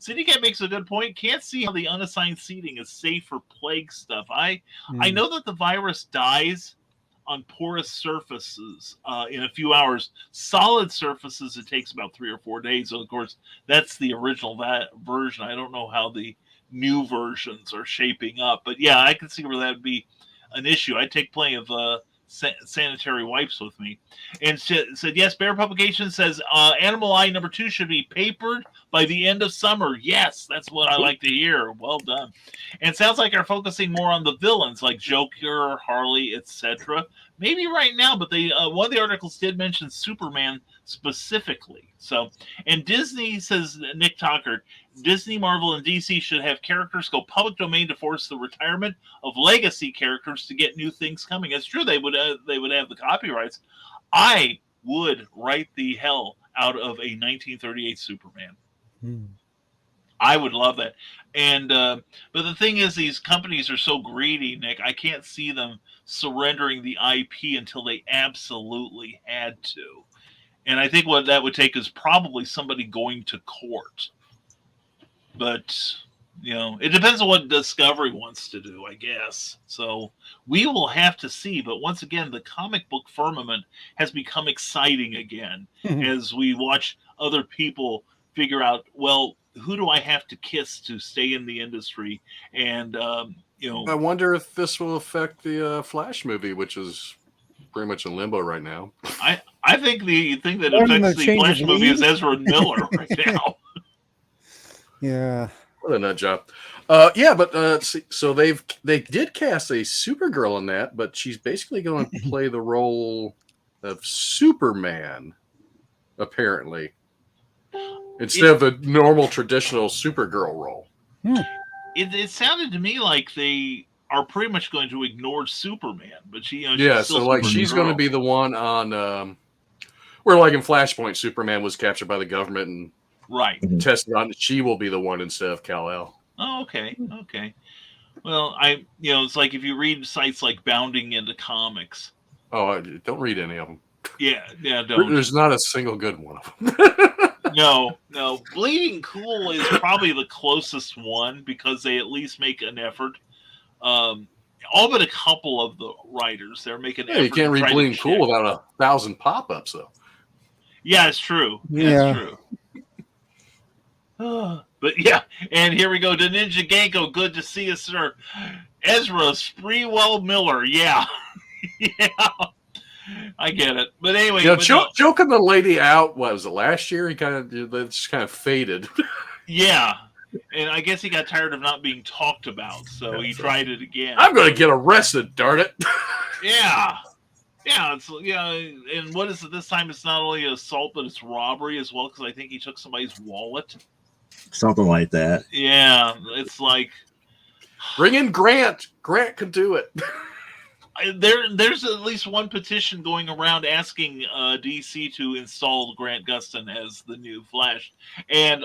CityCat makes a good point. Can't see how the unassigned seating is safe for plague stuff. I know that the virus dies on porous surfaces in a few hours. Solid surfaces, it takes about 3 or 4 days. So, of course, that's the original version. I don't know how the new versions are shaping up. But, yeah, I can see where that would be an issue. I'd take plenty of sanitary wipes with me. And said, yes, Bear Publication says Animal Eye #2 should be papered by the end of summer. Yes, that's what I like to hear. Well done. And it sounds like they're focusing more on the villains like Joker, Harley, etc. Maybe right now, but they one of the articles did mention Superman specifically. So, and Disney, says Nick Tockert, Disney, Marvel, and DC should have characters go public domain to force the retirement of legacy characters to get new things coming. It's true they would have the copyrights. I would write the hell out of a 1938 Superman. I would love that. And but the thing is, these companies are so greedy, Nick. I can't see them surrendering the IP until they absolutely had to. And I think what that would take is probably somebody going to court. But, you know, it depends on what Discovery wants to do, I guess. So we will have to see. But once again, the comic book firmament has become exciting again as we watch other people figure out, well, who do I have to kiss to stay in the industry? And, you know, I wonder if this will affect the Flash movie, which is pretty much in limbo right now. I think the thing that More than affects the the change Flash of movie lead? is Ezra Miller right now. Yeah. What a nut job. Yeah, but so they did cast a Supergirl in that, but she's basically going to play the role of Superman, apparently, instead of the normal traditional Supergirl role. It sounded to me like they are pretty much going to ignore Superman, but she, you know, Yeah, she's still so like she's going to Supergirl. be the one on where, like in Flashpoint, Superman was captured by the government and right. tested on. She will be the one instead of Kal-El. Oh, okay. Well, it's like if you read sites like Bounding Into Comics. Oh, don't read any of them. Yeah, don't. There's not a single good one of them. No. Bleeding Cool is probably the closest one because they at least make an effort. All but a couple of the writers, they're making. Yeah, you can't read Bleeding Cool without 1,000 pop-ups, though. Yeah, it's true. Yeah. It's true. But yeah, and here we go to Ninja Ganko. Good to see you, sir. Ezra Sprewell Miller. Yeah. Yeah. I get it. But anyway. You know, choking the lady out, what was it, last year? He just kind of faded. Yeah. And I guess he got tired of not being talked about, so he tried it again. I'm going to get arrested, darn it. Yeah. Yeah, and what is it this time? It's not only assault, but it's robbery as well, because I think he took somebody's wallet. Something like that. Yeah, it's like... Bring in Grant. Grant could do it. There's at least one petition going around asking DC to install Grant Gustin as the new Flash. And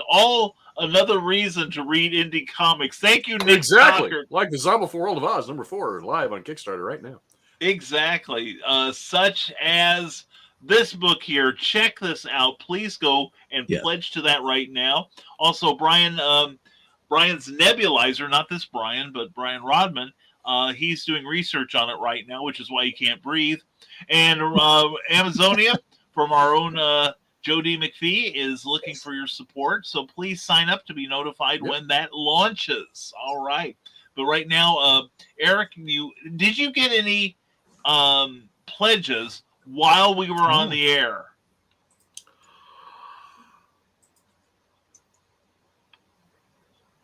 another reason to read indie comics. Thank you, Nick. Exactly. Stockert. Like the Zombie World of Oz, #4, live on Kickstarter right now. Exactly. Such as this book here. Check this out. Please go and pledge to that right now. Also, Brian's Nebulizer, not this Brian, but Brian Rodman, he's doing research on it right now, which is why he can't breathe. And Amazonia, from our own Joe D. McFee, is looking for your support. So please sign up to be notified when that launches. All right. But right now, Eric, did you get any pledges while we were on the air?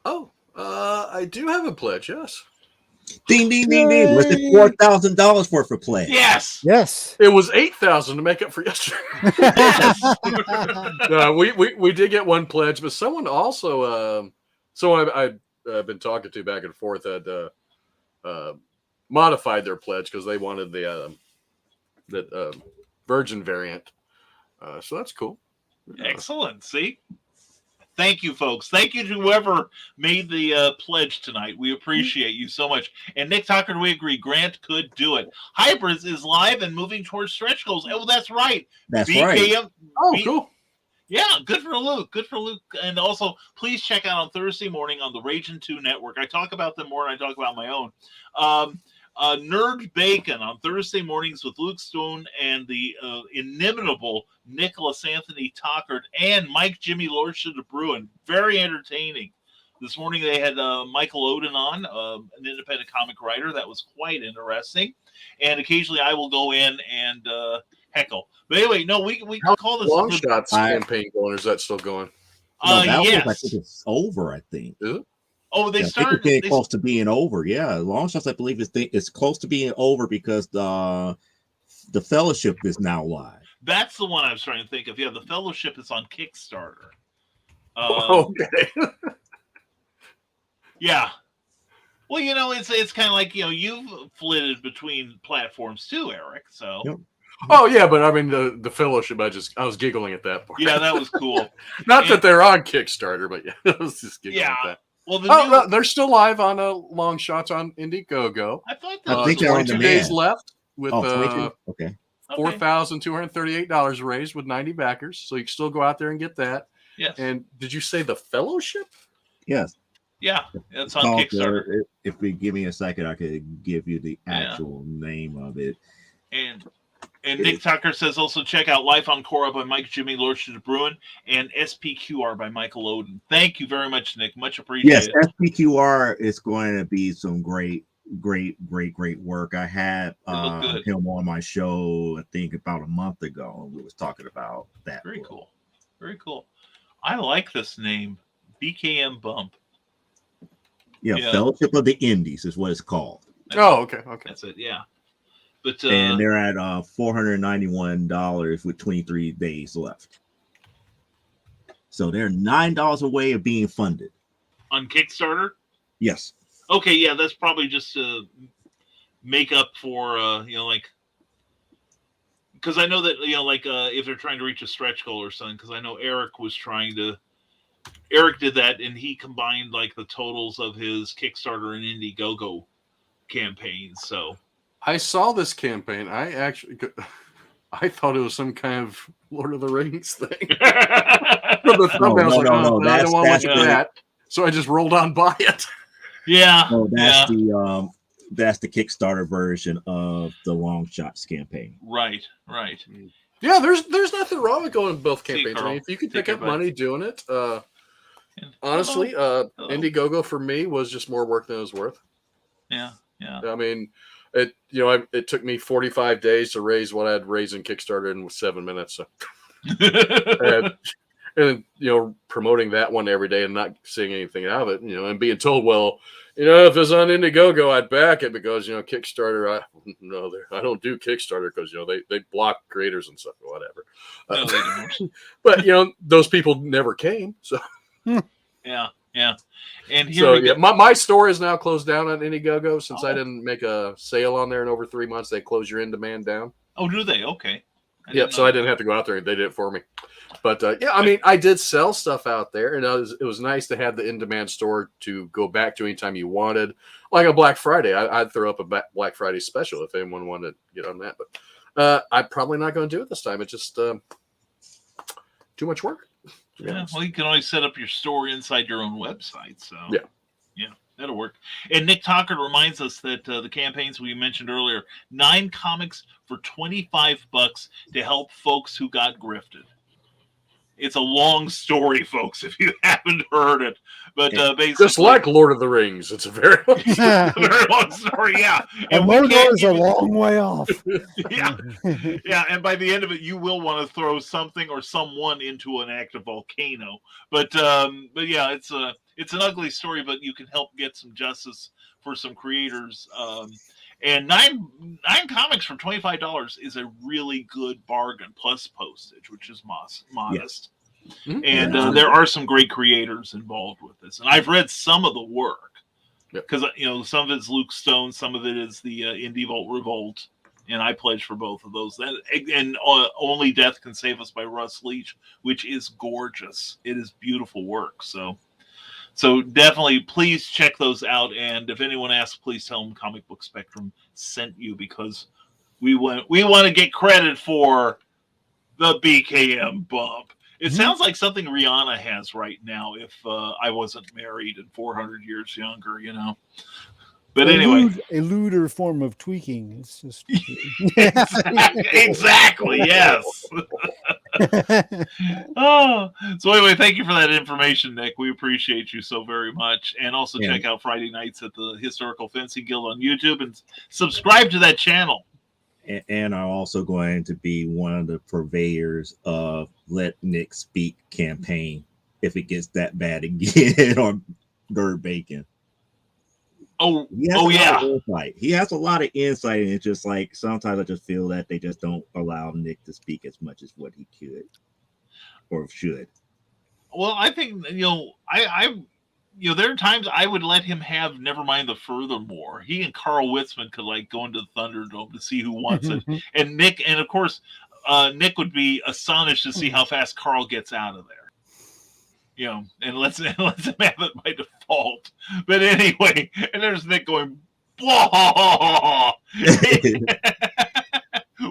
Oh, I do have a pledge, yes. Ding, ding, ding, ding. Was it $4,000 worth of play? Yes. It was 8,000 to make up for yesterday. Yes. No, we did get one pledge, but someone also, someone I've been talking to back and forth had modified their pledge because they wanted the Virgin variant. So that's cool. Excellent. See? Thank you, folks. Thank you to whoever made the pledge tonight. We appreciate you so much. And Nick Tucker, we agree. Grant could do it. Hybrids is live and moving towards stretch goals. Oh, that's right. That's right. Oh, cool. Yeah, good for Luke. Good for Luke. And also, please check out on Thursday morning on the Raging 2 Network. I talk about them more than I talk about my own. Nerd Bacon on Thursday mornings with Luke Stone and the inimitable Nicholas Anthony Tockert and Mike Jimmy Lordship de Bruin. Very entertaining. This morning they had Michael Oden on, an independent comic writer. That was quite interesting. And occasionally I will go in and heckle. But anyway, no, we can call this Long Shots campaign going, or is that still going? No, that yes. was, I think it's over, I think. Is it? Oh, they I think started. it's getting close to being over. Yeah, Long Shots, I believe, it's close to being over because the Fellowship is now live. That's the one I was trying to think of. Yeah, the Fellowship is on Kickstarter. Okay. Yeah. Well, it's kind of like, you've flitted between platforms too, Eric. So. Yep. Oh yeah, but I mean the Fellowship. I was giggling at that part. Yeah, that was cool. Not that they're on Kickstarter, but yeah, I was just giggling at that. Well, no, they're still live on long shots on Indiegogo. I thought I think they're on 22 days left with 22? Okay. $4,238 raised with 90 backers, so you can still go out there and get that. Yes. And did you say the Fellowship? Yes. Yeah, it's on Kickstarter. If you give me a second, I could give you the actual name of it. And Nick Tucker says also check out Life on Korra by Mike Jimmy Lordship de Bruin and SPQR by Michael Oden. Thank you very much, Nick. Much appreciated. Yes, SPQR is going to be some great work. I had him on my show, I think about a month ago, and we was talking about that. Very cool. Very cool. I like this name, BKM Bump. Yeah, Fellowship of the Indies is what it's called. Okay. That's it, yeah. But and they're at $491 with 23 days left. So they're $9 away of being funded. On Kickstarter? Yes. Okay, yeah, that's probably just to make up for, because I know that, if they're trying to reach a stretch goal or something, because I know Eric did that, and he combined, the totals of his Kickstarter and Indiegogo campaigns, so. I saw this campaign. I thought it was some kind of Lord of the Rings thing. From the thumbnail, I don't want to look at that. So I just rolled on by it. Yeah. Oh, that's the Kickstarter version of the Long Shots campaign. Right. Yeah, there's nothing wrong with going both campaigns. I mean, if you can pick up money doing it, honestly, Indiegogo for me was just more work than it was worth. Yeah. I mean, it took me 45 days to raise what I'd raised in Kickstarter in 7 minutes. So. and promoting that one every day and not seeing anything out of it, and being told, well, if it's on Indiegogo, I'd back it because Kickstarter, I don't do Kickstarter because they block creators and stuff or whatever. No, they don't. But those people never came. So yeah. And here my store is now closed down on Indiegogo since I didn't make a sale on there in over 3 months. They close your in demand down. Oh, do they? Okay. So I didn't have to go out there, and they did it for me. But I mean, I did sell stuff out there, and it was nice to have the in demand store to go back to anytime you wanted. Like a Black Friday, I'd throw up a Black Friday special if anyone wanted to get on that. But I'm probably not going to do it this time. It's just too much work. Yeah, well, you can always set up your store inside your own website. So yeah, that'll work. And Nick Tucker reminds us that the campaigns we mentioned earlier, 9 comics for $25 to help folks who got grifted. It's a long story, folks, if you haven't heard it. But basically, just like Lord of the Rings, it's a very long story, yeah. And Mordor is a long way off. Yeah. And by the end of it, you will want to throw something or someone into an active volcano. But yeah, it's an ugly story, but you can help get some justice for some creators. And nine comics for $25 is a really good bargain, plus postage, which is modest. Yes. And there are some great creators involved with this. And I've read some of the work because some of it's Luke Stone, some of it is the Indie Vault Revolt, and I pledge for both of those. And Only Death Can Save Us by Russ Leach, which is gorgeous. It is beautiful work. So definitely, please check those out. And if anyone asks, please tell them Comic Book Spectrum sent you, because we want to get credit for the BKM bump. It sounds like something Rihanna has right now. If I wasn't married and 400 years younger, But anyway, a lewder form of tweaking. It's just exactly. Yes. So anyway, thank you for that information, Nick. We appreciate you so very much. And also check out Friday nights at the Historical Fencing Guild on YouTube and subscribe to that channel. And I'm also going to be one of the purveyors of Let Nick Speak campaign if it gets that bad again on Bird Bacon. Oh, He has oh a lot yeah. of insight. He has a lot of insight, and it's just like sometimes I just feel that they just don't allow Nick to speak as much as what he could or should. Well, I think there are times I would let him have never mind the furthermore. He and Carl Witzman could like go into the Thunderdome to see who wants it, and Nick, and of course, Nick would be astonished to see how fast Carl gets out of there. And let's him have it by default. But anyway, and there's Nick going, blah.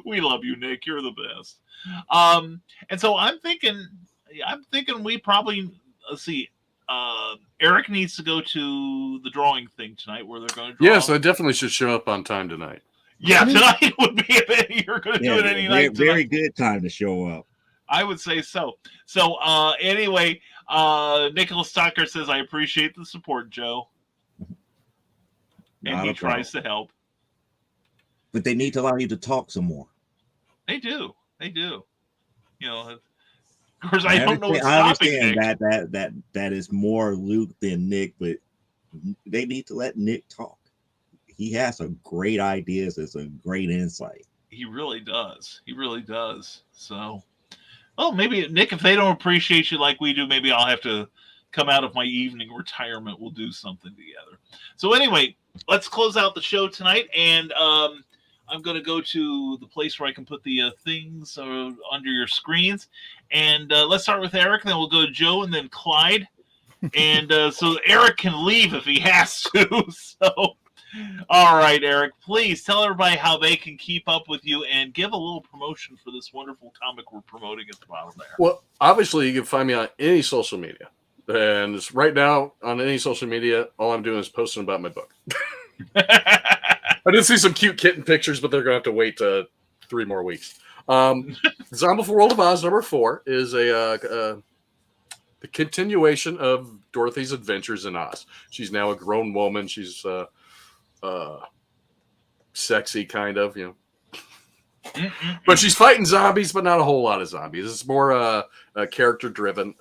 We love you, Nick. You're the best. And so I'm thinking we probably, let's see, Eric needs to go to the drawing thing tonight where they're going to draw. Yes, I definitely should show up on time tonight. Yeah, tonight would be you're going to do it any night. Very good time to show up. I would say so. So anyway, Nicholas Tucker says, I appreciate the support, Joe. And he tries to help. But they need to allow you to talk some more. They do. Of course, I don't know what's I stopping understand Nick. that is more Luke than Nick, but they need to let Nick talk. He has some great ideas and some great insight. He really does. So, maybe Nick, if they don't appreciate you like we do, maybe I'll have to come out of my evening retirement. We'll do something together. So anyway, let's close out the show tonight, and I'm going to go to the place where I can put the things under your screens. And let's start with Eric, then we'll go to Joe, and then Clyde. And so Eric can leave if he has to. So, all right, Eric, please tell everybody how they can keep up with you and give a little promotion for this wonderful comic we're promoting at the bottom there. Well, obviously, you can find me on any social media. And right now, on any social media, all I'm doing is posting about my book. I did see some cute kitten pictures, but they're going to have to wait 3 more weeks. Zombie World of Oz #4 is the continuation of Dorothy's adventures in Oz. She's now a grown woman. She's sexy, kind of, but she's fighting zombies, but not a whole lot of zombies. It's more character driven,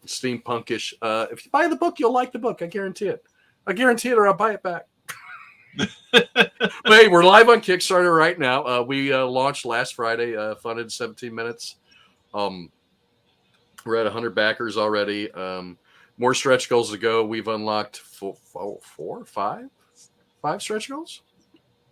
steampunkish. If you buy the book, you'll like the book. I guarantee it. Or I'll buy it back. But hey, we're live on Kickstarter right now. We launched last Friday, funded 17 minutes. We're at 100 backers already. More stretch goals to go. We've unlocked 5 stretch goals.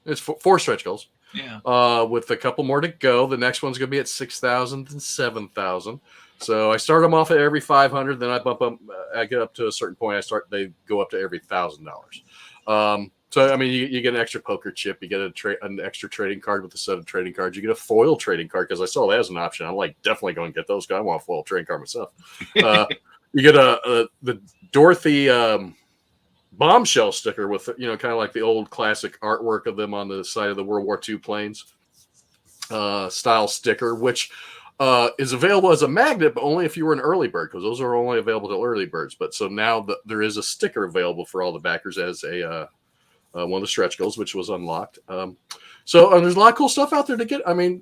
It's 4 stretch goals. Yeah. With a couple more to go. The next one's going to be at 6,000 and 7,000. So I start them off at every 500. Then I bump up. I get up to a certain point. They go up to every $1,000. So, I mean, you get an extra poker chip. You get an extra trading card with a set of trading cards. You get a foil trading card because I saw that as an option. I'm like, definitely going to get those. I want a foil trading card myself. You get the Dorothy bombshell sticker with, kind of like the old classic artwork of them on the side of the World War II planes style sticker, which is available as a magnet, but only if you were an early bird, because those are only available to early birds. But so now there is a sticker available for all the backers as a one of the stretch goals, which was unlocked. So there's a lot of cool stuff out there to get. I mean,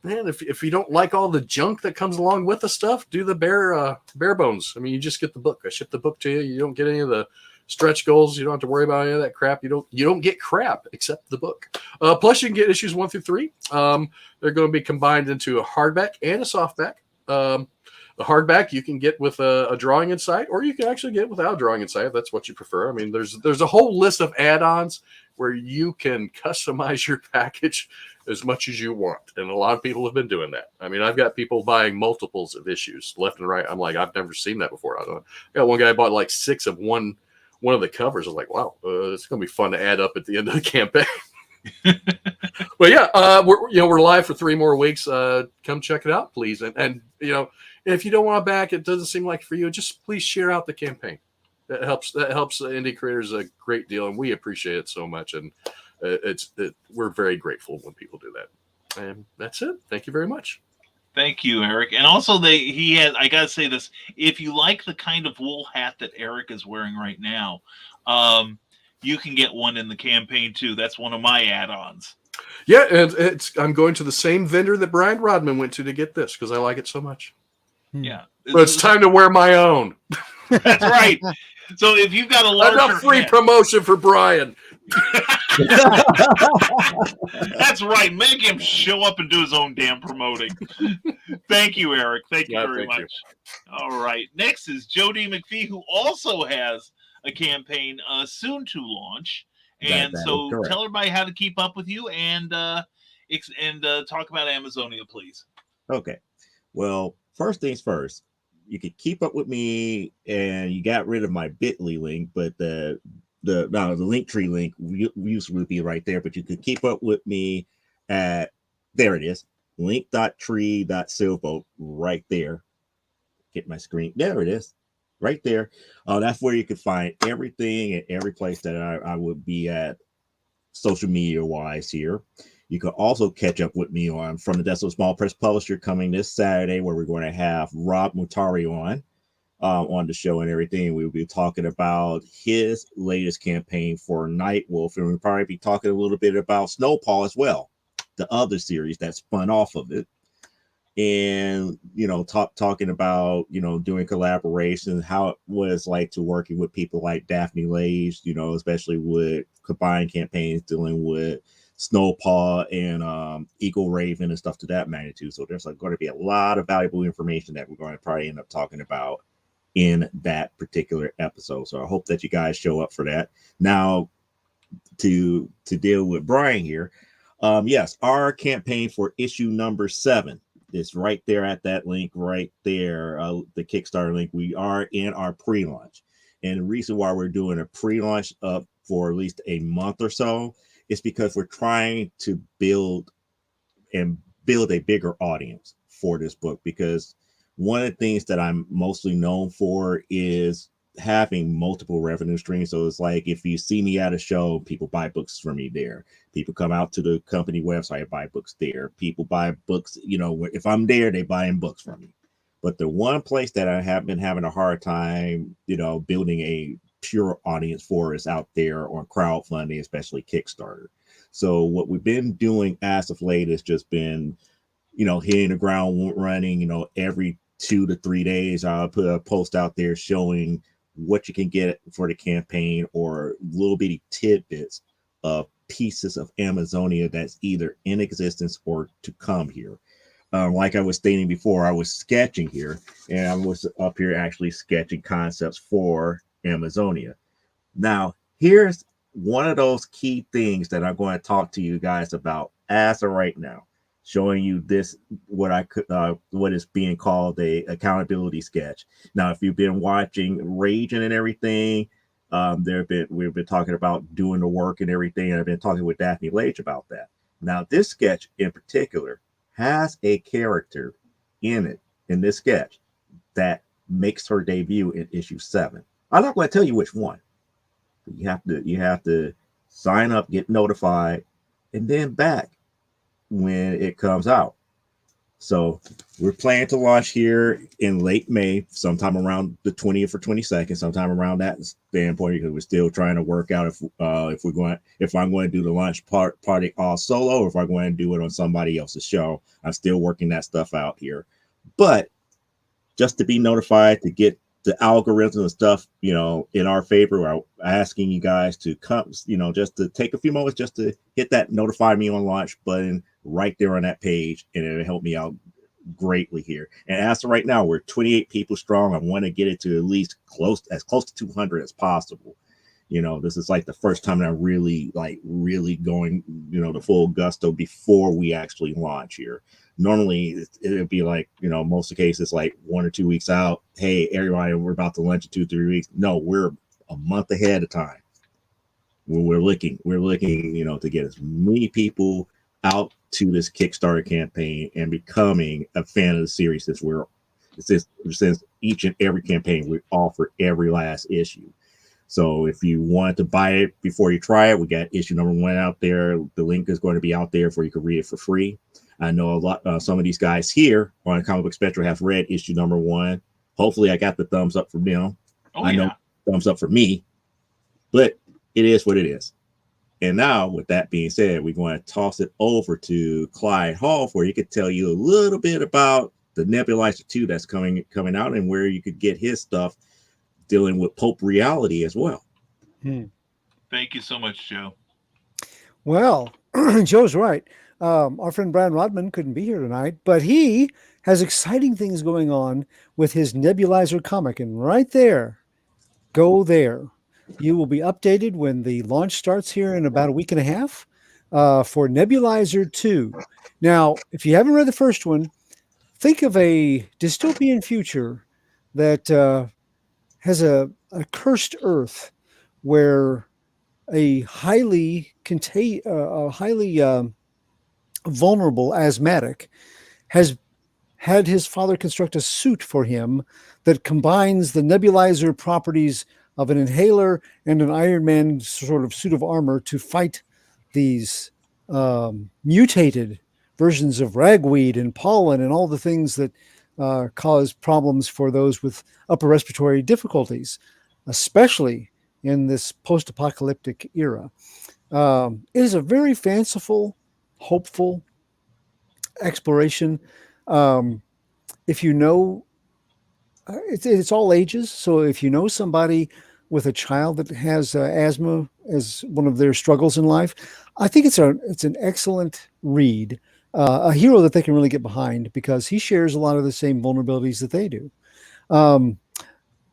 man, if you don't like all the junk that comes along with the stuff, do the bare bones. I mean, you just get the book. I ship the book to you. You don't get any of the stretch goals. You don't have to worry about any of that crap. You don't get crap except the book. Plus, you can get issues 1 through 3. They're going to be combined into a hardback and a softback. The hardback you can get with a drawing inside, or you can actually get it without a drawing inside if that's what you prefer. I mean, there's a whole list of add-ons where you can customize your package as much as you want, and a lot of people have been doing that. I mean, I've got people buying multiples of issues left and right. I'm like, I've never seen that before. I got one guy bought like 6 of one of the covers. I was like, wow, it's going to be fun to add up at the end of the campaign. But yeah, we're live for 3 more weeks. Come check it out, please. And if you don't want to back, it doesn't seem like for you, just please share out the campaign. That helps indie creators a great deal, and we appreciate it so much. And we're very grateful when people do that. And that's it. Thank you very much. Thank you, Eric. And also, I gotta say this: if you like the kind of wool hat that Eric is wearing right now, you can get one in the campaign too. That's one of my add-ons. Yeah, and I'm going to the same vendor that Brian Rodman went to get this because I like it so much. Yeah, but it's time to wear my own. That's right. So if you've got a larger Enough free head, promotion for Brian. that's right. Make him show up and do his own damn promoting. Thank you, Eric. Thank you very Thank you. much. All right. Next is Jody McFee, who also has a campaign soon to launch. And That is so correct. tell everybody how to keep up with you and talk about Amazonia, please. Okay. Well, first things first, you could keep up with me, and you got rid of my Bitly link, but the Linktree link used to be right there. But you could keep up with me at, there it is, link.tree.silvo right there. Get my screen. There it is, right there. That's where you can find everything and every place that I would be at social media wise here. You can also catch up with me on From the Desk of a Small Press Publisher coming this Saturday, where we're going to have Rob Mutari on the show and everything. We'll be talking about his latest campaign for Nightwolf, and we'll probably be talking a little bit about Snowpaw as well, the other series that spun off of it. And, talking about, doing collaborations, how it was like to working with people like Daphne Lage, especially with combined campaigns dealing with Snowpaw and Eagle Raven and stuff to that magnitude. So there's going to be a lot of valuable information that we're going to probably end up talking about in that particular episode. So I hope that you guys show up for that. Now, to deal with Brian here, yes, our campaign for issue number 7 is right there at that link right there, the Kickstarter link. We are in our pre-launch, and the reason why we're doing a pre-launch for at least a month or so is because we're trying to build a bigger audience for this book, because one of the things that I'm mostly known for is having multiple revenue streams. So it's like, if you see me at a show, people buy books from me there. People come out to the company website, buy books there. People buy books, if I'm there, they buying books from me. But the one place that I have been having a hard time, building a pure audience for is out there on crowdfunding, especially Kickstarter. So what we've been doing as of late has just been, hitting the ground running. Every 2 to 3 days, I'll put a post out there showing what you can get for the campaign, or little bitty tidbits of pieces of Amazonia that's either in existence or to come here. Like I was stating before, I was sketching here, and I was up here actually sketching concepts for Amazonia. Now, here's one of those key things that I'm going to talk to you guys about as of right now, showing you this, what is being called a accountability sketch. Now, if you've been watching Raging and everything, we've been talking about doing the work and everything, and I've been talking with Daphne Lage about that. Now, this sketch in particular has a character in it, in this sketch, that makes her debut in issue 7. I'm not going to tell you which one. You have to sign up, get notified, and then back when it comes out. So we're planning to launch here in late May, sometime around the 20th or 22nd, sometime around that standpoint, because we're still trying to work out if I'm going to do the launch party all solo, or if I'm going to do it on somebody else's show. I'm still working that stuff out here. But just to be notified, to get the algorithms and stuff, in our favor, we're asking you guys to come, just to take a few moments just to hit that notify me on launch button right there on that page, and it'll help me out greatly here. And as of right now, we're 28 people strong. I want to get it to at least as close to 200 as possible. This is like the first time that I'm really going, the full gusto before we actually launch here. Normally it'd be like, most of the cases, like 1 or 2 weeks out. Hey, everybody, we're about to launch in 2-3 weeks. No, we're a month ahead of time. We're looking, to get as many people out to this Kickstarter campaign and becoming a fan of the series, since each and every campaign we offer every last issue. So if you want to buy it before you try it, we got issue number 1 out there. The link is going to be out there for you can read it for free. I know some of these guys here on Comic Book Spectrum have read issue number 1. Hopefully I got the thumbs up from them. I know thumbs up for me, but it is what it is. And now, with that being said, we're going to toss it over to Clyde Hall, where he could tell you a little bit about the Nebulizer 2 that's coming out, and where you could get his stuff dealing with pulp reality as well. Thank you so much, Joe. Well, Joe's right. Our friend Brian Rodman couldn't be here tonight, but he has exciting things going on with his Nebulizer comic. And right there, go there. You will be updated when the launch starts here in about a week and a half for Nebulizer 2. Now, if you haven't read the first one, think of a dystopian future that has a cursed Earth where a highly vulnerable asthmatic has had his father construct a suit for him that combines the nebulizer properties of an inhaler and an Iron Man sort of suit of armor to fight these mutated versions of ragweed and pollen and all the things that cause problems for those with upper respiratory difficulties, especially in this post-apocalyptic era. It is a very fanciful, hopeful exploration. If you know, it's all ages. So if you know somebody with a child that has asthma as one of their struggles in life, I think it's an excellent read, a hero that they can really get behind because he shares a lot of the same vulnerabilities that they do.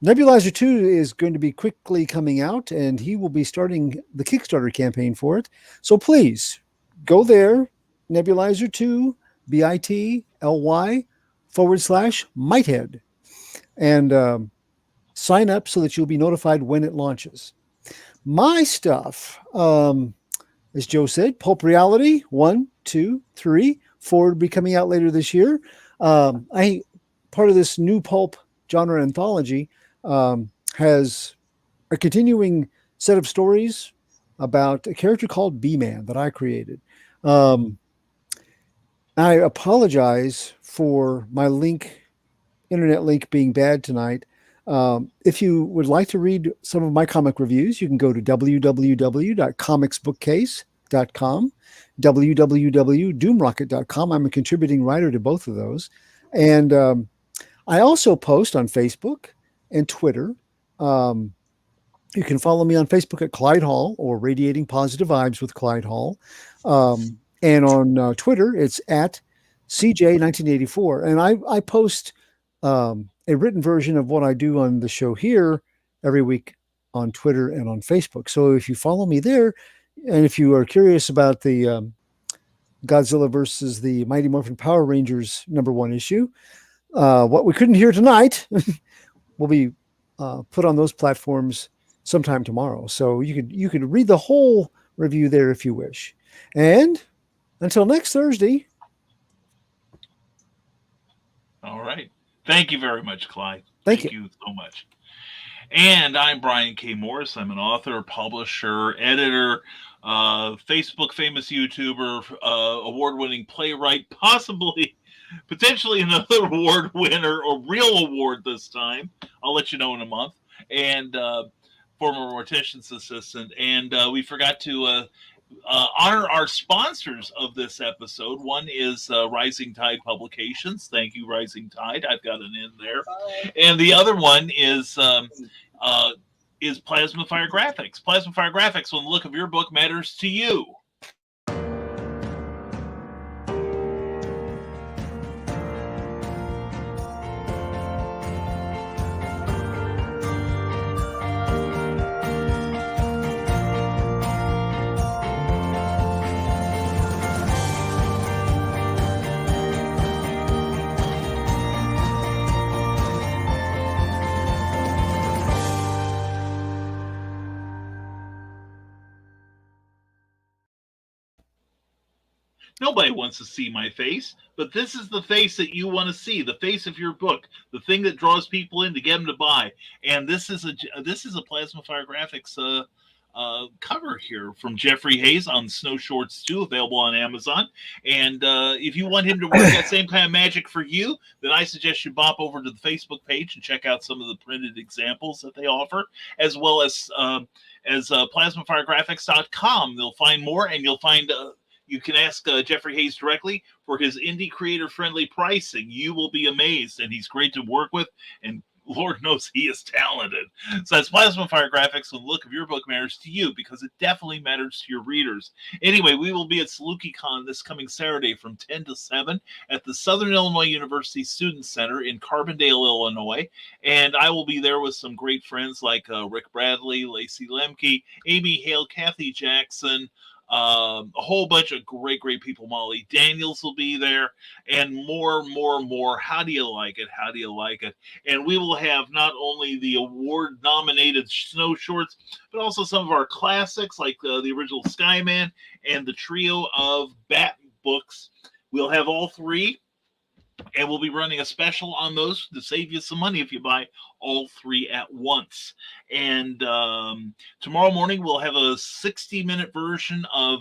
Nebulizer 2 is going to be quickly coming out, and he will be starting the Kickstarter campaign for it. So please go there, Nebulizer 2, bit.ly/Mighthead, and sign up so that you'll be notified when it launches. My stuff, as Joe said, Pulp Reality 1, 2, 3, 4 will be coming out later this year. Part of this new pulp genre anthology has a continuing set of stories about a character called B-Man that I created. I apologize for my internet link being bad tonight. If you would like to read some of my comic reviews, you can go to www.comicsbookcase.com, www.doomrocket.com. I'm a contributing writer to both of those. And I also post on Facebook and Twitter. You can follow me on Facebook at Clyde Hall or Radiating Positive Vibes with Clyde Hall. And on Twitter, it's at CJ1984. And I post a written version of what I do on the show here every week on Twitter and on Facebook. So if you follow me there, and if you are curious about the Godzilla versus the Mighty Morphin Power Rangers #1 issue, what we couldn't hear tonight will be put on those platforms sometime tomorrow. So you could read the whole review there if you wish. And until next Thursday. All right. Thank you very much, Clyde. Thank you so much. And I'm Brian K. Morris. I'm an author, publisher, editor, Facebook famous YouTuber, award-winning playwright, potentially another award winner, or real award this time. I'll let you know in a month. And former mortician's assistant. And we forgot to honor our sponsors of this episode. One is Rising Tide Publications. Thank you, Rising Tide. I've got an in there. And the other one is Plasma Fire Graphics. Plasma Fire Graphics, when the look of your book matters to you. Nobody wants to see my face, but this is the face that you want to see, the face of your book, the thing that draws people in to get them to buy. And this is a Plasma Fire Graphics cover here from Jeffrey Hayes on Snow Shorts 2, available on Amazon. And if you want him to work that same kind of magic for you, then I suggest you bop over to the Facebook page and check out some of the printed examples that they offer, as well as plasmafiregraphics.com. They'll find more, and you'll find you can ask Jeffrey Hayes directly for his indie creator-friendly pricing. You will be amazed, and he's great to work with and Lord knows he is talented. So that's Plasma Fire Graphics, and the look of your book matters to you because it definitely matters to your readers. Anyway, we will be at SalukieCon this coming Saturday from 10 to 7 at the Southern Illinois University Student Center in Carbondale, Illinois. And I will be there with some great friends like Rick Bradley, Lacey Lemke, Amy Hale, Kathy Jackson, a whole bunch of great people. Molly Daniels will be there, and more. How do you like it? How do you like it? And we will have not only the award-nominated Snow Shorts, but also some of our classics like the original Skyman and the trio of Bat books. We'll have all three, and we'll be running a special on those to save you some money if you buy all three at once. And tomorrow morning we'll have a 60-minute version of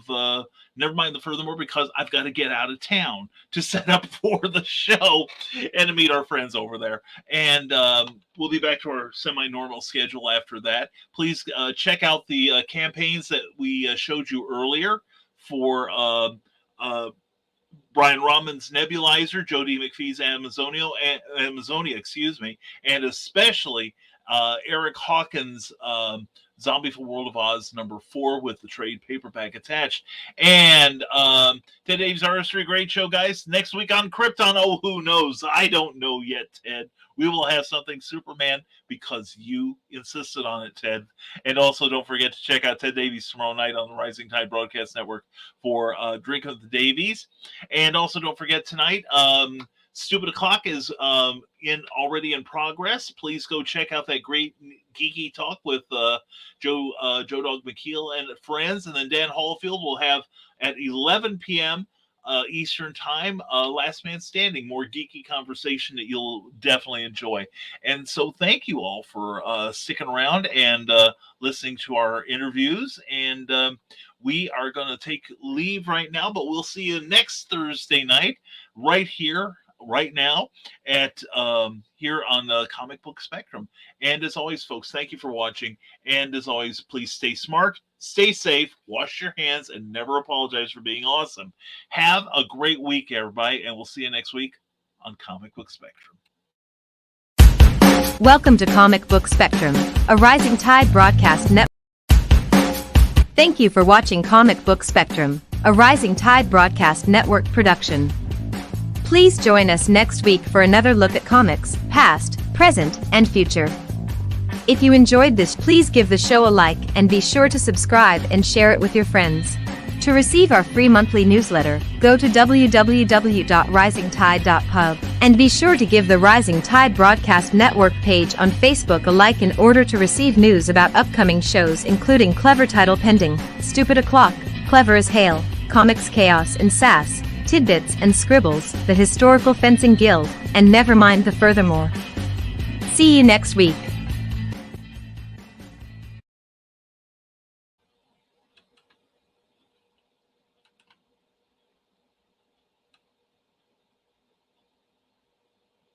Never Mind the Furthermore, because I've got to get out of town to set up for the show and to meet our friends over there. And we'll be back to our semi-normal schedule after that. Please check out the campaigns that we showed you earlier for Brian Rahman's Nebulizer, Jody McFee's Amazonia, and especially Eric Hawkins' Zombie for World of Oz #4 with the trade paperback attached. And Ted Davies Artistry, great show, guys. Next week on Krypton, oh, who knows? I don't know yet, Ted. We will have something Superman because you insisted on it, Ted. And also don't forget to check out Ted Davies tomorrow night on the Rising Tide Broadcast Network for Drink of the Davies. And also don't forget tonight, Stupid O'Clock is already in progress. Please go check out that great geeky talk with Joe Dog McKeel and friends. And then Dan Hallfield will have at 11 p.m. Eastern Time, Last Man Standing, more geeky conversation that you'll definitely enjoy. And so thank you all for sticking around and listening to our interviews. And we are going to take leave right now, but we'll see you next Thursday night right here, right now at here on the Comic Book Spectrum. And as always, folks, thank you for watching. And as always, please stay smart, stay safe, wash your hands, and never apologize for being awesome. Have a great week, everybody, and we'll see you next week on Comic Book Spectrum. Welcome to Comic Book Spectrum, a Rising Tide broadcast network. Thank you for watching Comic Book Spectrum, a Rising Tide broadcast network production. Please join us next week for another look at comics, past, present, and future. If you enjoyed this, please give the show a like and be sure to subscribe and share it with your friends. To receive our free monthly newsletter, go to www.risingtide.pub and be sure to give the Rising Tide Broadcast Network page on Facebook a like in order to receive news about upcoming shows including Clever Title Pending, Stupid O'Clock, Clever as Hail, Comics Chaos and Sass, Tidbits and Scribbles, the Historical Fencing Guild, and Never Mind the Furthermore. See you next week.